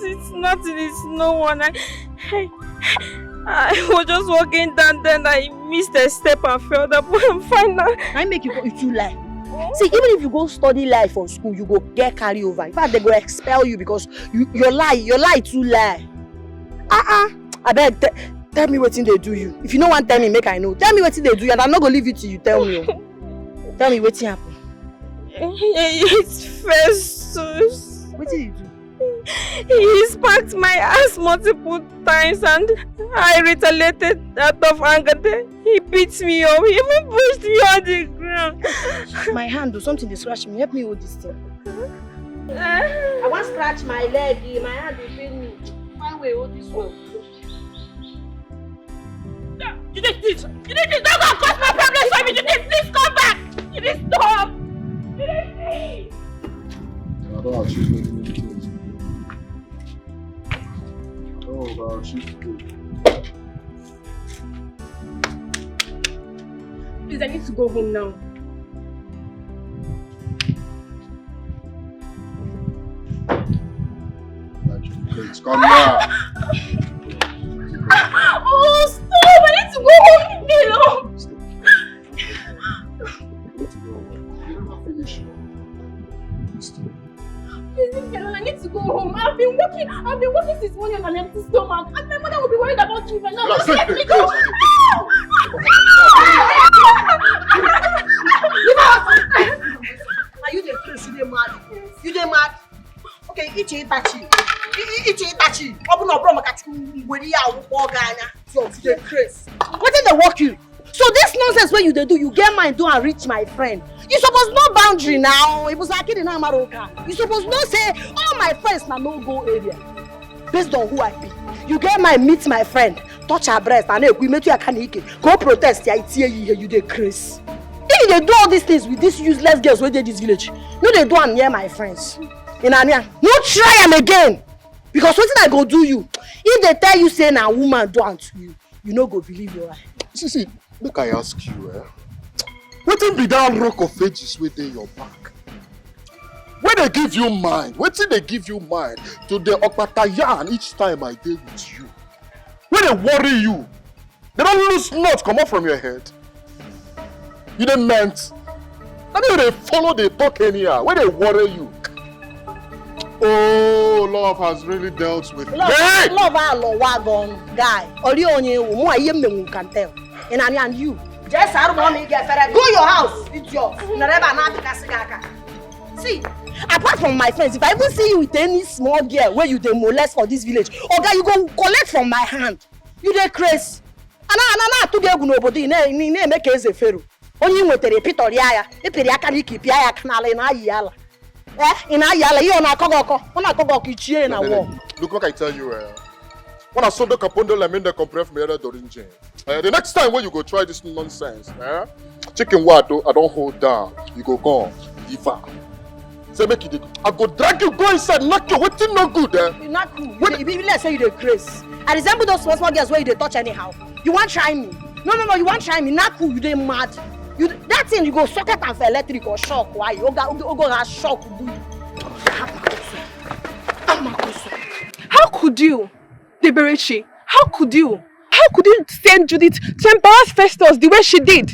It's nothing. It's no one. I was just walking down, then I missed a step and fell up. I'm fine now. I make you go if you lie. See, even if you go study life for school, you go get carry over. In fact, they go expel you because your lie too lie. I beg, tell me what thing they do you. If you don't want to tell me, make I know. Tell me what thing they do you, and I'm not gonna leave you till you tell me. Tell me what thing happen. It's Festus. What did you do? He spanked my ass multiple times and I retaliated out of anger. He beat me up. He even pushed me on the ground. My hand do something to scratch me. Help me hold this thing. I want to scratch my leg. My hand will pain me. Find way hold this one. You did this. Don't go cause my problems for me. You did this. Come back. You did stop. You did this. I don't achieve anything. Please, I need to go home now. Please, come here. Oh, stop! I need to go home. Itachi. Open up, when you are Ghana. So the craze. What did they work you? So this nonsense where you do, you get mine, do and reach my friend. You suppose no boundary now. It was like in Amaroka. You suppose no say all my friends na no go area. Based on who I be. You get mine, meet my friend, touch her breast, and we meet you at go protest. You dey craze. If they do all these things with these useless girls where they this village, no they do am near my friends. In Anya, no try them again. Because what did I go do you? If they tell you say na woman do am to you, you no go believe your eye. See, look, I ask you, what be that rock of ages within your back? When they give you mind, what did they give you mind to the Okpatayan each time I deal with you? When they worry you, they don't lose nuts come up from your head. You didn't meant. I mean, they follow, they talk anyhow. When they worry you. Oh, love has really dealt with me. Love guy. You can tell. And you. Just go your house. It's yours. See, apart from my friends, if I even see you with any small girl where you dey molest for this village, okay, you go collect from my hand. You dey crazy. And to get nobody, make a pharaoh. Only with the repeater, ya, the periaka keep ya canal in Ayala. In Ayala, you on a kogoko, in a war. Look what I tell you, when I saw the capondo lamine the compref me dorinje. The next time when you go try this nonsense, chicken water, I don't hold down. You go gone, Diva. Say make it. I go drag you, go inside, knock you. What's no good, You're not cool. Let's say you the craze. I resemble those small girls where you touch anyhow. You want try me? No, you want try me? Not cool. You dey mad. You that thing you go socket and for electric or shock. Why? You go have shock. How could you, Deberechi? How could you send Judith to embarrass Festus the way she did?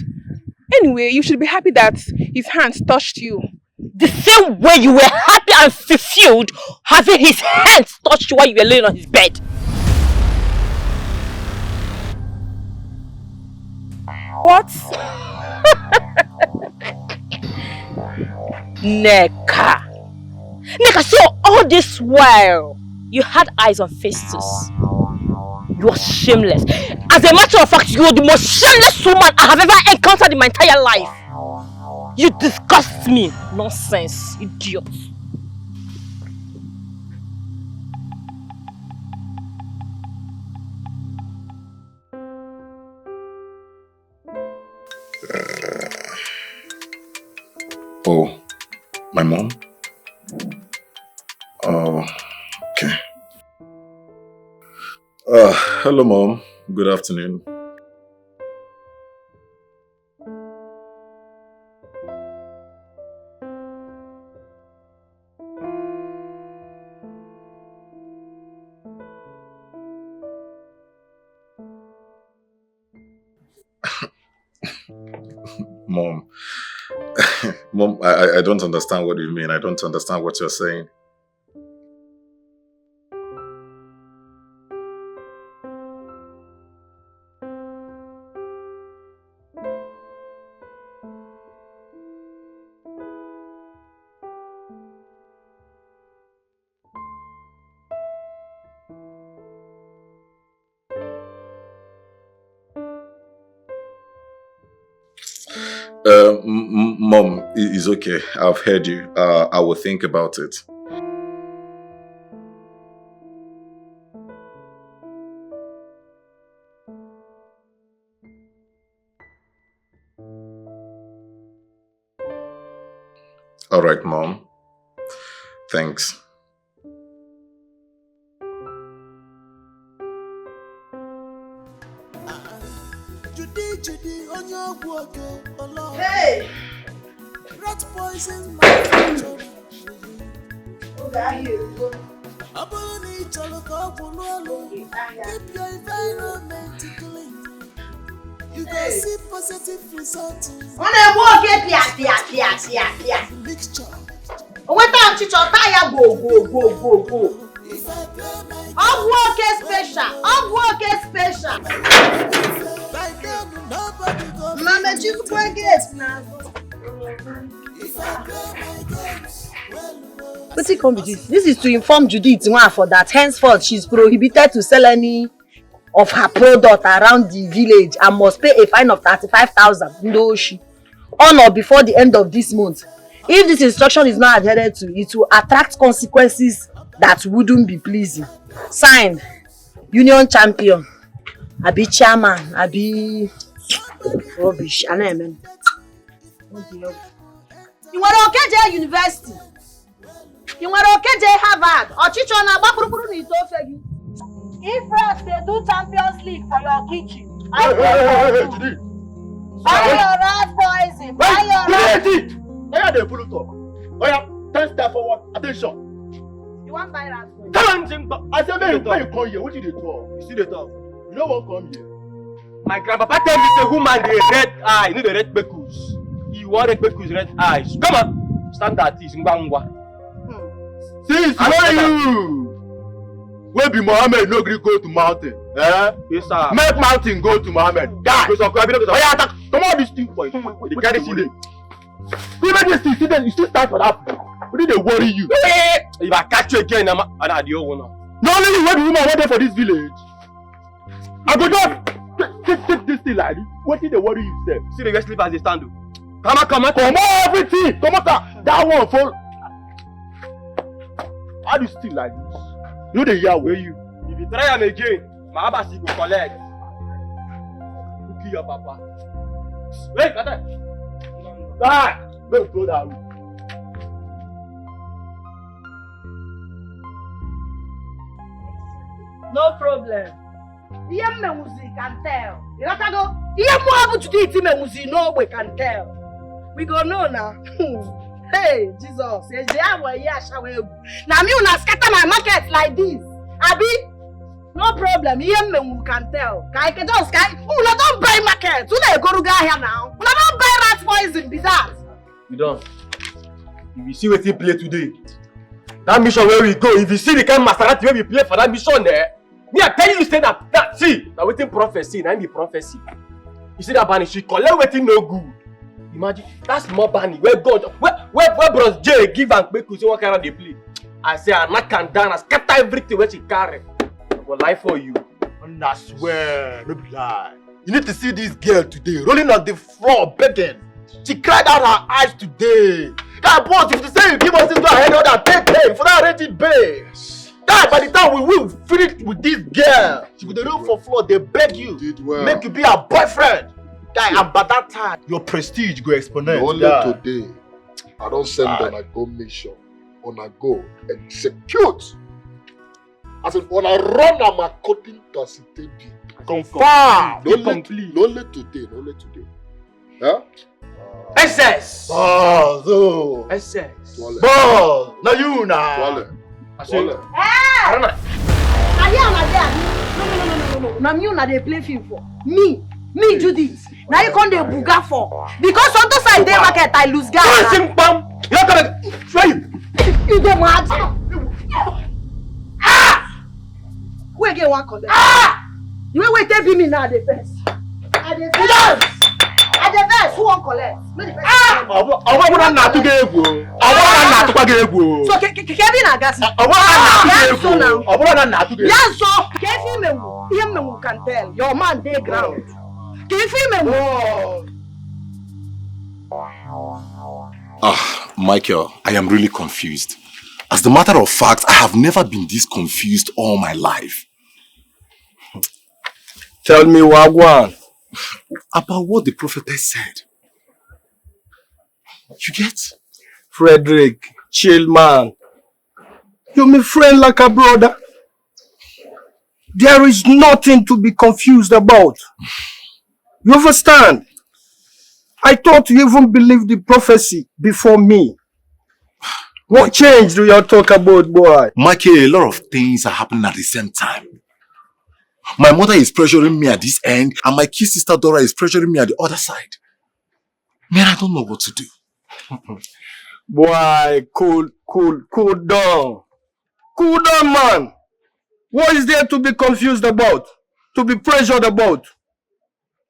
Anyway, you should be happy that his hands touched you. The same way you were happy and fulfilled having his hands touched you while you were laying on his bed. What? Neka, so all this while you had eyes on Festus. You are shameless. As a matter of fact, you are the most shameless woman I have ever encountered in my entire life. You disgust me. Nonsense, idiot. Oh, my mom? Oh, okay. Hello, Mom. Good afternoon. Mom. Mom, I don't understand what you mean. I don't understand what you're saying. Mom, it's okay. I've heard you. I will think about it. All right, Mom. Thanks. Hey! Rat poison my future. Okay, here you go. Keep your environment clean. You can see positive results. On a walk, pia. Mixture. What time to tire go. Work special. Mama, just go get now. If I play my games, well, What's it come with this? This is to inform Judith for that henceforth she's prohibited to sell any of her product around the village and must pay a fine of 35,000. No, she. On or before the end of this month. If this instruction is not adhered to, it will attract consequences that wouldn't be pleasing. Signed, Union Champion. Abi chairman, Abi rubbish. I know, man. You want to get university? You want to get Harvard? Or teach on a bakurukuru ni to for you? If rats they do Champions League for your kitchen, Hey, buy your rat poison. Buy your rat. Why they pull it up? Oh yeah, 10 step forward. Attention. You want buy rat poison? Tell him, I said, when you come here, what did they talk? You see the talk. You know what come here? My grandpapa tell me the woman the red eye, you know the red bekus. You want red bekus, red eyes. Come on, stand at this. Sis, where you? Where be Mohammed no gree go to mountain? Eh? Yes, sir. Make mountain go to Mohammed. Die. Come on, this thing for you. They carry CD. Even this thing, you still stand for that. What did they worry you? If I catch you again, I'm the old one. Not only you, the woman waiting for this village. I go just take this thing like this. What did they worry you, sir? See the guest sleep as they stand. Come on, everything. Come on, that one fall. How do you still like this? You know the year where you. If you try him again, my abasi go collect. Who kill your papa? Wait, Kata. Ah, let's go that way. No problem. Iye music can tell. You know go. Iye mo happen to do it music no we can tell. We go know now. Hey, Jesus. Yes, they are where you shower. Now me una scatter my market like this. Abi, no problem. Iye me can tell. Kai ke just kai. Una don't buy market. Una go ruga here now. Una don't buy rat poison be that. We don't. If you see what he play today, that mission where we go, if you see the kind of Maserati where we play for that mission there, me I tell you say that see, that waiting prophecy, that be prophecy. You see that Bunny, she collect waiting no good. Imagine that's more Bunny where God, where Bros J give and make you see what kind of they play. I say I knock and down, I scatter everything where she carry. But life for you. And I swear, no be lie. You need to see this girl today rolling on the floor begging. She cried out her eyes today. God, boss, if you say you give us this ahead of that, pay for that rented bay. God, by the time we will finish with this girl, she will roll for floor, they beg you, make you be her boyfriend. God, and by that time, your prestige go exponent. Only today, I don't send on a go mission, on a go execute. I said, on a run, I'm according to city. Confirm. Only today. Huh? SS. Oh, SS. Boss, now you now. No. Now me una dey play film for. Me Judith. Now you come dey buga for. Because sometimes I dey market I lose gas. You come try you dey mad. Who again wan collect? You wait take be me now the first. I dey first. Who wan collect? Ọwọ́ na to get ego. Ọwọ́ na to get ego. So Kevin na gas. Ọwọ́ na to get ego. Yes, so Kevin me can tell. Your man dey ground. Kevin me. Michael, I am really confused. As a matter of fact, I have never been this confused all my life. Tell me, Wagwan. About what the prophetess said. You get? Frederick, chill man. You're my friend like a brother. There is nothing to be confused about. You understand? I thought you even believed the prophecy before me. What change do you talk about, boy? Michael, a lot of things are happening at the same time. My mother is pressuring me at this end, and my kid sister Dora is pressuring me at the other side. Man, I don't know what to do. Boy, cool down. Cool down, man. What is there to be confused about? To be pressured about?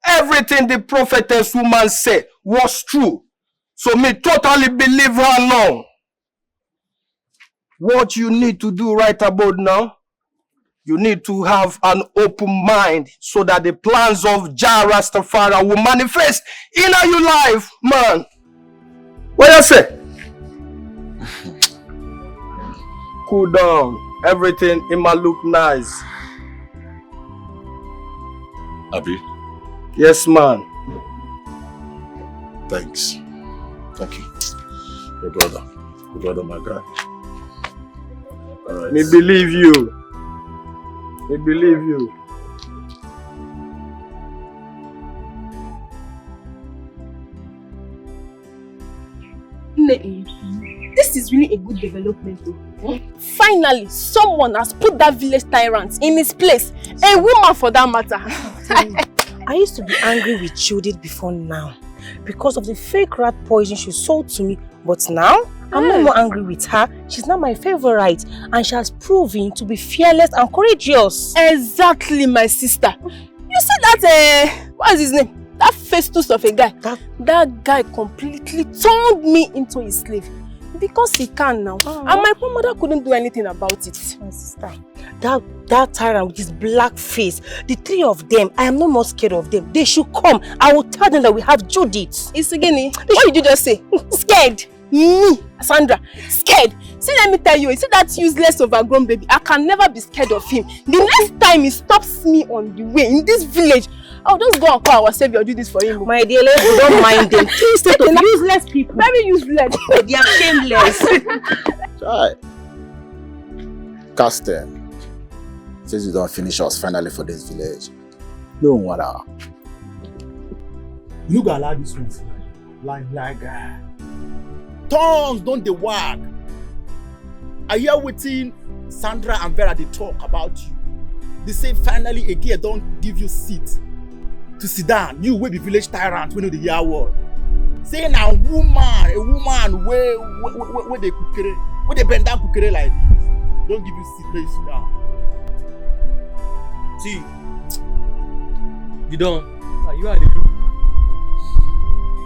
Everything the prophetess woman said was true. So me totally believe her now. What you need to do right about now, you need to have an open mind so that the plans of Jah Rastafari will manifest in your life, man. What you say? Cool down. Everything in my look nice. Abi? Yes, man. Thanks. Thank you. Your brother. Your brother, my guy. Alright. Me believe you. Me believe you. This is really a good development though. Finally, someone has put that village tyrant in his place. A woman for that matter. I used to be angry with Judith before now because of the fake rat poison she sold to me. But now, I'm no more angry with her. She's now my favorite and she has proven to be fearless and courageous. Exactly, my sister. You said that, what is his name? That Festus of a guy. That guy completely turned me into his slave. Because he can now. And my poor mother couldn't do anything about it. My sister, that tyrant with his black face, the three of them, I am no more scared of them. They should come. I will tell them that we have Judith. Isegini, what did you just say? Scared? Me, Sandra, scared. See, let me tell you, see that useless overgrown baby, I can never be scared of him. The next time he stops me on the way in this village, I'll just go and call our savior, do this for him. My dear, you don't mind them. Please take of useless people. Very useless. They are shameless. Try. Cast them. Since you don't finish us finally for this village. No matter. You gotta allow this one like tongues don't they wag. I hear wetin Sandra and Vera they talk about you. They say finally a girl don't give you seat to sit down. You will be village tyrant when you the hear word. Saying a woman where they kukere, where they bend down kukere like this. Don't give you seat where you sit down. See, you don't. You are the look.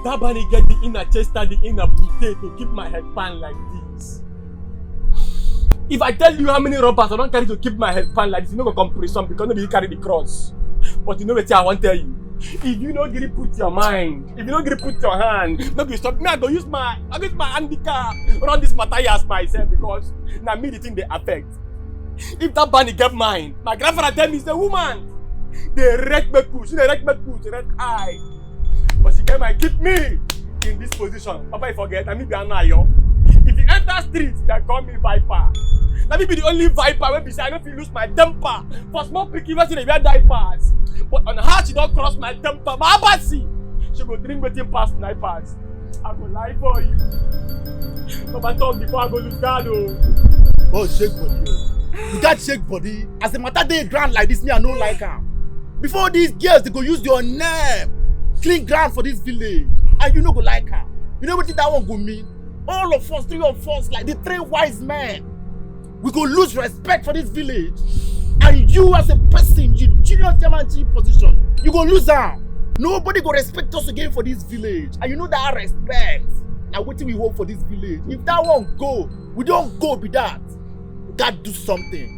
That bunny get the inner chest and the inner booty to keep my head pan like this. If I tell you how many robbers I don't carry to keep my head pan like this, you know go come prison because nobody carry the cross. But you know what I want to tell you? If you don't get it, put your mind. If you don't get it, put your hand. Nobody stop me. I go use my handicap run this Matthias myself because now me the thing they affect. If that bunny get mine, my grandfather tell me it's a woman. They wreck me push, they wreck eye. But she came and keep me in this position. Papa, you forget, I mean be Anayo. If you enter street, they call me Viper. Let me be the only Viper when I don't feel lose my temper. For small picky, even they wear diapers. But on her, she don't cross my temper. My abasi, she go drink with him past diapers. I go lie for you. Papa talk before I go lose guard. Oh, shake body. You got shake body. As the matter they ground like this, me I don't like her. Before these girls, they go use your name. Clean ground for this village. And you no go like her. You know what that one go mean? All of us, three of us, like the three wise men, we go lose respect for this village. And you as a person, you junior chairman position, you go lose her. Nobody go respect us again for this village. And you know that respect. Now what do we hope for this village? If that one go, we don't go with that. We gotta do something.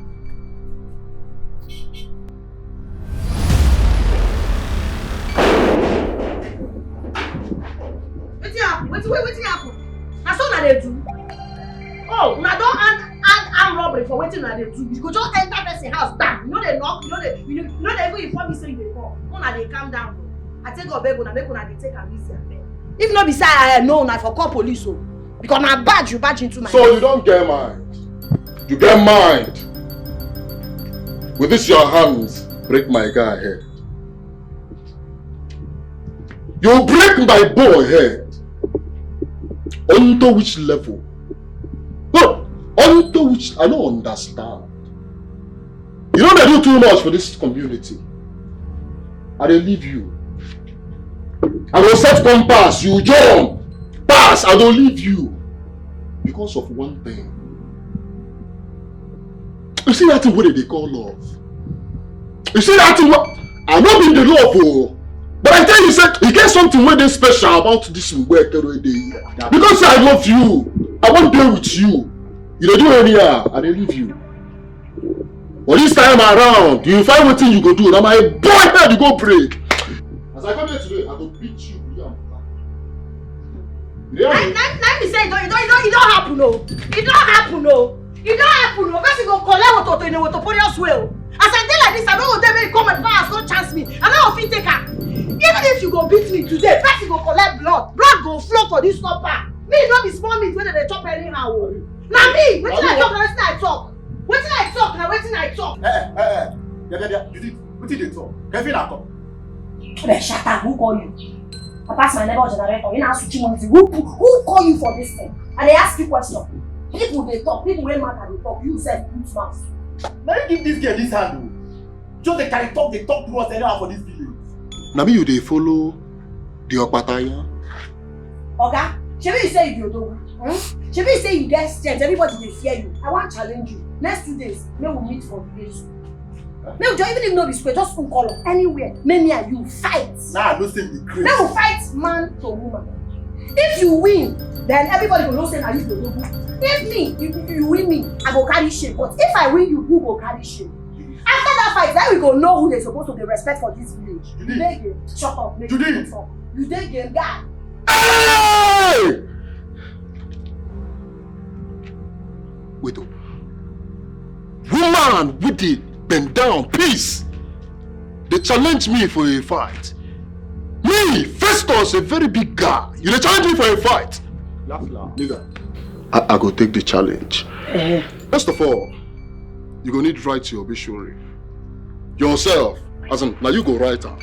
Wetin happen? Na so una dey do? Oh, una don armed robbery for wetin una dey do. You go just enter person house, bam! You no dey knock, you no dey even inform me say you dey come. Una dey calm down. I take abeg una make una dey take am easy abeg. If no be say I know una for call police o, because na badge you badge into my. So you don't get mind. You get mind. With this your hands, break my guy head. You break my boy head. Onto which level? No, onto which I don't understand. You know they do too much for this community. I dey leave you. I will set compass, you jump, pass, I don't leave you. Because of one thing. You see that thing what they call love? You see that thing what I'm not in the love, oh. But I tell you, you get something very special about this work every day. Because I love you. I want to be with you. You don't do anyhow, and they leave you. But this time around, you find what thing you go do. Now my boy head you go break. As I come here today, I go beat you. Let me say it don't happen, no. It don't happen, no. It don't happen, no. First you go collect what in a notorious way. As I tell like this, I don't want them to come and pass, don't chance me. I don't fit take her. Even if you go beat me today, first you go collect blood. Blood go flow for this stopper. Me not be small meat when they chop anyhow. Now me, wetin I talk, wetin I talk. Wetin I talk. You think wetin dey talk? Kevin I talk. Shut up, who call you? I pass my neighbor generator, you now switching money. Who call you for this thing? And they ask you question. People they talk, people wey matter they talk, you say put mouth. Let me give this girl this hand. Just they carry talk, they talk to us anyhow for this village. Now me you dey follow the Okpataya? Oga, shebi you say you do. Shebi you say you get strength, everybody dey fear you. I want challenge you. Next 2 days, may we meet for village. May we even if no be square, just one color anywhere. May me and you fight. Nah, no say the crazy. May we fight man to woman. If you win, then everybody will know say na you dey do. If you win me, I go carry shame. But if I win you, who go carry shame? After that fight, then we go know who they supposed to be respect for this village. You dey game. Shut up. Make you talk. You dey game, guy. Hey! Wait up. Woman with the bend down, peace. They challenge me for a fight. Me, Festus, a very big guy. You dey challenge me for a fight. Laugh. Nigga, I go take the challenge. First of all, you go need to write your obituary. Yourself, as in, now you go write her.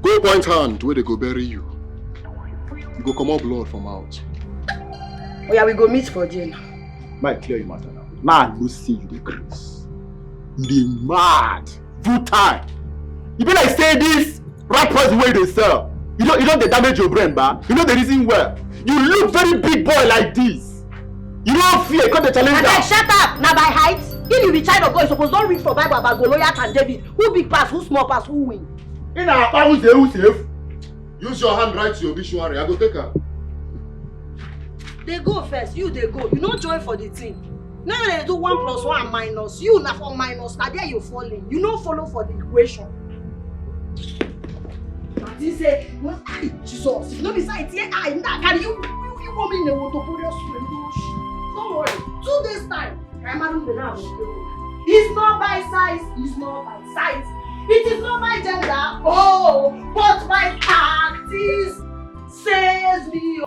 Go point hand where they go bury you. You go come out blood from out. Oh yeah, we go meet for jail. Might clear you matter now. Man, you see you the grace. You dey mad. Full time. You be like say this rat poison way they sell. You don't dey damage your brain, ba. You know the reason well. You look very big boy like this. You don't fear because the challenge. And shut up. Now by height, if you be child of God, you suppose don't read for Bible about Goliath and David. Who big pass, who small pass, who win? In our who's safe? Use your hand, write your obituary. I go take her. They go first, you they go. You don't join for the team. Now they do 1 + 1 minus. You na for minus. Now there you falling. You don't follow for the equation. And he say, well, Jesus, if not beside here, I can you want me in the water for your don't worry. 2 days time, I'm not the now. It's not by size, it's not by size. It is not my gender, oh, but my tactics says me.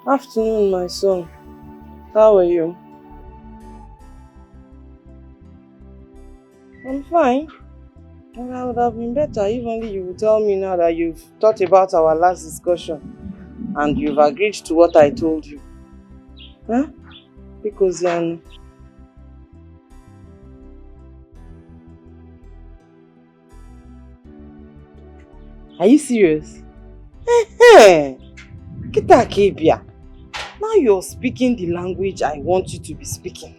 Afternoon, my son. How are you? I'm fine. And I would have been better if only you would tell me now that you've thought about our last discussion and you've agreed to what I told you. Huh? Because are you serious? Kita Kebia. Now you're speaking the language I want you to be speaking.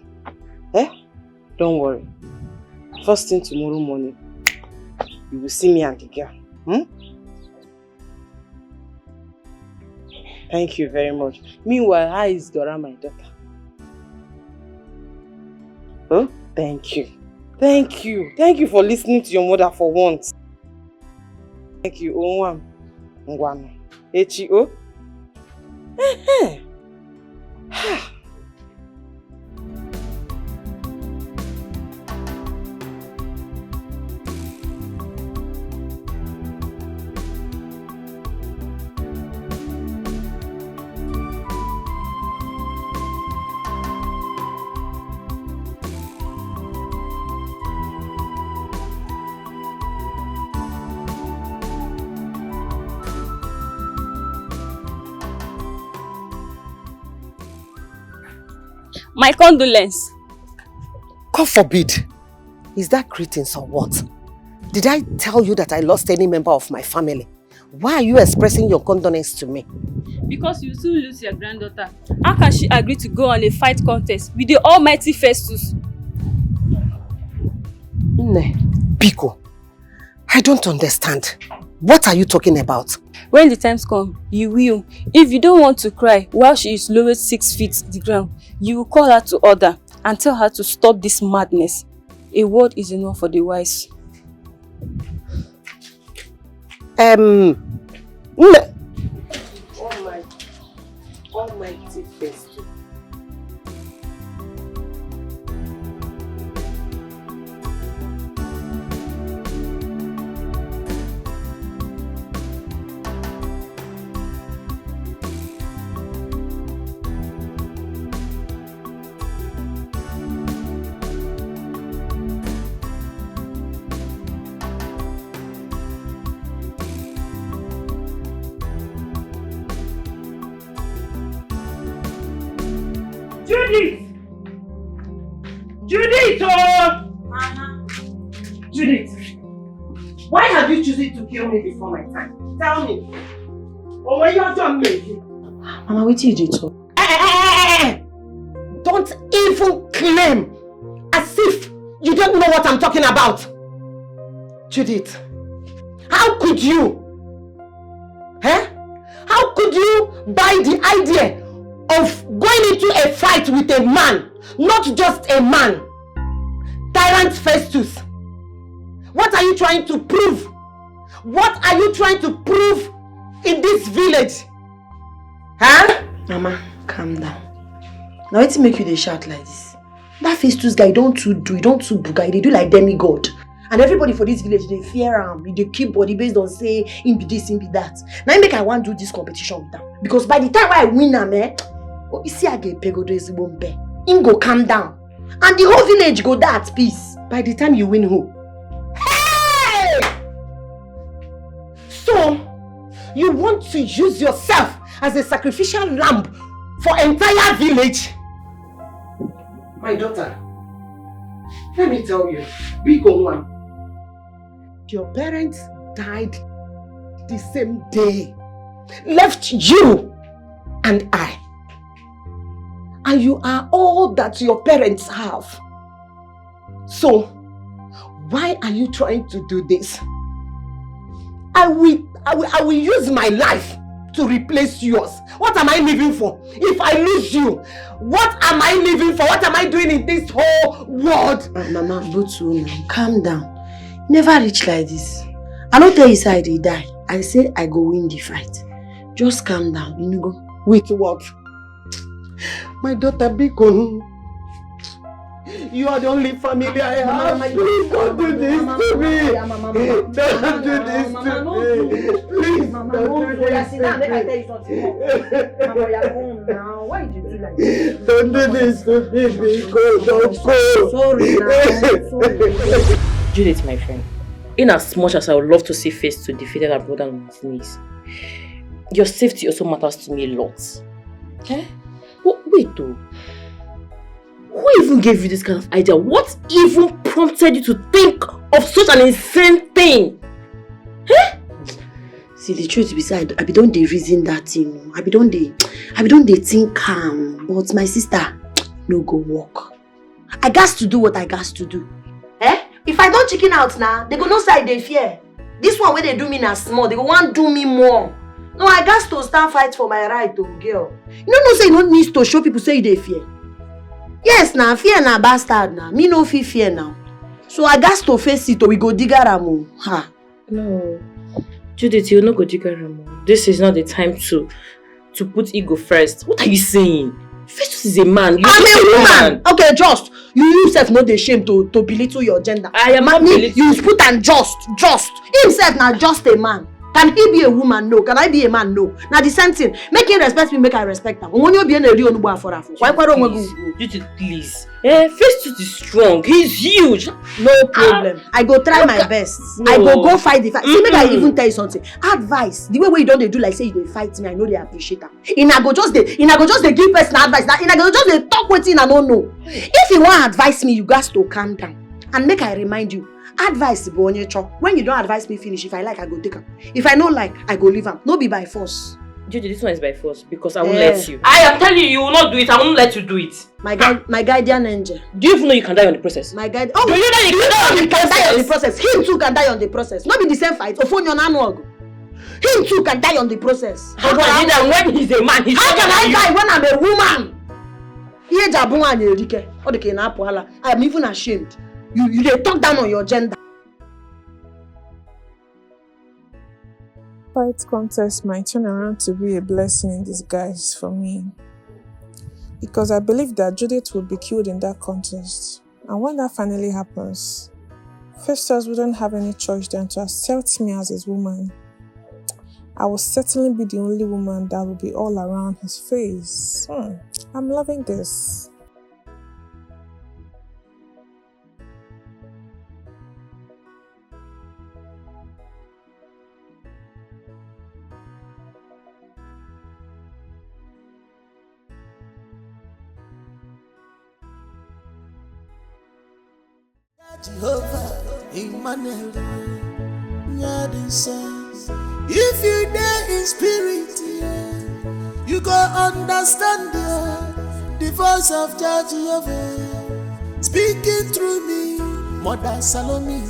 Don't worry. First thing tomorrow morning, you will see me and the girl. Thank you very much. Meanwhile, how is Dora, my daughter? Oh, thank you. Thank you. Thank you for listening to your mother for once. Thank you. Onwam. Ngwano. Echi-o. My condolence. God forbid. Is that greetings or what? Did I tell you that I lost any member of my family? Why are you expressing your condolence to me? Because you soon lose your granddaughter. How can she agree to go on a fight contest with the almighty Festus? Nne, Biko, I don't understand. What are you talking about? When the times come, you will. If you don't want to cry while she is lowered 6 feet to the ground, you will call her to order and tell her to stop this madness. A word is enough for the wise. Almighty Festus. Judith! Judith! Oh! Judith, why have you chosen to kill me before my time? Tell me. Or when you're done making? Mama, what did you talk? Don't even claim as if you don't know what I'm talking about. Judith, how could you? How could you buy the idea of going into a fight with a man, not just a man? Tyrant Festus, what are you trying to prove? What are you trying to prove in this village? Mama, calm down. Now let's make you dey shout like this. That Festus guy don't too buga, they do like demigod. And everybody for this village, they fear him. They keep body based on say, him be this, him be that. Now I make I want to do this competition with them. Because by the time I win them, you see I get pego dress bombe. Him go calm down. And the whole village go there at peace. By the time you win who? Hey! So, you want to use yourself as a sacrificial lamb for entire village? My daughter, let me tell you, big one. Your parents died the same day, left you and I. And you are all that your parents have. So, why are you trying to do this? I will use my life to replace yours. What am I living for? If I lose you, what am I living for? What am I doing in this whole world? Mama, Butu, calm down. Never reach like this. I don't tell you say I dey die. I say I go win the fight. Just calm down, you know. With what? My daughter Bikon, you are the only family I have. Please don't do this to me. Don't do this to me. Please don't do this to me. Why did you do like this? Don't do this to me, Biko. Don't go. Sorry now. Judith, my friend, in as much as I would love to see face to defeated our brother on his knees, your safety also matters to me a lot. Eh? Wait though. Who even gave you this kind of idea? What even prompted you to think of such an insane thing? Eh? See, the truth is, I be don't dey reason that thing. I be don't dey think calm. But my sister, no go work. I got to do what I got to do. If I don't chicken out now, they go no side they fear. This one where they do me now small, they go want do me more. No, I got to stand fight for my right, oh girl. You don't say you don't need to show people say they fear. Yes, now fear na bastard now. Me no fear now. So I got to face it or we go digaramu. Ha. No. Judith, you no go digaramu. This is not the time to put ego first. What are you saying? Festus is a man. I'm a woman. Okay, just. You yourself not ashamed to belittle your gender. I am not belittling. You put and just. Himself now just a man. Can he be a woman? No. Can I be a man? No. Now the same thing. Make him respect me, make I respect him. When you be in a real nuba for Judith, please. Festus is strong. He's huge. No problem. I go try my best. No. I go fight the fight. See, make I even tell you something. Advice. The way you don't do like say you dey fight me, I know they appreciate that. I go just dey give person advice. Now I go just dey talk wetin I don't know. If you want advise me, you got to calm down. And make I remind you. Advice when you don't advise me finish, if I like I go take am. If I no like I go leave am. No be by force. Judy, this one is by force because I won't let you. I am telling you, you will not do it. I won't let you do it. My guardian angel. Do you even know you can die on the process? My guide. Oh, do you know you can die on the process? Him too can die on the process. Not be the same fight. Him too can die on the process. How can he die when he's a man? How can I die when I'm a woman? I'm even ashamed. You talk down on your gender. Fight contest might turn around to be a blessing in disguise for me. Because I believe that Judith would be killed in that contest. And when that finally happens, Festus wouldn't have any choice than to accept me as his woman. I will certainly be the only woman that will be all around his face. I'm loving this. Jehovah, Emmanuel, if you dare in spirit, you go understand the voice of Jehovah speaking through me. Mother Salome,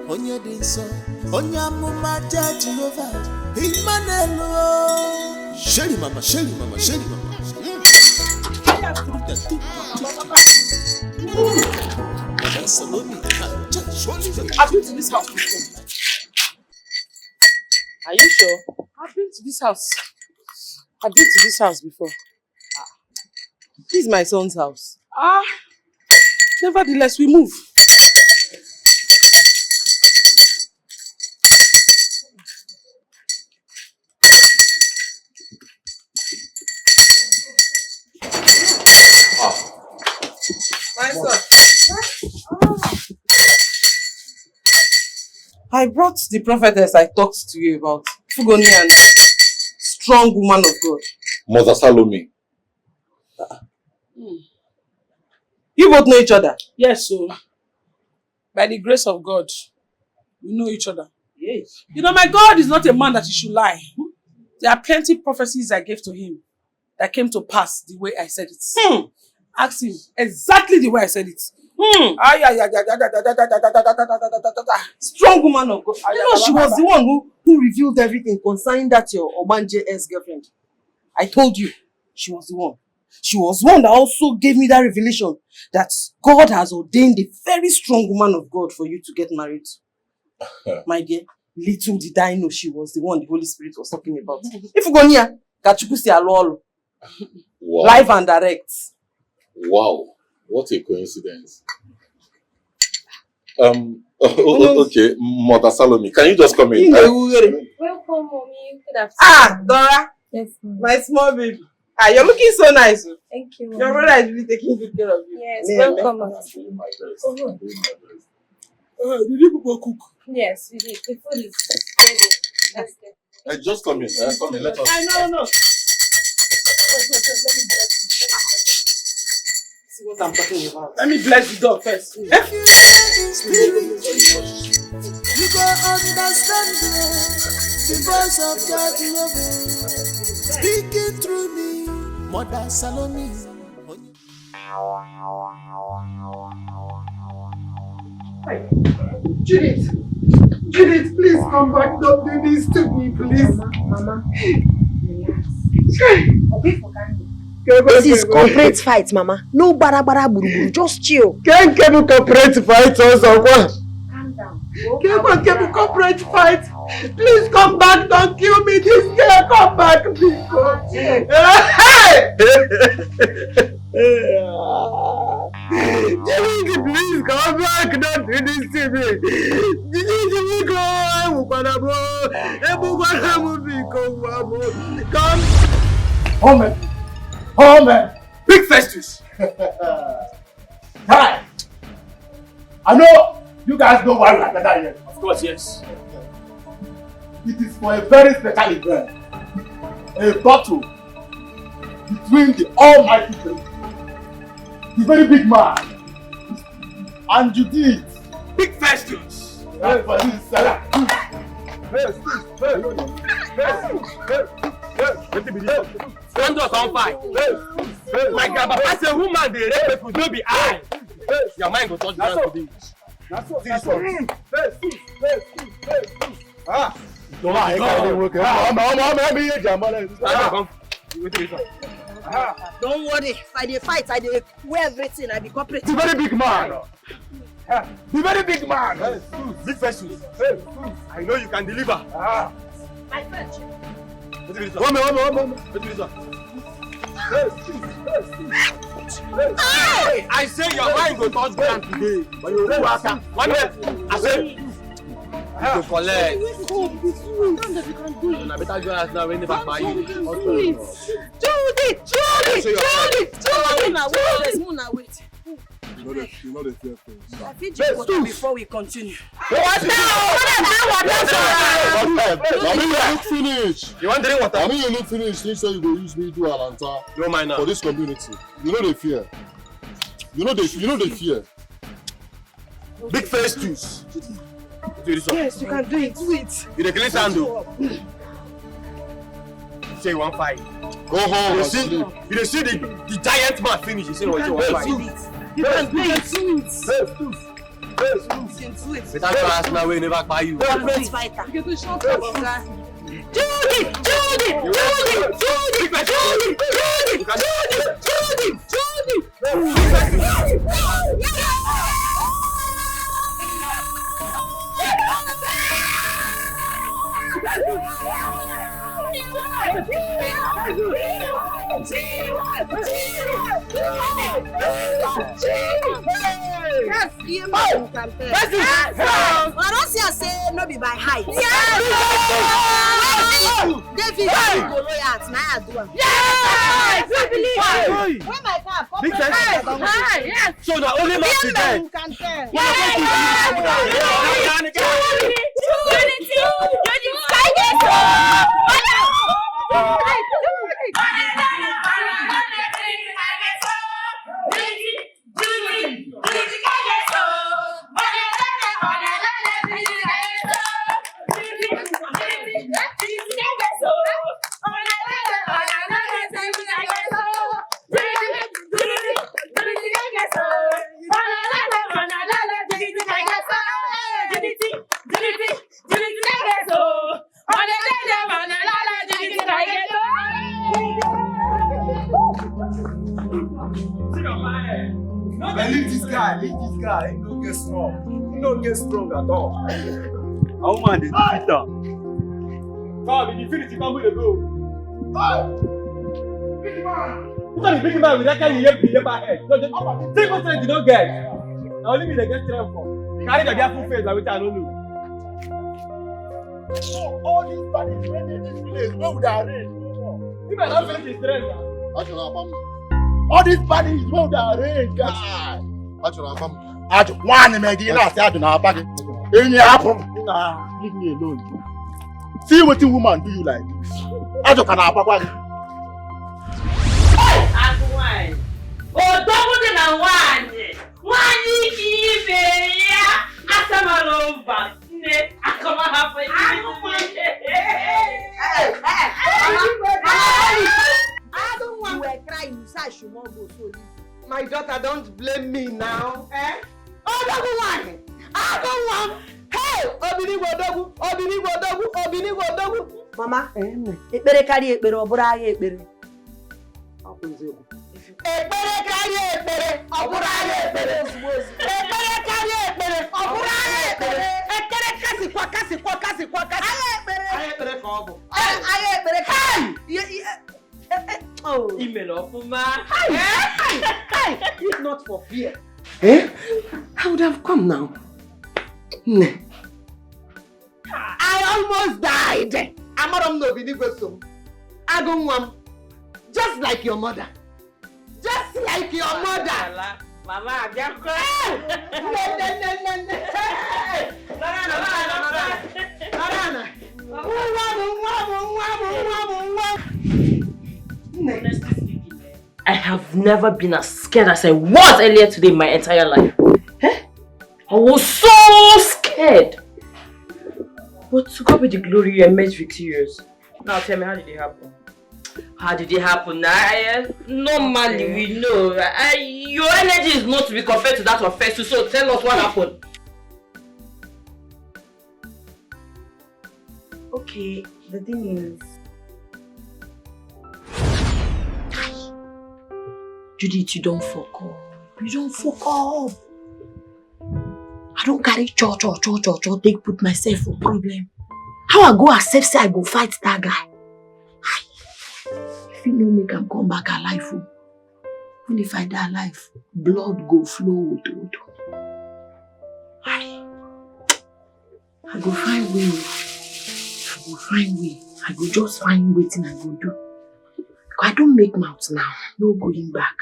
Onya Dinso, Onya Mama Jehovah, Emmanuel. Shelly mama, Shelly mama, Shelly mama. I've been to this house before. Are you sure? I've been to this house. I've been to this house before. This is my son's house. Nevertheless, we move. My son. I brought the prophetess I talked to you about. Fugonian, strong woman of God. Mother Salome. You both know each other? Yes, so by the grace of God, we know each other. Yes. You know, my God is not a man that he should lie. There are plenty of prophecies I gave to him that came to pass the way I said it. Ask him exactly the way I said it. Strong woman of God. You know, she was the one who revealed everything concerning that your Obanje ex-girlfriend. I told you, she was the one. She was the one that also gave me that revelation that God has ordained a very strong woman of God for you to get married to. My dear, little did I know she was the one the Holy Spirit was talking about. If you go near, Kachuku say alolo. Live and direct. Wow, what a coincidence. Okay, Mother Salome, can you just come in? Welcome, mommy. Good afternoon. Dora. Yes, my small baby. You're looking so nice. Thank you, your brother is really taking good care of you. Yes, welcome. Did you people cook? Yes, we did. The food is ready. Let's get it. Just come in. Come in. Let us. No. See what I'm talking about. Let me bless the dog first. You go understand the voice of Jehovah speaking through me. Mother Salome. Judith, please come back. Don't do this to me, please. Mama, This is corporate fight, Mama. No bara buru. Just chill. Can't get a corporate fight or someone. Calm down. Can't get a corporate fight. Please come back. Don't kill me. This girl, come back, please. Jimmy, please come back. Don't do this to me. Jimmy, go. Come. Home. Big Festus. Hi. I know you guys know why we are gathered here. Of course, yes. It is for a very special event. A battle between the Almighty God, the very big man, and Judith. Big Festus. That's for this. Stand up on fight. My grandpapa say woman dey rape people no be I. Your mind go touch ground today. That's what. Ah. Don't worry, if I dey fight, I dey wear everything, I be cooperative. The very big man. The very big man. Big versus. I know you can deliver. My friend. One more. I say your mind go touch ground today. But you do after. 1 minute. I say you go collect. I better join us now when they back by you. Judy! Wait. You know the fear things. I think you go before we continue. Mommy, you look finished. You want drink water? Mommy, you look finished. You say you go use me do Alanta for this community. You know the fear. You know the fear. Big face juice. Yes, you can do it. Do it. You the clean sandal. Say you want fight. Go home. You see the giant man finish. You say what you want fight. You can do it. Without your ass now, we never buy you. Great fighter. You can do short Yes, you can tell. I don't see I say no be by height. David, go loyalties. Now I do. Yes, when my car come, yes. So the only man to get. You can tell. Leave this guy. He don't get strong at all. How man dey defeat am? Come, if you finish, you come with the go. Who's the big man with that kind of head? Take what strength you don't get. Now only me they get strength for. Carry the full face like which I don't know. All these bodies when they this place, where would I reach? You might not finish his strength. All these bodies, where would I reach, guy? One Medina, I don't know about it. Any apple, leave me alone. See what the woman do you like this? I don't know about it. Oh, double than one. One ya. Asamalova. I come half I don't want to cry inside Shumogo. My daughter, don't blame me now. Oh, double one. I don't want. Hey, Obinigo. Mama, ekpere carry ekpere obura aye ekpere. Ekpere carry ekpere obura aye ekpere. Ekpere carry ekpere obura aye ekpere. Ekpere kasi kwa. Aye ekpere ka obo. Aye ekpere kai. Oh, email of ma. If not for fear, I would have come now. I almost died. Amaram no binigoso. Agumwam, just like your mother. Mama, just I have never been as scared as I was earlier today in my entire life. I was so scared. But to God be the glory, you emerged victorious. Now tell me, how did it happen? How did it happen? Normally we know. Your energy is not to be compared to that of Festus, so tell us what happened. Okay, the thing is... Judith, you don't fuck up. You don't fuck up. I don't carry cho, take put myself for problem. How I go accept say I go fight that guy? If you don't make him come back alive, even if I die alive, blood go flow. I go find way. I go just find waiting I go do. I don't make mouth now. No going back.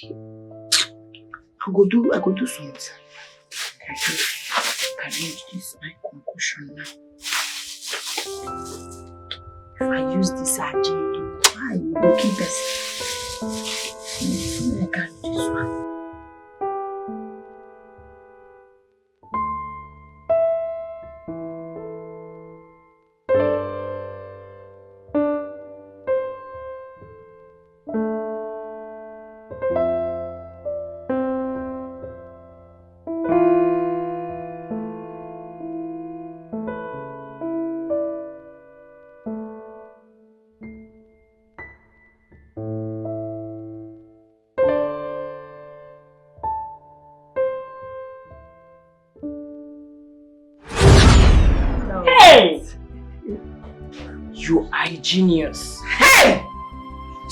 I go do something. I arrange this my concussion now. If I use this RJ, I will keep us. I can't do this one. You are a genius. Hey!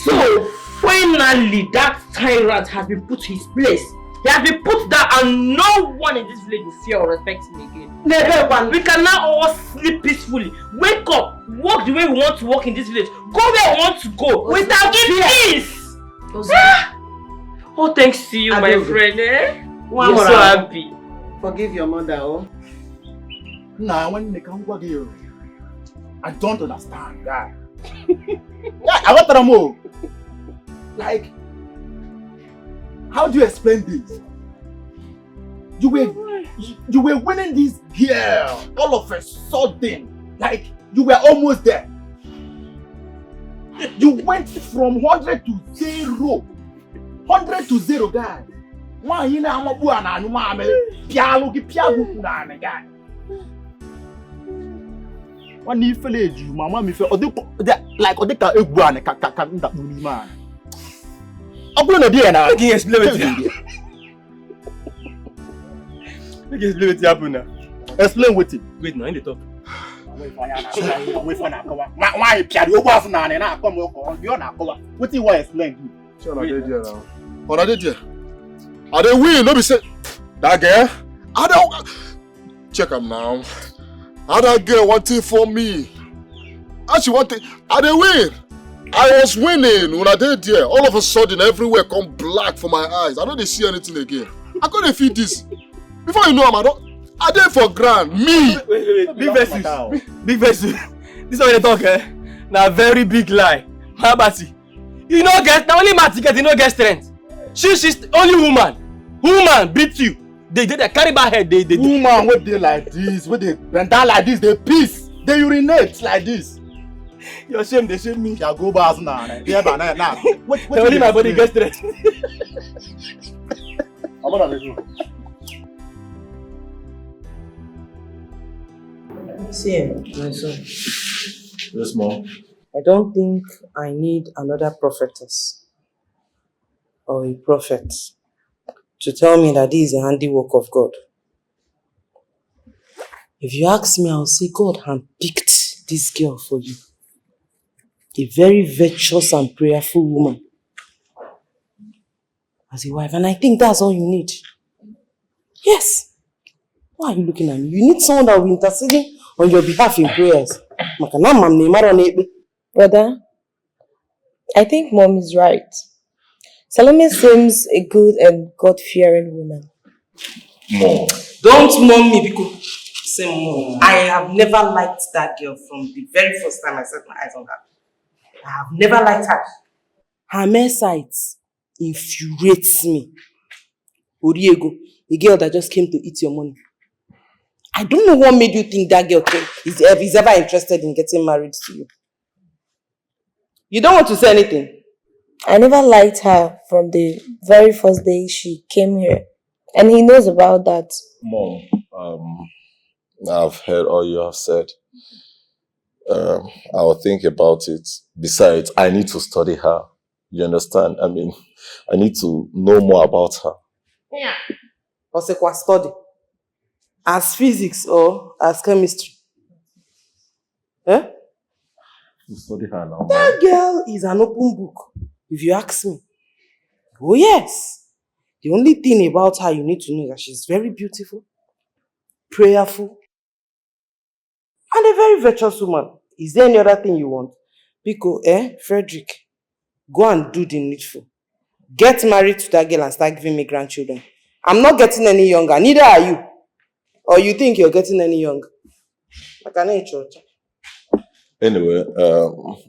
So finally that tyrant has been put to his place. He has been put down and no one in this village will fear or respect him again. We can now all sleep peacefully. Wake up, walk the way we want to walk in this village. Go where we want to go without peace. Oh, thanks to you, my friend. I'm so happy. Forgive your mother, oh. Nah, when they come back here, I don't understand that. Yeah, I want to know. Like, how do you explain this? You were winning this girl all of a sudden. Like, you were almost there. You went from 100 to 0. 100 to 0, guys. Why you know how much I'm guy. One if you, mama, me feel like Odeka Eguan, that man. I'm going to be an I can explain it. Explain it, Abuna. Explain with it. Wait, no, in the top. Why, Piano was not and I come over. You're not over. What do you want to explain? Sure, I did here now. What I did here? I didn't win, no be say. That girl? I don't. Check him now. How that girl wanted for me? How she wanted? I didn't win. I was winning when I did there. All of a sudden, everywhere come black for my eyes. I don't see anything again. I couldn't feed this. Before you know, I did for grand. Me. Wait. Big versus. Big versus. This is what they talk, eh? Now very big lie. Mabasi. You know, get now only Matika, you know, get strength. She's the only woman. Woman beat you. They carry back head. They woman what they like this, what they bend down like this, they piss, they urinate like this. You're shame, they shame me. Yeah, go back now. Yeah, but now. What only my body gets straight. I'm gonna let you. See, my son. Yes, Mom. I don't think I need another prophetess or a prophet to tell me that this is a handiwork of God. If you ask me, I'll say God handpicked this girl for you. A very virtuous and prayerful woman as a wife. And I think that's all you need. Yes. Why are you looking at me? You need someone that will be interceding on your behalf in prayers. Brother, I think Mom is right. Salome seems a good and God-fearing woman. Mom. Don't mom me because say mom. I have never liked that girl from the very first time I set my eyes on her. I have never liked her. Her mere sight infuriates me. Oriego, a girl that just came to eat your money. I don't know what made you think that girl is ever interested in getting married to you. You don't want to say anything? I never liked her from the very first day she came here. And he knows about that. Mom, I've heard all you have said. I'll think about it. Besides, I need to study her. You understand? I mean, I need to know more about her. Yeah. Osekwa study. As physics or as chemistry? Eh? Study her now. That girl is an open book, if you ask me. Oh yes. The only thing about her you need to know is that she's very beautiful, prayerful, and a very virtuous woman. Is there any other thing you want? Pico, Frederick, go and do the needful. Get married to that girl and start giving me grandchildren. I'm not getting any younger, neither are you. Or you think you're getting any younger? I can eat your child. Anyway,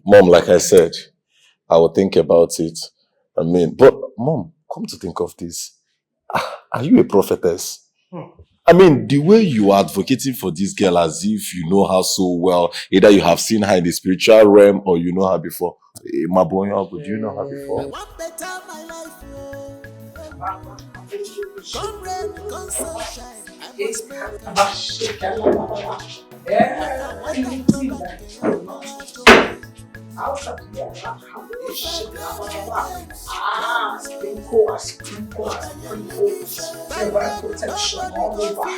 Mom, like I said, I will think about it. I mean, but Mom, come to think of this. Are you a prophetess? I mean, the way you are advocating for this girl as if you know her so well, either you have seen her in the spiritual realm or you know her before. Mabonya, do you know her before? Protection all over.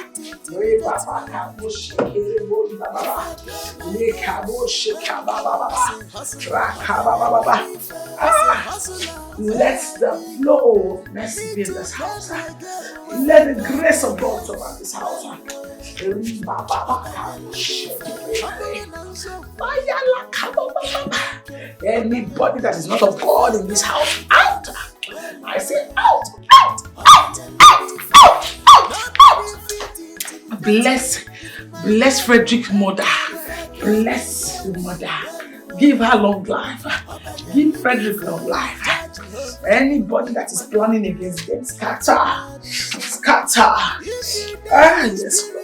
Let the flow of mercy be in this house. Let the grace of God surround this house. Anybody that is not of God in this house, out! I say out! Out! Out! Out! Out! Out! Out! Bless Frederick's mother. Bless your mother. Give her long life. Give Frederick long life. Anybody that is planning against them, scatter. Scatter. Ah, yes, Lord.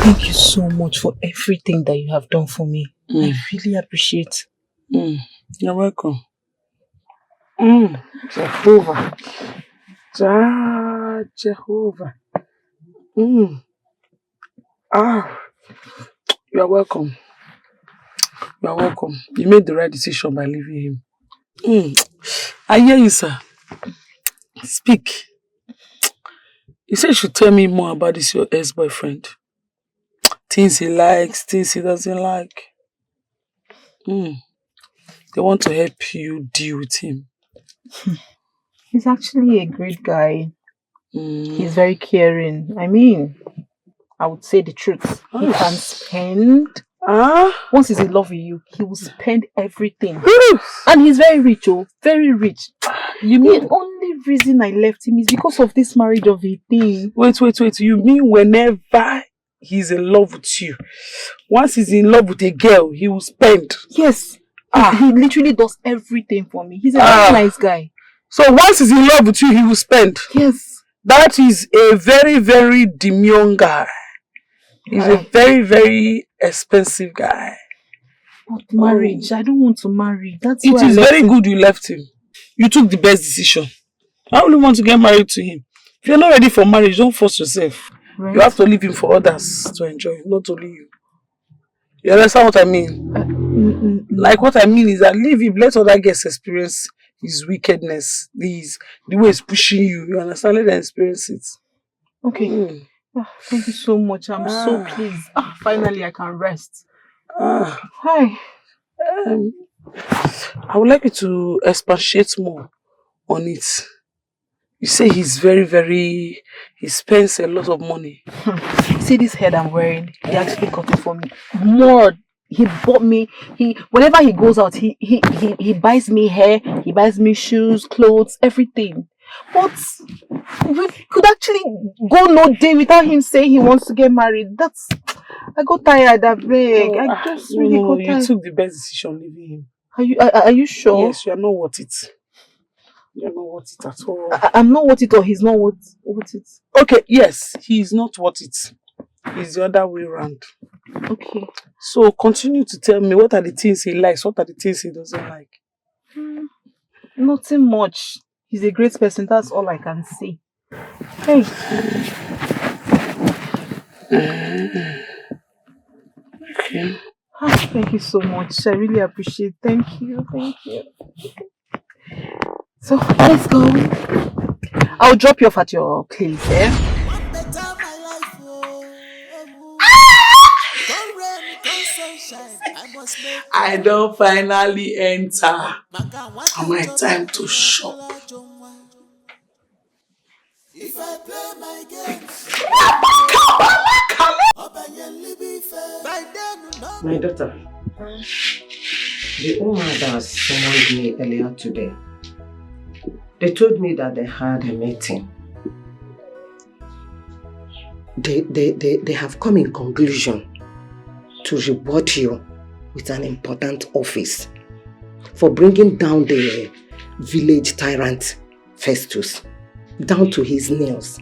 Thank you so much for everything that you have done for me. I really appreciate. You're welcome. Jehovah. Jehovah. You're welcome. You're welcome. You made the right decision by leaving him. I hear you, sir. Speak. You said you should tell me more about this your ex-boyfriend. Things he likes, things he doesn't like. They want to help you deal with him. He's actually a great guy. He's very caring. I mean, I would say the truth. He can spend. Once he's in love with you, he will spend everything. And he's very rich, very rich. You mean the only reason I left him is because of this marriage of a thing. Wait. You mean whenever he's in love with you, once he's in love with a girl, he will spend? Yes. He literally does everything for me. He's a very nice guy. So once he's in love with you, he will spend? Yes. That is a very, very demure guy. He's a very, very expensive guy. But marriage, I don't want to marry. That's It why is very good you left him. You took the best decision. I only want to get married to him. If you're not ready for marriage, don't force yourself. Right. You have to leave him for others to enjoy, not only you. You understand what I mean? Like what I mean is that leave him, let other guests experience his wickedness, the way he's pushing you. You understand? Let them experience it. Okay. Thank you so much. I'm so pleased. Finally, I can rest. Hi. I would like you to expatiate more on it. You say he's very, very... He spends a lot of money. See this head I'm wearing? He actually got it for me. More. He bought me. Whenever he goes out, he buys me hair. He buys me shoes, clothes, everything. But we could actually go no day without him saying he wants to get married. I got tired, I beg. I just really got tired. You took the best decision leaving him. Are you sure? Yes, you are not worth it. You are not worth it at all. I'm not worth it, or he's not worth it. Okay, yes, he is not worth it. It's the other way around. Okay. So continue to tell me, what are the things he likes, what are the things he doesn't like? Nothing much. He's a great person, that's all I can say. Hey. Okay. Thank you so much. I really appreciate it. Thank you. So, let's go. I'll drop you off at your place, eh? I don't finally enter. My time to shop. If I play my games, My daughter, the woman that summoned me earlier today, they told me that they had a meeting. They have come in conclusion to reward you with an important office for bringing down the village tyrant Festus down to his nails.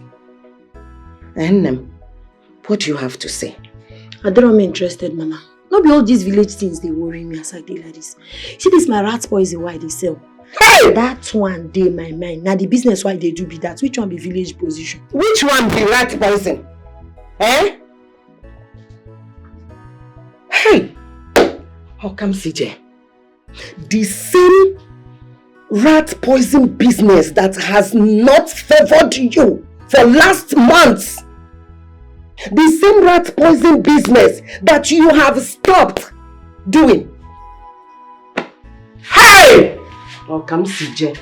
And what do you have to say? I don't am interested, Mama. Not be all these village things they worry me as I do like this. See this my rat poison why they sell. Hey! That one dey my mind. Now the business why they do be that. Which one be village position? Which one be rat poison? Eh? Hey! How come CJ? The same rat poison business that has not favored you for last months. The same rat poison business that you have stopped doing. Hey! How come CJ?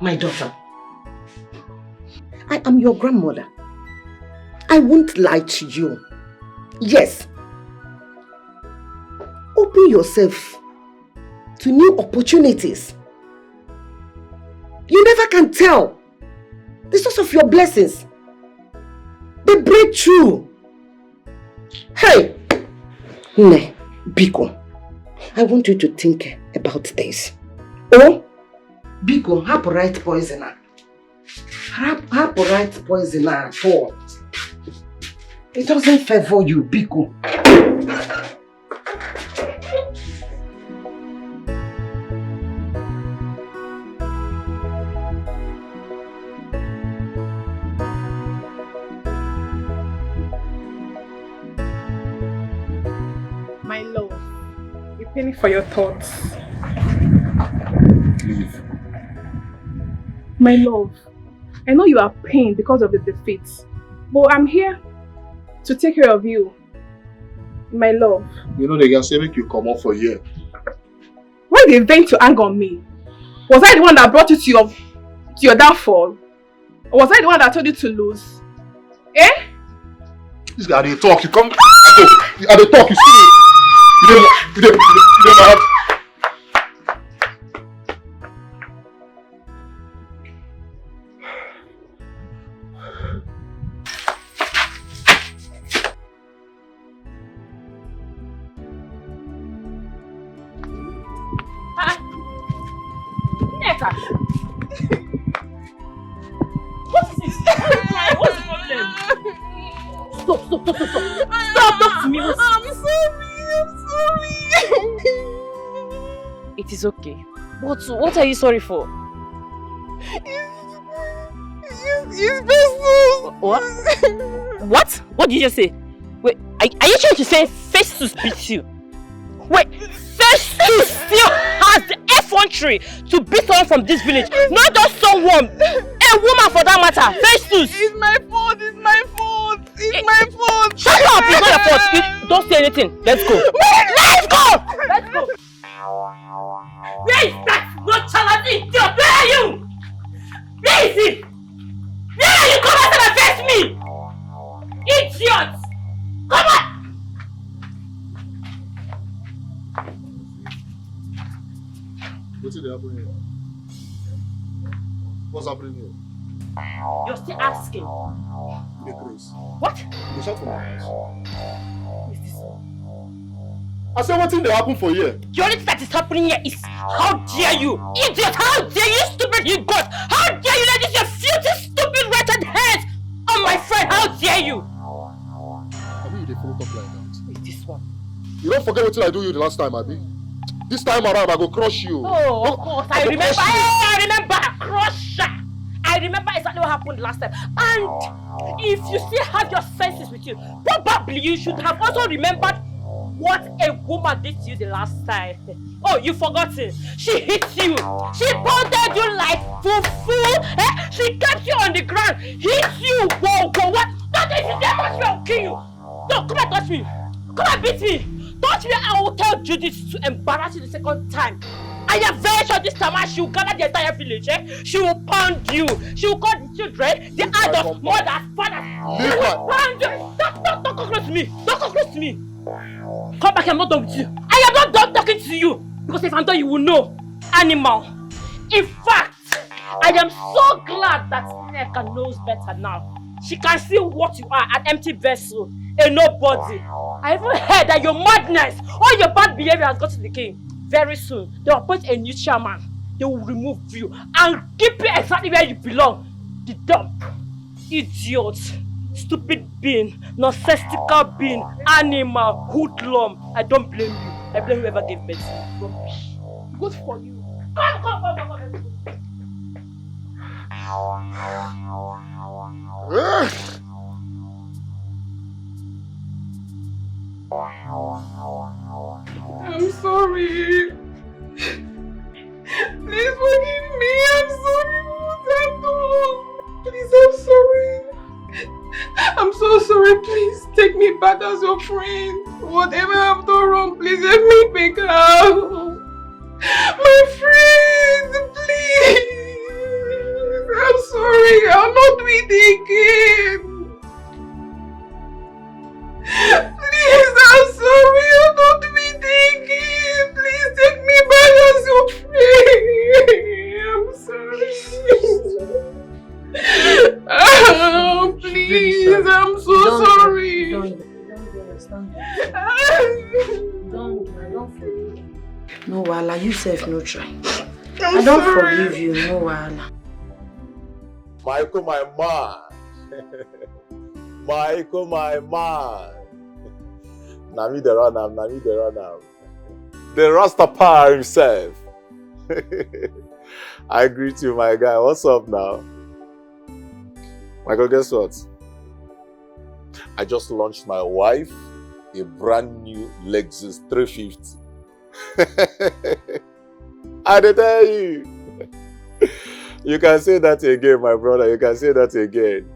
My daughter. I am your grandmother. I won't lie to you. Yes. Open yourself to new opportunities. You never can tell the source of your blessings. The breakthrough. Hey! Ne, Biko, I want you to think about this. Oh, Biko, have right poisoner. Have right poisoner for. It doesn't favor you, Biko. My love, a penny for your thoughts. Leave. My love, I know you are pained because of the defeats, but I'm here to take care of you. My love. You know the girl say make you come up for a year. Why did they vent to anger on me? Was I the one that brought you to your downfall? Or was I the one that told you to lose? Eh? This guy, they talk, you come. I they talk, you see me. You don't have. What is this? What's the problem? Stop. Stop, talk to me. I'm sorry. It is okay. What are you sorry for? It's Festus. What? What? What did you just say? Wait, are you trying to say Festus beat you? Wait, Festus still has the effrontery to beat someone from this village. Not just someone, a woman for that matter. Festus! It's my fault. Shut up! It's not your fault. Don't say anything. Let's go. Let's go! Where is that nonchalantly idiot? Where are you? Where is it? Where are you? Come out and face me! Idiot! Come on! What's it happening here? What's happening here? You're still asking. The grace. What? You shout for my house. I said, what thing they happen for here? The only thing that is happening here is, how dare you? Idiot! How dare you, stupid you got? How dare you let this your filthy, stupid, wretched head on my friend? How dare you? I mean, they follow up like that. It's this one. You don't forget what I do you the last time, Abi. This time around, I go crush you. Oh, of course. I remember. I remember. Crusher. I remember exactly what happened last time. And if you still have your senses with you, probably you should have also remembered what a woman did to you the last time. Oh, you forgotten. She hit you. She pounded you like fufu. She kept you on the ground. Hit you. Whoa, what? Don't if you dare touch me, I'll kill you. No, come and touch me. Come and beat me. Touch me, I will tell Judith to embarrass you the second time. I am very sure this time she will gather the entire village. She will pound you. She will call the children, the adults, mothers, fathers. She will pound you. Don't come close to me. Don't come close to me. Come back, I'm not done with you. I am not done talking to you. Because if I'm done, you will know. Animal. In fact, I am so glad that Nneka knows better now. She can see what you are, an empty vessel, a nobody. I even heard that your madness, all your bad behavior has got to the king. Very soon, they will appoint a new chairman. They will remove you and keep you exactly where you belong. The dump. Idiot. Stupid being. Nonsensical being. Animal. Hoodlum. I don't blame you. I blame whoever gave birth to you. Rubbish. Good for you. Come. I'm sorry. Please forgive me. I'm sorry for what I've done. Please, I'm sorry. I'm so sorry. Please take me back as your friend. Whatever I've done wrong, please help me pick up. My friend, please. I'm sorry. I'll not do it again. Please, I'm sorry. I'll not do it again. Please take me back as your friend. I'm sorry. Oh, please. I'm so sorry. No, Wala, you self no try. I don't sorry. forgive you, no, Wala. Michael, my man. Michael, my man. Nami the runner, the Rastafari himself. I greet you, my guy. What's up now? Michael, guess what? I just launched my wife a brand new Lexus 350. I tell you. You can say that again, my brother. You can say that again.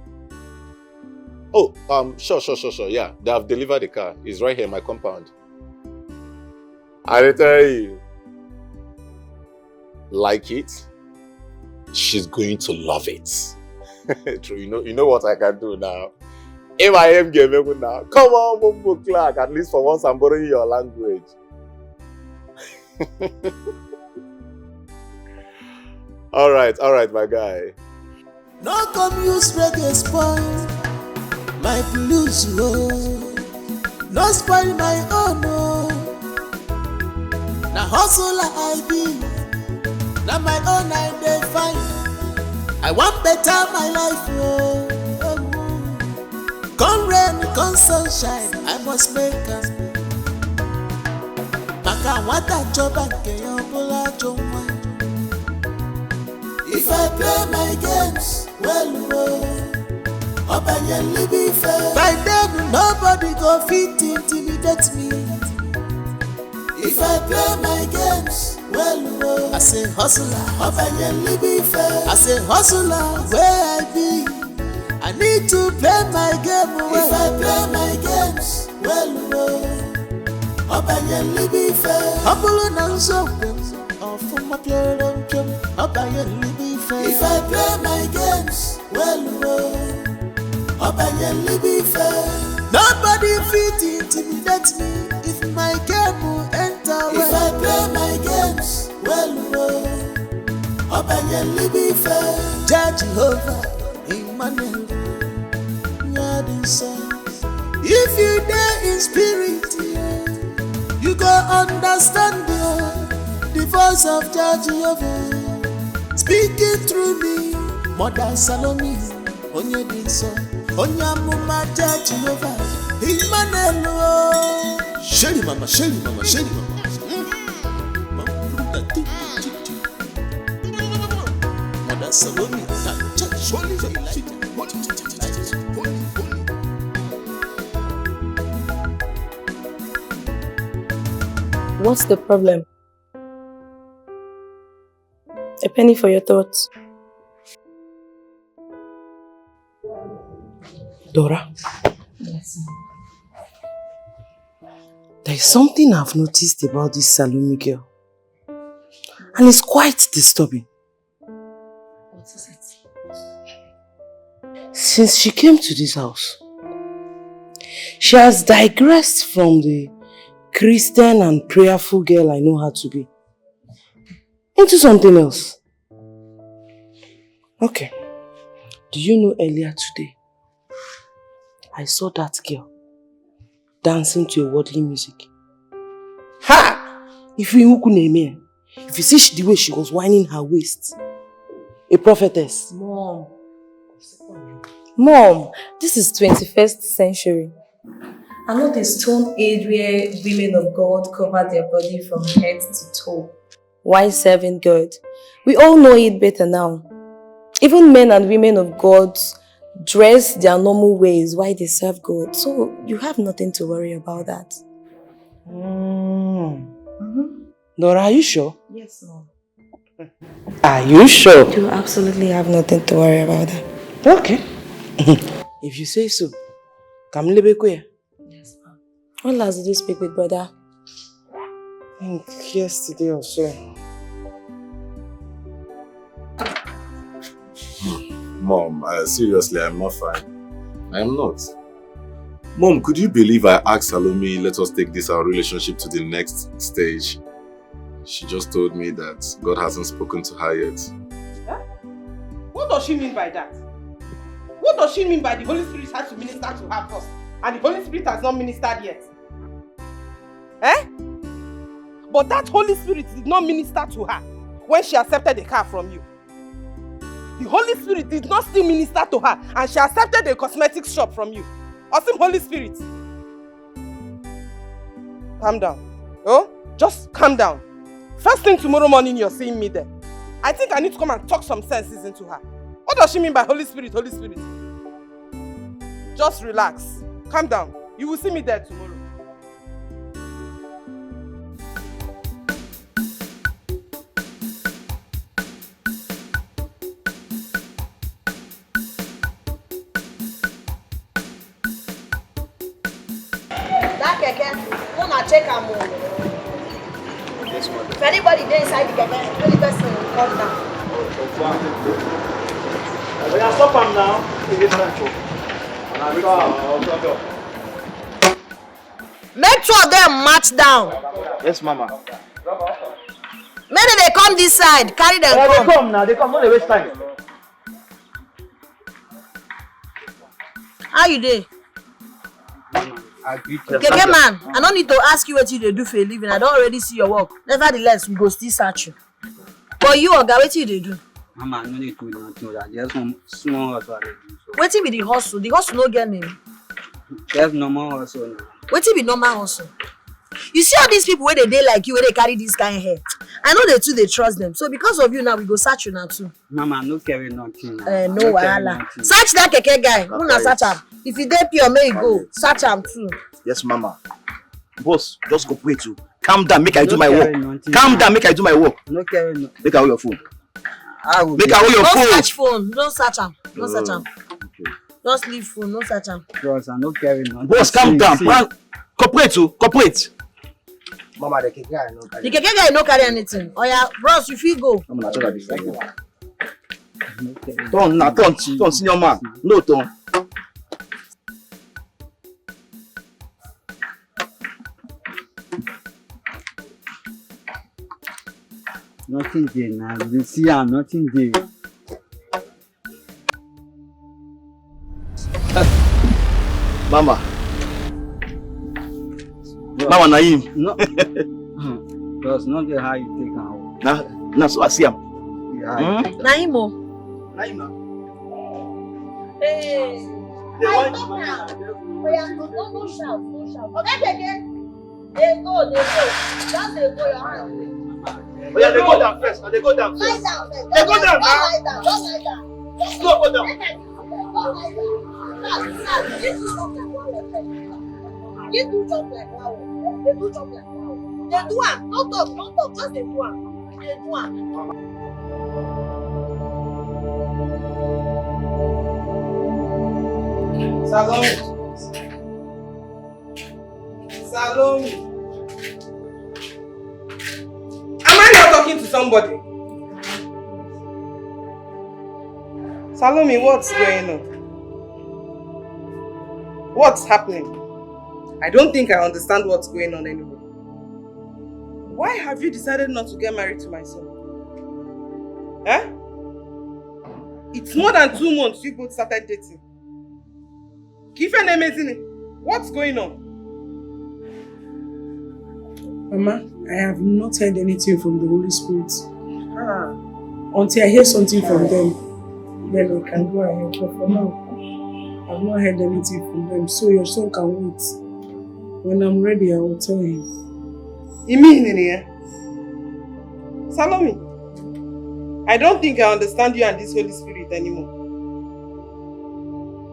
Oh, sure. Yeah, they have delivered the car. It's right here in my compound. I tell you. Like it? She's going to love it. True, you know what I can do now. If I am gaming now, come on, Mumbo Clark. At least for once, I'm borrowing your language. All right, my guy. No come use reggae spoil my blues, oh. No spoil my own, oh. Now hustle I be, now my own I dey find. I want better my life, oh. Come rain, come sunshine, I must make it. Maka wata joba ke yobola jomwa. If I play my games, well, up and you be fair. By then, nobody go fit intimidate me. If I play my games, well, I say hustler, up and you be fair. I say hustler, where I be, I need to play my game. If I play my games, well, up and you be fair. Humble and so. If I play my games, well, be fair. Nobody fit intimidate me if my game will enter well. If I play my games, well, be fair. Jehovah, Emmanuel, if you dare in spirit, you go understand the voice of Jehovah speaking through me. Mother Salome, onye dinso, onye amuma Jehovah, Emmanuel. Shelly mama, Shelly mama, Shelly mama. Mother Salome, What's the problem? A penny for your thoughts. Dora, Yes. there is something I've noticed about this Salome girl. And it's quite disturbing. What is it? Since she came to this house, she has digressed from the Christian and prayerful girl I know her to be into something else. Okay. Do you know earlier today, I saw that girl dancing to a worldly music. Ha! If you see the way she was winding her waist, a prophetess. Mom, this is 21st century. I'm not a stone age where women of God cover their body from head to toe while serving God. We all know it better now. Even men and women of God dress their normal ways while they serve God. So you have nothing to worry about that. Nora, are you sure? Yes, Mom. Are you sure? You absolutely have nothing to worry about that. Okay. If you say so. Kamilebekwe. Yes, Mom. When last did you speak with brother? I think yesterday or so. Mom, seriously, I'm not fine. I am not. Mom, could you believe I asked Salome, let us take this our relationship to the next stage? She just told me that God hasn't spoken to her yet. Huh? What does she mean by that? What does she mean by the Holy Spirit has to minister to her first and the Holy Spirit has not ministered yet? Eh? But that Holy Spirit did not minister to her when she accepted the car from you. The Holy Spirit did not still minister to her and she accepted a cosmetics shop from you. Awesome Holy Spirit. Calm down. Oh, just calm down. First thing tomorrow morning you're seeing me there. I think I need to come and talk some senses into her. What does she mean by Holy Spirit, Holy Spirit? Just relax. Calm down. You will see me there tomorrow. That keke, wanna check am o. If anybody dey inside the keke, only person will come down. We are stop am now. Make two of them march down. Yes, Mama. Make they come this side, carry them They come. come now. They come. No, they waste time. How you dey? Keke man, I don't need to ask you what you dey do for a living. I don't already see your work. Nevertheless, we go still search you. But you, Oga, what you dey do? Mama, no need to do that. Just some small hustle I dey do. Wetin be the hustle? The hustle no get name. Just normal hustle now. Wetin be normal hustle? You see all these people where they dey like you, where they carry this kind of hair. I know they too, they trust them. So because of you now, we go search you now too. Mama, no carry nothing. No wahala. Search that keke guy. Una search am. If you dey pure, may you go. Search am too. Yes, Mama. Boss, just cooperate too. Calm down, make I do my work. Calm down, make I do my work. No carry no. Make I hold your phone. Make I hold your phone. Don't search phone. Don't search am. Don't search am. Just leave phone. No search am. Bros, I no carry nothing. Boss, calm down. Cooperate too. Cooperate. Mama, the keke I no carry. The keke guy no carry anything. Oh yeah, bros, you fit go. I'm gonna tell you this. Turn now, turn, senior man. No turn. Nothing there now. You see, I'm nothing there. Mama. Mama Naim. No. Because not get how you take out. Now so I see him. Naimo. Naima. Hey. I talk now. No shout. Okay, again. They go. Just they go your hand. Oh yeah, they go down first. They go down first. Lie down first. They go down now. Don't lie down. Slow go down. You do jump like wow. They do jump like wow. They do am. Don't talk. Just they do am. They do am. Salome. Am I not talking to somebody? Salome, what's going on? What's happening? I don't think I understand what's going on anymore. Why have you decided not to get married to my son? Eh? It's more than 2 months you both started dating. What's going on? Mama, I have not heard anything from the Holy Spirit. Until I hear something from them, then I can go ahead. But for now, I've not heard anything from them. So your son can wait. When I'm ready, I will tell him. Salome, I don't think I understand you and this Holy Spirit anymore.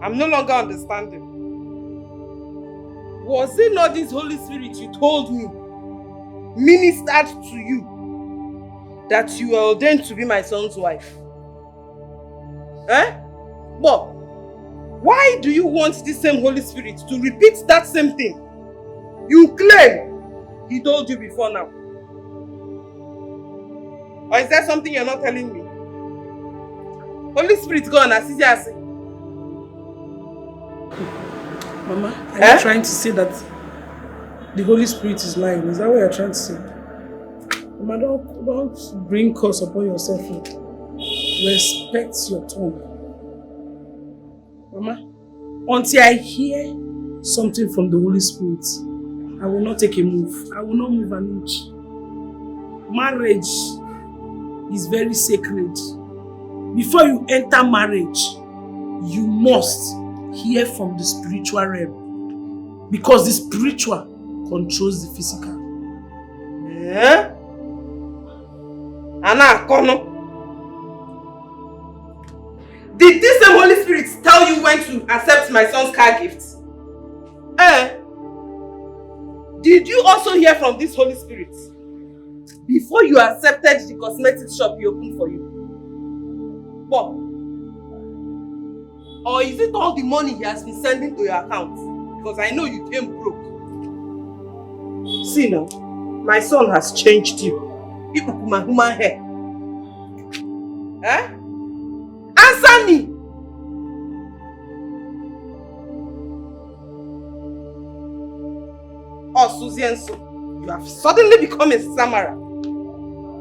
I'm no longer understanding. Was it not this Holy Spirit you told me ministered to you that you were ordained to be my son's wife? Eh? But why do you want this same Holy Spirit to repeat that same thing you claim he told you before now? Or is there something you're not telling me? Holy Spirit, go on, assist you. Mama, are you trying to say that the Holy Spirit is lying? Is that what you're trying to say? Mama, don't bring curse upon yourself. Respect your tongue. Mama, until I hear something from the Holy Spirit, I will not take a move. I will not move an inch. Marriage is very sacred. Before you enter marriage, you must hear from the spiritual realm. Because the spiritual controls the physical. Yeah? Did this same Holy Spirit tell you when to accept my son's car gift? Did you also hear from this Holy Spirit before you accepted the cosmetics shop he opened for you? What? Or is it all the money he has been sending to your account? Because I know you came broke. See now, my son has changed you. My human hair. Eh? Answer me! Oh, Susie and so, you have suddenly become a Samara.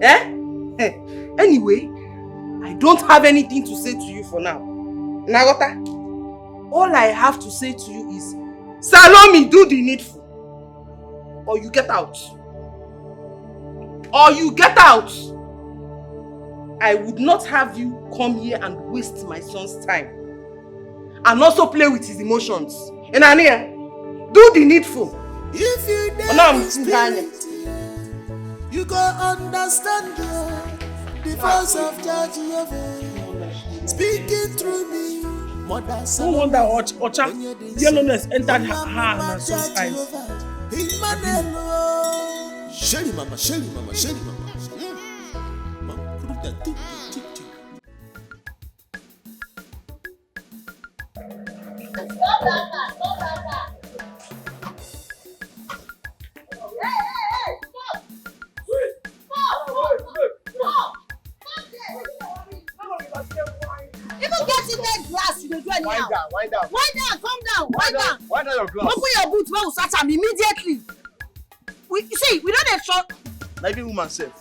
Eh? Anyway, I don't have anything to say to you for now. Nagota, all I have to say to you is, Salome, do the needful. Or you get out. Or you get out. I would not have you come here and waste my son's time. And also play with his emotions. And Ania, do the needful. If you you go understand the voice of Judge Jehovah speaking through me. No wonder Ocha yellowness entered her and her son's eyes. Shelly mama. Stop that. Hey, stop! Even getting that glass, you don't do anyhow. Wind down. Calm down. Wind down. Wind down your glass. Open your boots, we will search him immediately. We don't have shot. Maybe woman safe.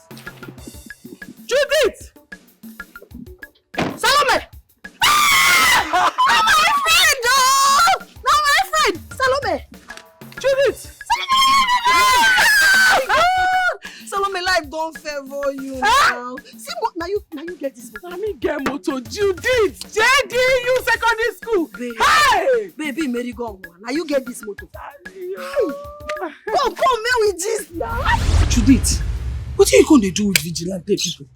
Judith! Salome! Not my friend! now. See, now you get this motor. Now me get motor. Judith, JD, you secondary school. Hey! Baby, Mary go. Now you get this motor. Come, man, with this now. Judith, what are you going to do with vigilante people?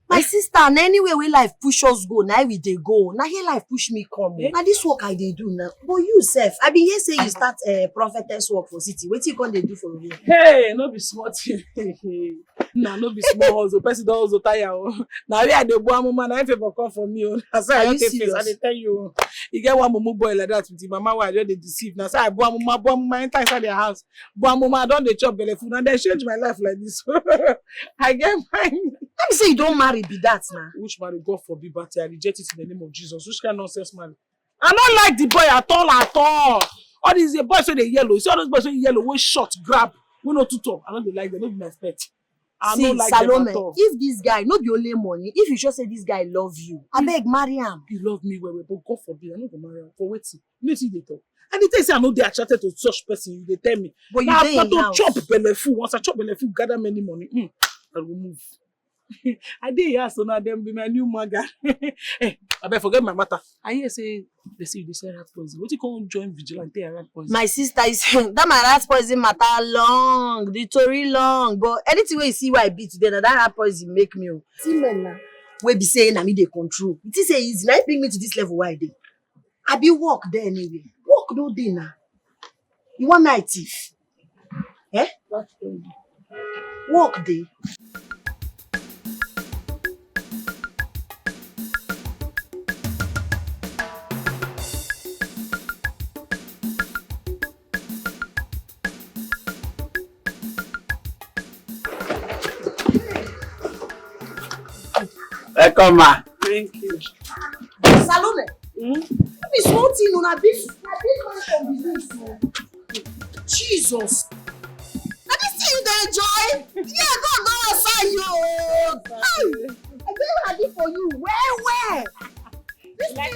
My sister, and anywhere where life push us go, now we dey go. Now here life push me come. Now this work I dey do now. But you self, I been here say you start prophetess work for city. What you going to do for me? Hey, no be smart. Nah, no be small hustle. Person don't hustle tire. Now we are the boy mama. Now if you come for me, that's why I take face. I dey tell you, you get one mumu boy like that with your mama. Why they deceive? Now say I boy mama enter inside their house. Boy mama, I don't dey chop belle food, and they change my life like this. I get mine. Let me say you don't marry, be that now. Which marry? God forbid, but I reject it in the name of Jesus. Which kind of nonsense marry? I don't like the boy at all. All these boys say they yellow. You see all those boys say yellow, we short, grab, we no too talk. I don't like them, no be my pet. I don't like Salome, them at all. if this guy, not be only money, if you just say this guy love you, I beg marry him. You love me well, but God forbid, I'm not gonna marry him. For waiting. You know see they talk. And they tell say I know they attracted to such person, they tell me. But now you after don't chop belle full, once I chop belle full, gather many money. I will move. I did hear so now them be my new maga. Hey, I better forget my matter. I hear say they say you say rat poison. What you call join vigilante rat poison? My sister is saying that my rat poison matter long, the story long. But anything where you see why I beat today, that rat poison make me. See men now, we be saying I me they control. It is say easy. Now bring me to this level why they. I be work there anyway. Work no day now. You want my thief? Eh? Work day. Welcome, ma. Thank you. Salome. Be small thing on a big business. Jesus. Now this thing you dey enjoy? Yeah, God don't answer you. Hey, I get ready for you. Where? This like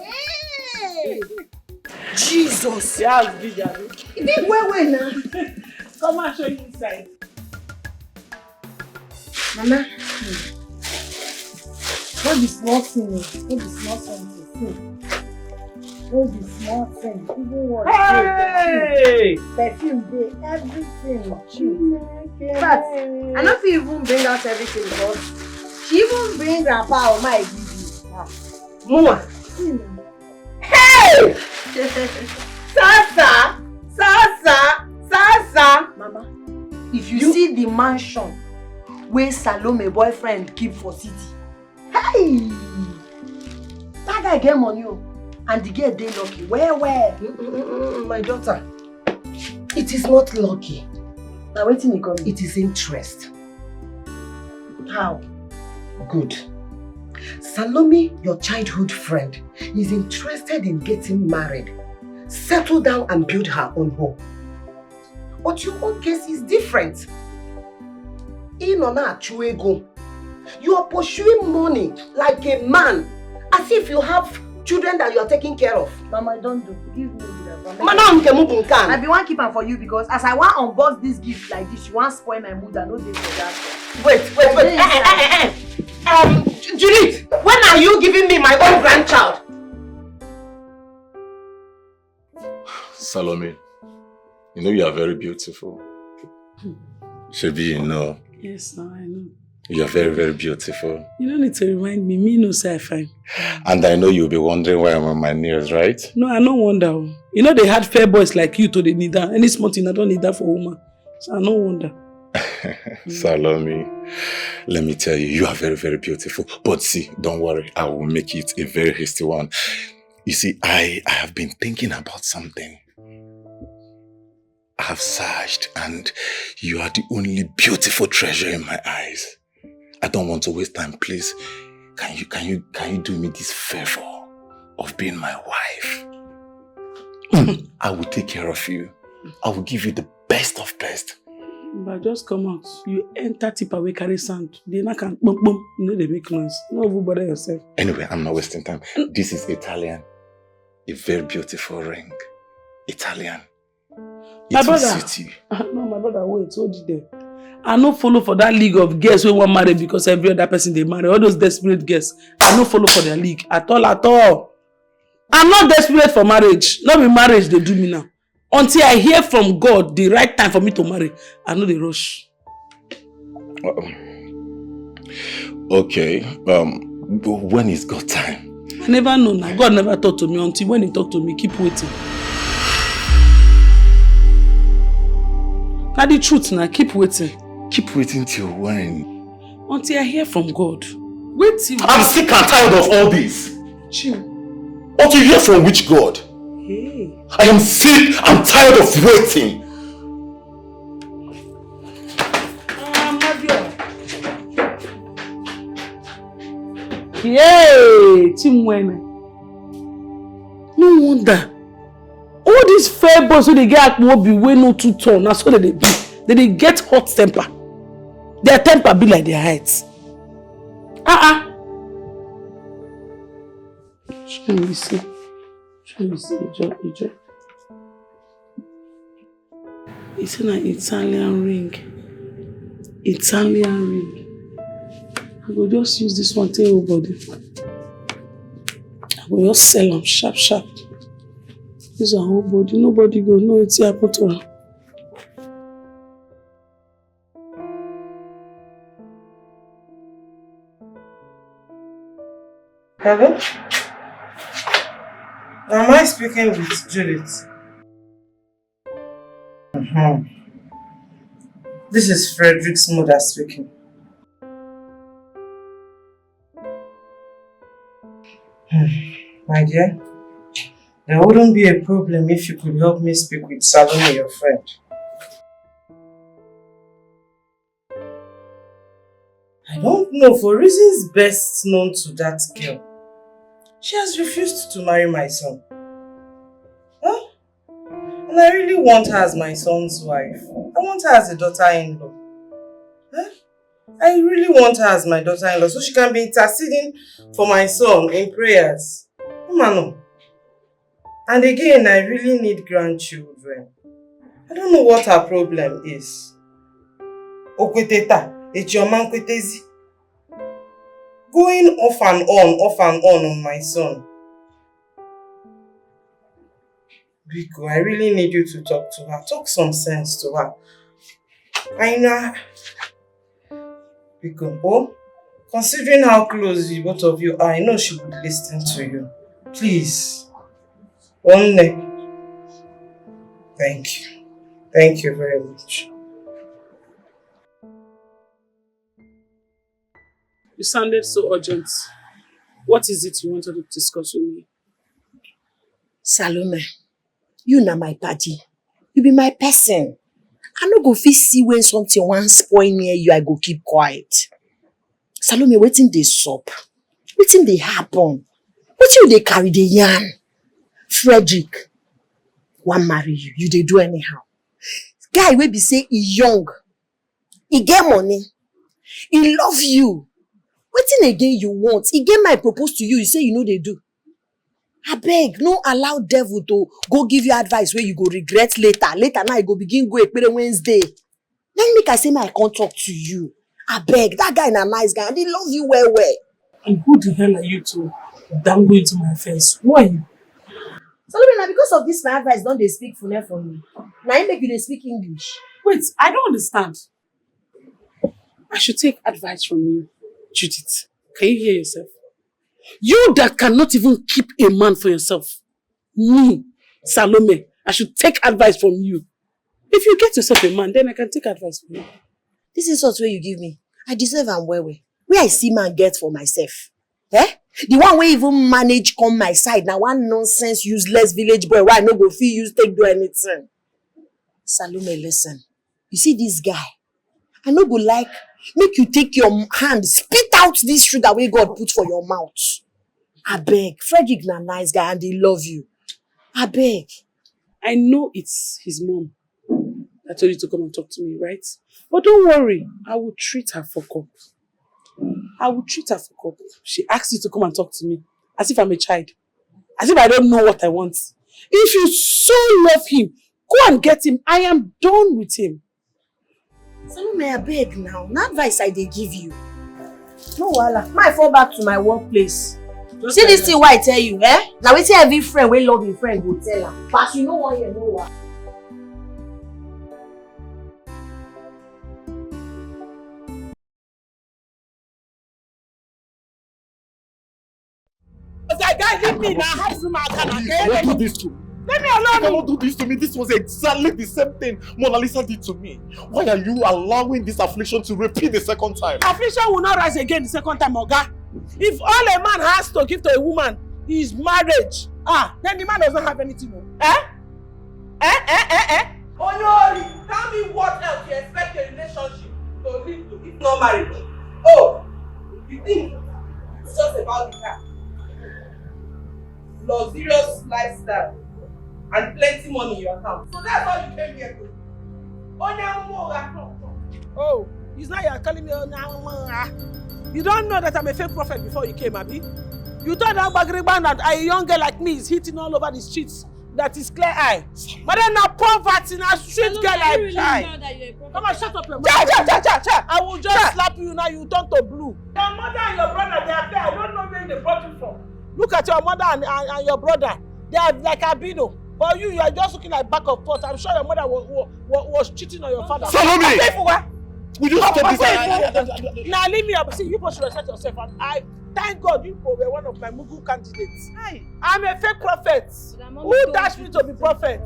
hey. Jesus. Yeah, it's big, Abby. Big where now? Come and show you inside. Mama, what be small thing? What be small thing? What be small thing? Even what? Hey! Perfume day, everything. But I don't feel even bring out everything because she even bring grandpa or my baby. Mama. Hey! Sasa! Mama, if you see the mansion where Salome boyfriend keep for city. Hey! That guy get money and the girl dey lucky. Where? My daughter. It is not lucky. Now waiting you come. It is interest. How? Good. Salome, your childhood friend, is interested in getting married, settle down and build her own home. But your own case is different. You are pursuing money like a man, as if you have children that you are taking care of. Mama, don't do. Give me that. I be one keeper for you because as I want to unbox this gift like this, you want to spoil my mood and no day for that. Wait. Judith, when are you giving me my own grandchild? Salome, you know you are very beautiful. Shebi, you know. Yes, no, I know. You are very, very beautiful. You don't need to remind me. Me no say I fine. And I know you'll be wondering why I'm on my knees, right? No, I don't wonder. You know they had fair boys like you to the need that. Any small thing I don't need that for woman. So I don't wonder. Salome, let me tell you, you are very, very beautiful. But see, don't worry, I will make it a very hasty one. You see, I have been thinking about something. I have searched and you are the only beautiful treasure in my eyes. I don't want to waste time, please. Can you do me this favor of being my wife? I will take care of you. I will give you the best of best. But just come out. You enter tip away, carry sand. They not can boom boom. You know they make noise. No bother yourself. Anyway, I'm not wasting time. This is Italian. A very beautiful ring. Italian. My brother. No, my brother, wait, hold it there. I no follow for that league of girls who want marry because every other person they marry. All those desperate girls, I no follow for their league at all, at all. I'm not desperate for marriage. Not be marriage they do me now. Until I hear from God the right time for me to marry, I know they rush. Okay. When is God time? I never know now. God never talk to me until when he talk to me, keep waiting. That's the truth now. Keep waiting. Keep waiting till when? Until I hear from God. Wait till... I'm sick and tired of all this. Chill. Until you hear from which God? Hey. I am sick and tired of waiting. Yay! Chimwene. No wonder. All these fair boys who they get Akmobi way no too tall. Now so that they be. They get hot temper. Their temper be like their heights. Show me see. Ijo. It's an Italian ring. I will just use this one to everybody. I will just sell them sharp. This are whole body. Nobody go know it's happened to her. Hello? Am I speaking with Judith? This is Frederick's mother speaking. My dear, there wouldn't be a problem if you could help me speak with Salome, your friend. I don't know, for reasons best known to that girl, she has refused to marry my son. Huh? And I really want her as my son's wife. I want her as a daughter-in-law. Huh? I really want her as my daughter-in-law so she can be interceding for my son in prayers. Mano. And again, I really need grandchildren. I don't know what her problem is. Okweteta, echiyomankwetezi. Going off and on my son. Biko, I really need you to talk to her. Talk some sense to her. I know. Biko, considering how close you both of you are, I know she would listen to you. Please. One neck. Thank you. Thank you very much. You sounded so urgent. What is it you wanted to discuss with me? Salome, you na my party. You be my person. I no go fit see when something wan spoil near you, I go keep quiet. Salome, wetin dey sup? Wetin dey happen? Wetin you dey carry the yarn? Frederick wan marry you. You dey do anyhow. Guy wey be say he young, he get money, he love you. Wetin again you want? He get my propose to you, you say you know they do. Abeg, no allow devil to go give you advice where you go regret later. Later now you go begin go Ekpere Wednesday. Then make I say my come talk to you. Abeg, that guy na nice guy and he love you well. And who the hell are you to dangle into my face? Who are you? Salome, na because of this my advice don't they speak Fune for me. Now you make you dey speak English. Wait, I don't understand. I should take advice from you, Judith. Can you hear yourself? You that cannot even keep a man for yourself. Me, Salome, I should take advice from you. If you get yourself a man, then I can take advice from you. This is what you give me. I deserve am well. Where I see man get for myself. Eh? The one where even manage come my side. Now one nonsense, useless village boy where I no go feel use take do anything. Salome, listen. You see this guy? I no go like make you take your hand, spit out this sugar where God put for your mouth. Abeg, Frederick na nice guy and he love you. Abeg. I know it's his mom that told you to come and talk to me, right? But don't worry, I will treat her for cup. She asked you to come and talk to me as if I'm a child. As if I don't know what I want. If you so love him, go and get him. I am done with him. Salome, I beg now. No advice I dey give you. No wahala. I fall back to my workplace. See this thing why I tell you, eh? Now we say every friend we love your friend will tell her. But you know what you know what. Leave me now. Don't do this to me. Leave me alone. You cannot do this to me. This was exactly the same thing Mona Lisa did to me. Why are you allowing this affliction to repeat the second time? Affliction will not rise again the second time, Oga. If all a man has to give to a woman is marriage, then the man does not have anything. Onyori, tell me what else you expect a relationship to lead to if not marriage? Oh, you think it's just about the car? Luxurious lifestyle and plenty money in your account. So that's all you came here to. Oh, it's not you're calling me Onyamura. You don't know that I'm a fake prophet before you came, Abi? You thought that Bagriban and a young girl like me is hitting all over the streets. That is clear eye. But then now poverty, now street girl like try. Come on, shut up your mouth. Cha. I will just slap you now, you turn to blue. Your mother and your brother, they are there. I don't know where they brought you from. Look at your mother and your brother. They are like albino. But you are just looking like back of pot. I'm sure your mother was cheating on your father. Salome! Would you stop this? Now leave me up. See, you must respect yourself. And I thank God you were one of my Mugu candidates. I'm a fake prophet. Who dashed me to be prophet?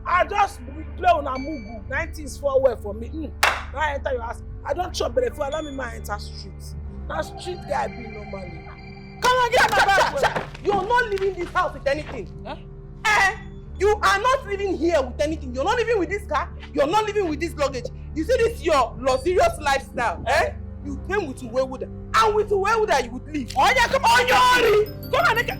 I just play on a Mugu. 90s for well for me. Now I enter your house. I don't chop but if you allow me my enter streets. That street guy be normally. Come on, get my bag. You're not leaving this house with anything. You are not living here with anything. You're not living with this car. You're not living with this luggage. You see this your luxurious lifestyle. You came with Uwewood. And with Uwewood you would leave. Oh yeah, come on, Yori! Come on, nigga!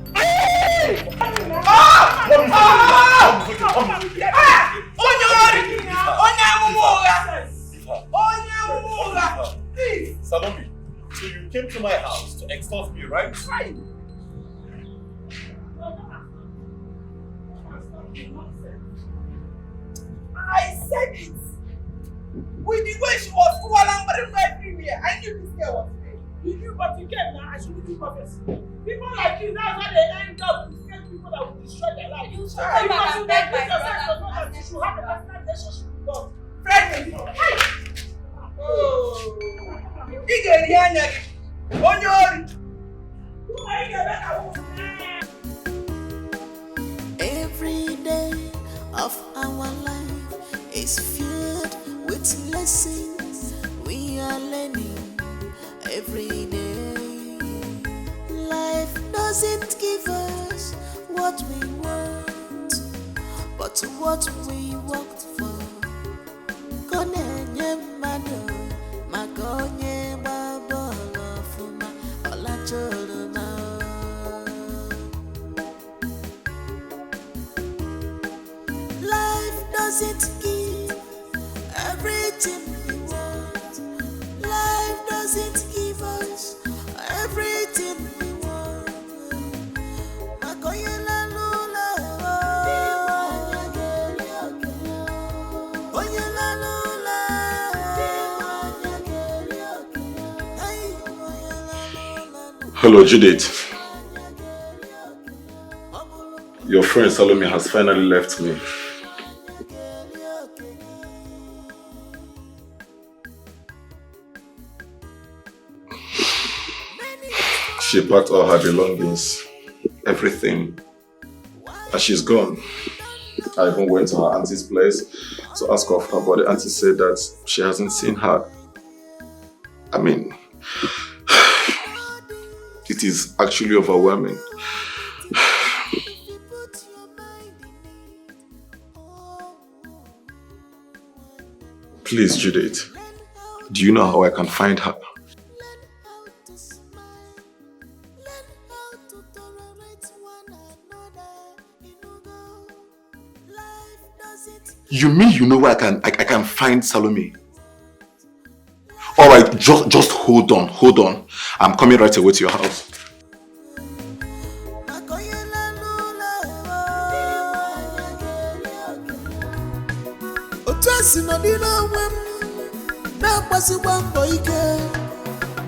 Please! Salome, so you came to my house to extort me, right? Right. I said it. With the way she was squabbling everywhere, I knew this girl was fake. You knew, but you came now. I should do prophecy. People like you, that's how they end up with fake people that will destroy their life. You should have a personal relationship with God. Friend, oh, you get the energy. On your every day of our life is filled with lessons we are learning every day. Life doesn't give us what we want, but what we worked for. Konenye mano, makonye babolo fuma, ola choluma. Life doesn't give everything we want. Life doesn't give us everything we want. Makoye la lula, oye la lula, hello, Judith. Your friend Salome has finally left me. She packed all her belongings, everything, and she's gone. I even went to her auntie's place to ask of her, but the auntie said that she hasn't seen her. I mean, it is actually overwhelming. Please, Judith, do you know how I can find her? You mean you know where I can find Salome? Alright, just hold on. I'm coming right away to your house.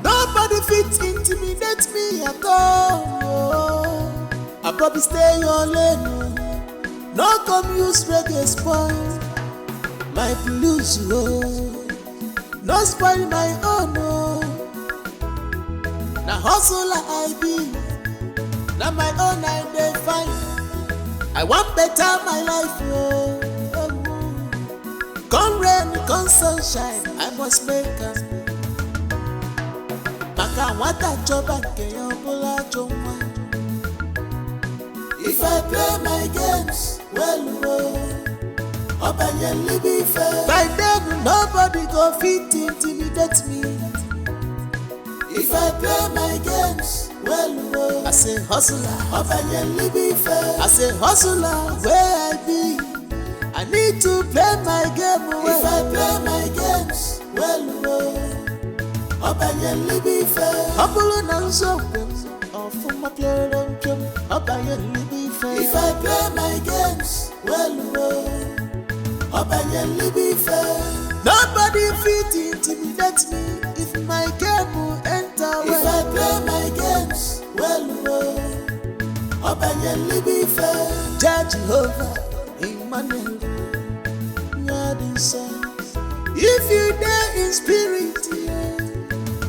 Nobody fit intimidate me at all. I probably stay your lane. No come use reggae spoil my blues, no spoil my own. Now hustler I be, now my own I define. I want better my life, Come rain, come sunshine, I must make a Maka wata choba ke yobola joma. If I play my games, well, Obanyeli be fair. By then, nobody go fit intimidate me. If I play my games, well, I say hustler, Obanyeli be fair. I say hustler, where I be, I need to play my game. If I play my games, well, Obanyeli be fair. Humble and so from my player don't come. Obanyeli be fair. If I play my games, well, Obanyeli be fair. Nobody fit intimidate me if my game will enter. If I play my games, well, Obanyeli be fair. Judge Jehovah, Emmanuel, if you dare in spirit,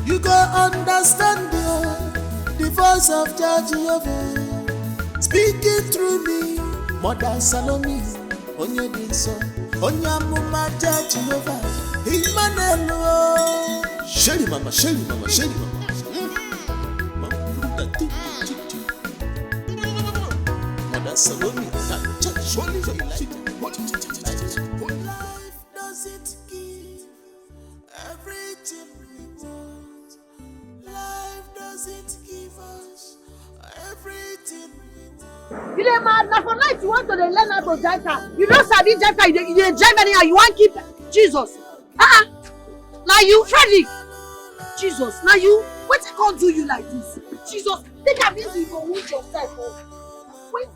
you go understand the voice of Judge Jehovah speaking through me. Mother Salome, Onye Dinso, Onya Muma Judge Jehovah, Emmanuel. Shelly mama, Shelly mama, Shelly mama. Mother Salome, surely life doesn't give everything we want. Life doesn't give us everything we want. You dey mad? Now for life you want to learn how to drive car. You don't sabi drive car. You dey drive anyhow. You want keep Jesus? Now you Frederick. Jesus. Now you. What can't do you like this? Jesus. Take a easy. You go wound yourself. Wait.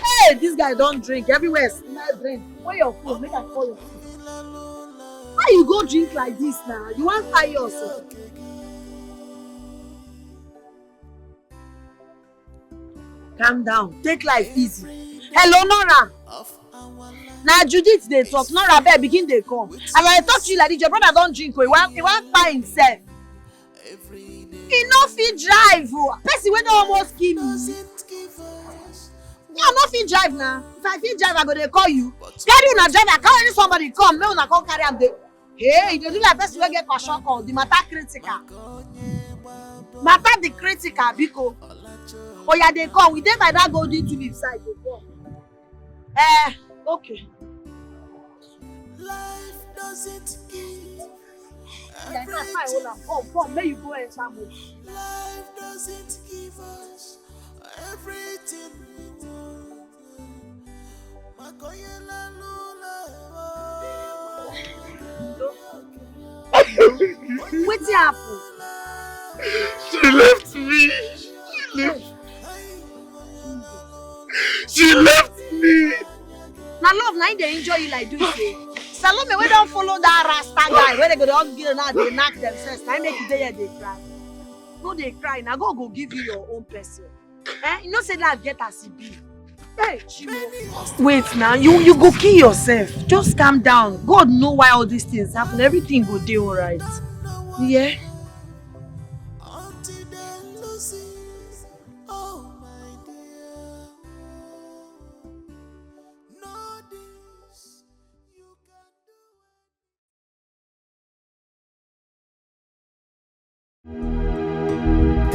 Hey, this guy don't drink. Everywhere smell drink. Where your phone? Make I call your phone. Why you go drink like this now? You want fire yourself? Calm down. Take life easy. Hello, Nora. Now Judith they talk. Nora bear begin they come. And when I talk to you like this, your brother don't drink. He want by himself. He no fit drive. Person wey don almost kill me. Yeah, I no fit drive now. If I fit drive, I go dey call you. Carry una driver, carry somebody come. Make una come carry am dey. Hey, you dey do like person wey get question call. The matter critical. Matter the critical, biko. Oh yeah, they come. We dey by that golden tulip side. They come. Okay. Life doesn't give. Yeah, that's fine. Hold on. Come. May you go and family. Life doesn't give us everything we want. Wetin happen? She left me. She left me. Now love, now they enjoy you like this. Salome, we don't follow that rasta guy. Where they go to get now, they knock themselves. Now make it there, they cry. No, they cry. Now go give you your own person. You know say that get as it be. Hey, wait now, you go kill yourself. Just calm down. God know why all these things happen. Everything go do alright. Yeah.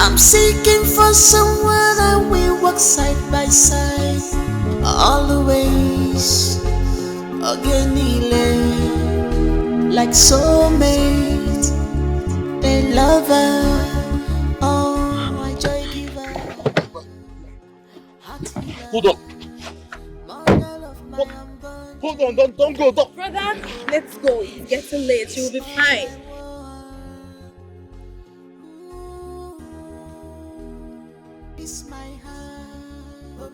I'm seeking for someone that will walk side by side always again, like soulmate, they lover, oh my joy giver. Hold on. Hold on, don't go, don't. Brother, let's go. It's getting late. You'll be fine. It's my heart,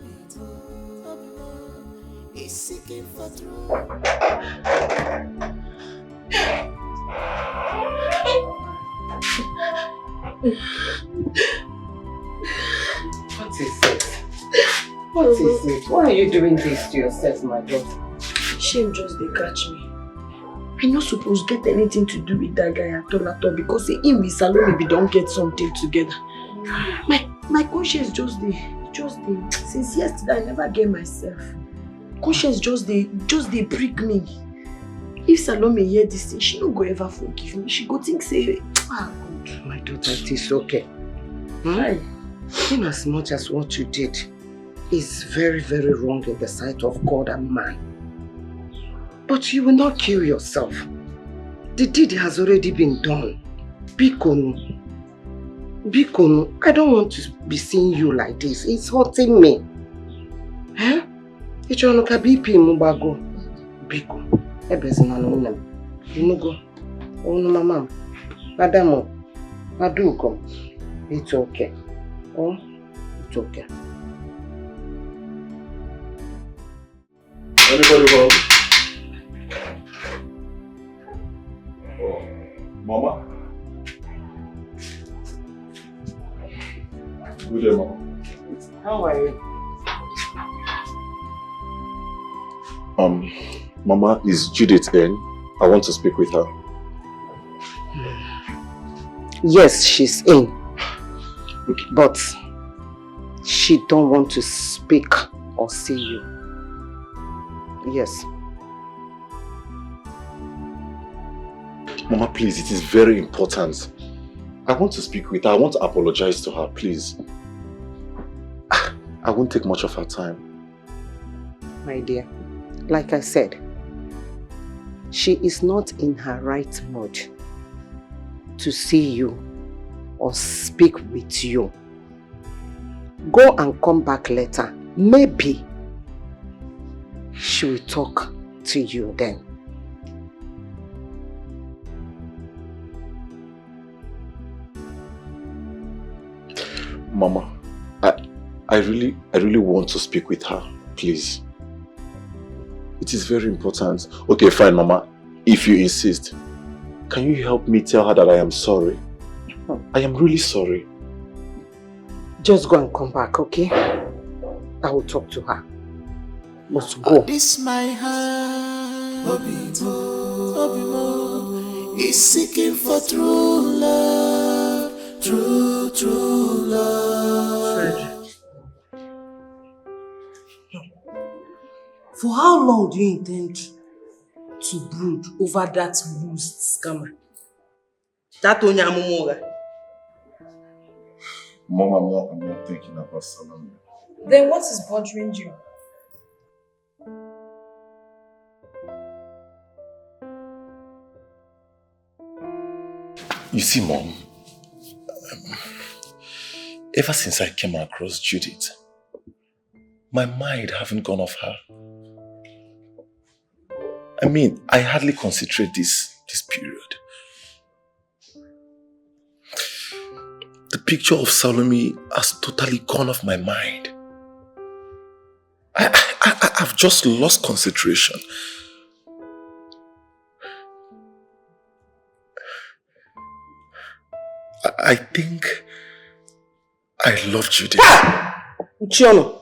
it's seeking for truth. What is it? What is it? Why are you doing this to yourself, my daughter? Shame just they catch me. I'm not supposed to get anything to do with that guy at all because him with Salome we don't get something together. My conscience just they since yesterday I never get myself. Conscience just they prick me. If Salome hear this thing, she don't go ever forgive me. She go think say, God. My daughter, it is okay. In as much as what you did is very, very wrong in the sight of God and man. But you will not kill yourself. The deed has already been done. Bikonu, I don't want to be seeing you like this. It's hurting me. Eh? It's your BP Mubago. Biko. Ebezinano. Inugo. Onu mama. Madamo. Maduko. It's okay. Oh, it's okay. Anybody home? Oh, Mama? Good day, Mama. How are you? Mama, is Judith in? I want to speak with her. Yes, she's in. But she don't want to speak or see you. Yes. Mama, please, it is very important. I want to speak with her. I want to apologize to her, please. I won't take much of her time. My dear, like I said, she is not in her right mood to see you or speak with you. Go and come back later. Maybe she will talk to you then. Mama, I really want to speak with her, please. It is very important. Okay, fine, Mama. If you insist, can you help me tell her that I am sorry? I am really sorry. Just go and come back, okay? I will talk to her. Let's go. This my heart, Obimo, is seeking for true love, true love. For how long do you intend to brood over that loose scammer? That Onyamumoga. Mama, I'm not thinking about Salome. Then what is bothering you? You see, Mom, ever since I came across Judith, my mind haven't gone off her. I mean, I hardly concentrate this period. The picture of Salome has totally gone off my mind. I've just lost concentration. I think I love Judith. Uchiono,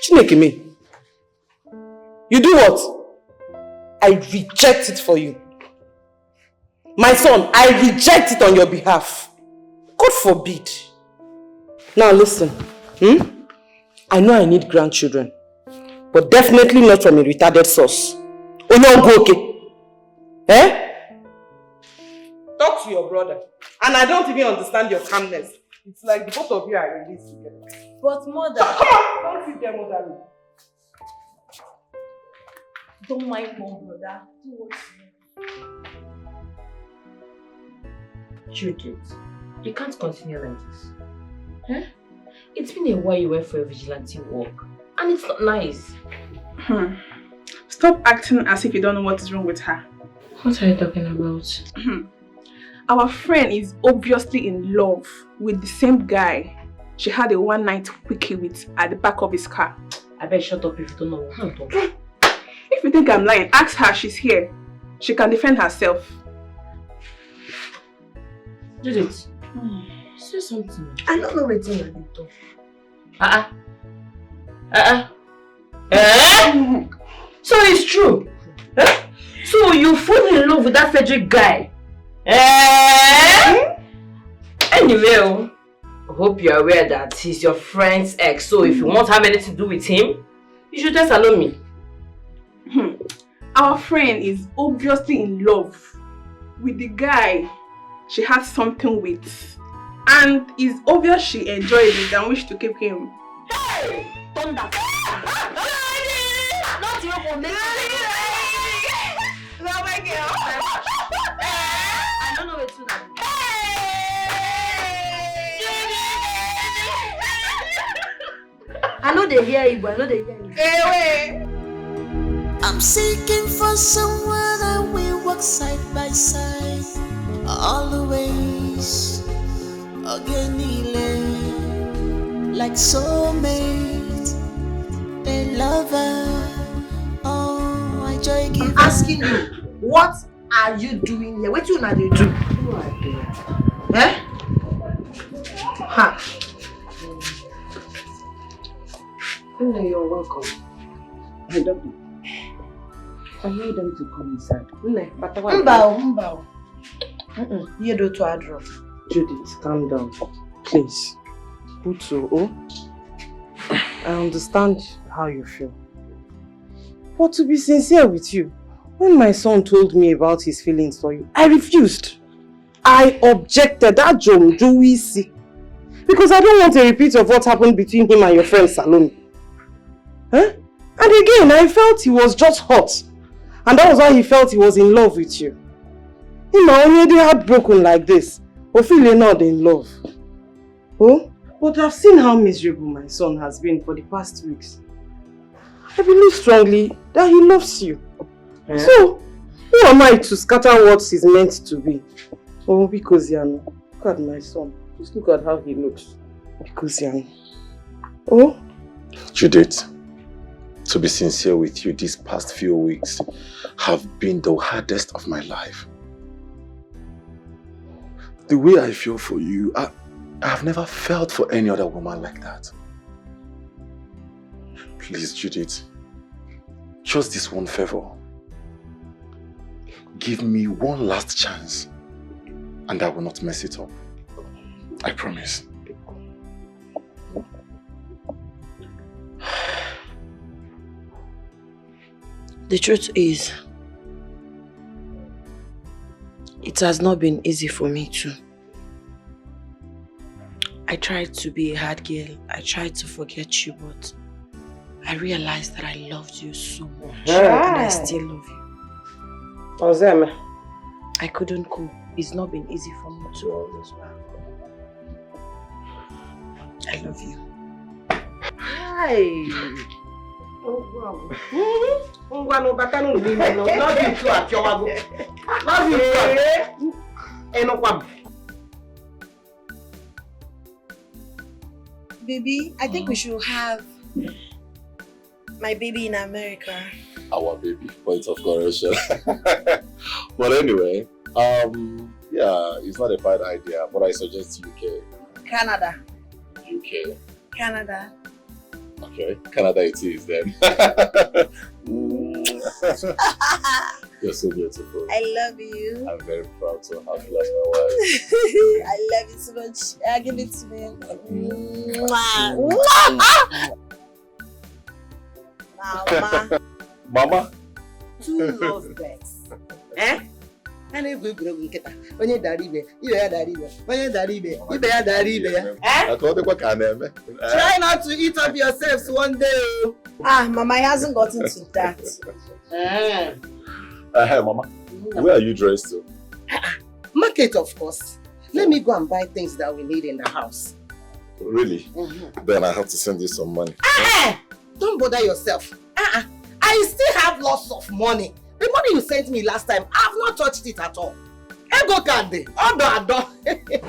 Chineke me. You do what? I reject it for you. My son, I reject it on your behalf. God forbid. Now listen. I know I need grandchildren, but definitely not from a retarded source. Oh no, go okay. Eh? Talk to your brother. And I don't even understand your calmness. It's like the both of you are released together. But mother... Come on! Don't feed them, mother. Don't mind mom, brother. Do what you want. Judith, you can't continue like this. Huh? It's been a while you went for a vigilante walk. And it's not nice. Stop acting as if you don't know what is wrong with her. What are you talking about? Our friend is obviously in love with the same guy she had a one-night quickie with at the back of his car. I bet shut up if you don't know what I'm talking. If you think I'm lying, ask her. She's here. She can defend herself. Judith, Say something. I don't know what you want to So it's true. So you fall in love with that Frederick guy? Anyway, I hope you're aware that he's your friend's ex. So if you won't have anything to do with him, you should just allow me. Our friend is obviously in love with the guy she has something with. And it's obvious she enjoyed it and wished to keep him. Hey! Thunder! Not you for me. No, my girl. I don't know what to do. I know they hear you, but I know they hear you. Hey, I'm seeking for someone and we walk side by side always again, like soulmate, they lover. Oh, I joy give. I'm asking you, what are you doing here? What you not do? Eh? Ha. No, you're welcome. I don't know. I need them to come inside. Mbao. You do to Adro. Judith, calm down. Please. Putu, I understand how you feel. But to be sincere with you, when my son told me about his feelings for you, I refused. I objected. That Joey, because I don't want a repeat of what happened between him and your friend Salome. Huh? And again, I felt he was just hot. And that was why he felt he was in love with you. Him already heartbroken like this, or feeling not in love. Oh? But I've seen how miserable my son has been for the past weeks. I believe strongly that he loves you. Yeah. So, who am I to scatter what is meant to be? Oh, because Yano, look at my son. Just look at how he looks. Because Yano. Oh? Judith, to be sincere with you, these past few weeks have been the hardest of my life. The way I feel for you, I have never felt for any other woman like that. Please, Judith, just this one favor. Give me one last chance and I will not mess it up. I promise. The truth is, it has not been easy for me too. I tried to be a hard girl. I tried to forget you, but I realized that I loved you so much. And I still love you. I couldn't cope. It's not been easy for me to always work. I love you. Hi. Love you too at your wago. Love you too. Baby, I think we should have my baby in America. Our baby, point of correction. But anyway, yeah, it's not a bad idea, but I suggest UK. Canada. UK. Canada. Okay, Canada it is then. You're so beautiful. I love you. I'm very proud to have you as my wife. I love you so much. Give it to me. Mama. Two love birds. Eh? And if we grow nketa, onye daribe, ibe ya daribe, onye daribe, ibe ya daribe ya. Eh? Try not to eat up yourselves one day. Ah, Mama hasn't gotten to that. Hey, Mama, where are you dressed to? Market, of course. Let me go and buy things that we need in the house. Really? Then I have to send you some money. Don't bother yourself. I still have lots of money. The money you sent me last time, I've not touched it at all. Ego candy.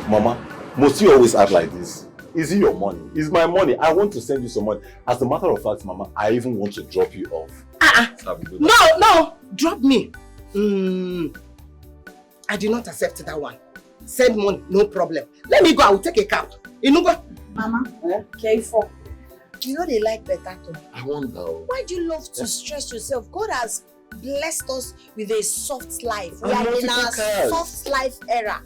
Mama, must you always act like this? Is it your money? It's my money. I want to send you some money. As a matter of fact, Mama, I even want to drop you off. No, drop me. I do not accept that one. send money, no problem. Let me go, I will take a cab. You know what? Mama, careful. You know they like better too. I wonder. Why do you love to stress yourself? God has blessed us with a soft life. We And are in multiple our cars. soft life era.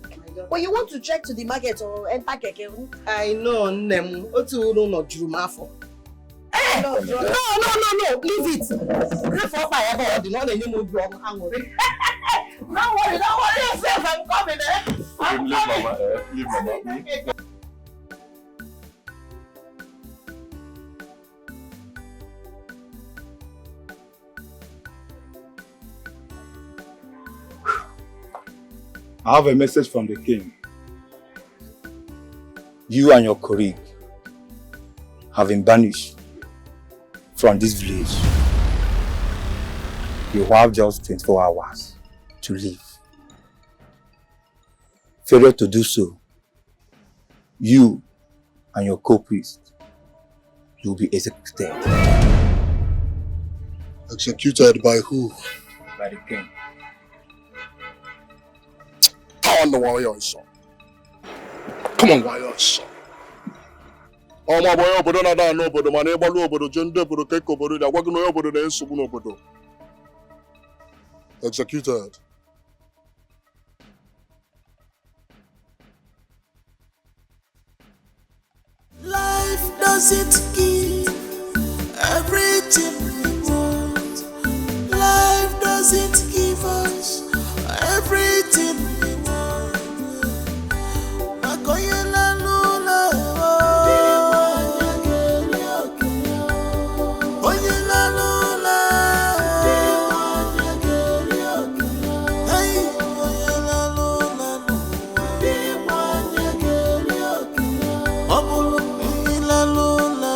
When you want to trek to the market or enter keke, I know, Nem. Otu no no Jumafo. No, leave it. Don't worry yourself, I'm coming there. I'm coming. Leave Mama. I have a message from the king. You and your colleague have been banished from this village. You have just 24 hours to leave. Failure to do so, you and your co-priest will be executed. Executed by who? By the king. Come on, the warrior, son. Come on, warrior, son. Oh, my boy, but don't know, but the man, but the gender, but the cake, but the wagon, but the answer, but executed. Life doesn't give everything we want. Life doesn't give us everything we want. Makoyela lula, oyela lula, hey, oyela lula, obulu oyela lula,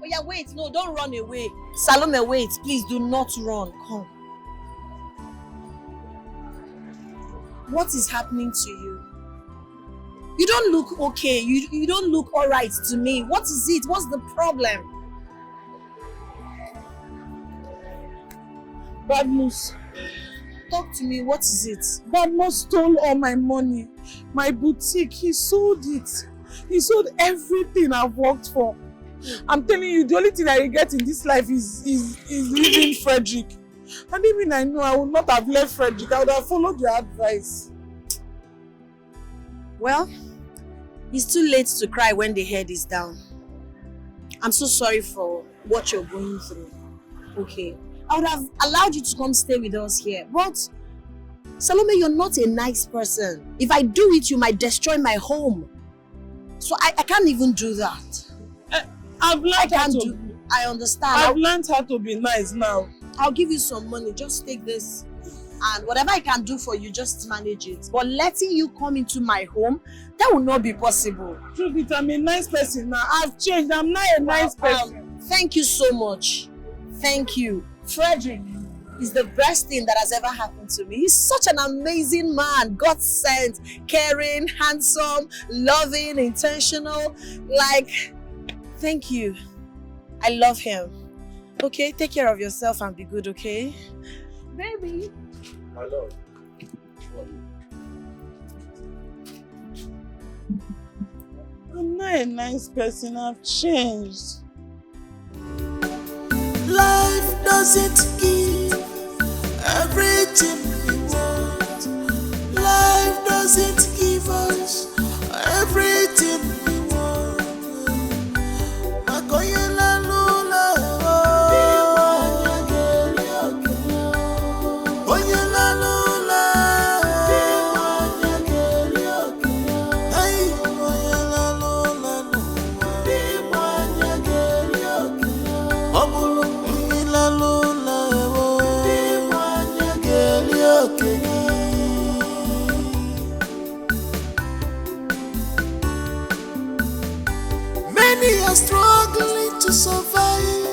Oh yeah, wait, no, don't run away. Salome, wait, please do not run. Come. What is happening to you? You don't look okay. You don't look alright to me. What is it? What's the problem? Badmus. Talk to me. What is it? Badmus stole all my money. My boutique, he sold it. He sold everything I've worked for. I'm telling you, the only thing I regret in this life is leaving Frederick. And even I know I would not have left Frederick. I would have followed your advice. Well, it's too late to cry when the head is down. I'm so sorry for what you're going through. Okay. I would have allowed you to come stay with us here. But, Salome, you're not a nice person. If I do it, you might destroy my home. So I can't even do that. I've learned how to... I understand. I've learned how to be nice now. I'll give you some money. Just take this. And whatever I can do for you, just manage it. But letting you come into my home, that will not be possible. Truth, I'm a nice person now. I've changed. I'm not a nice person. Thank you so much. Thank you. Frederick is the best thing that has ever happened to me. He's such an amazing man. God sent, caring, handsome, loving, intentional. Like, thank you. I love him. Okay, take care of yourself and be good, okay? Baby. My lord. I'm not a nice person. I've changed. Life doesn't give everything we want. Life doesn't give us everything we want. Makoyela lula, oyela lula, hey, oyela lula, obulu oyela lula, many are struggling to survive.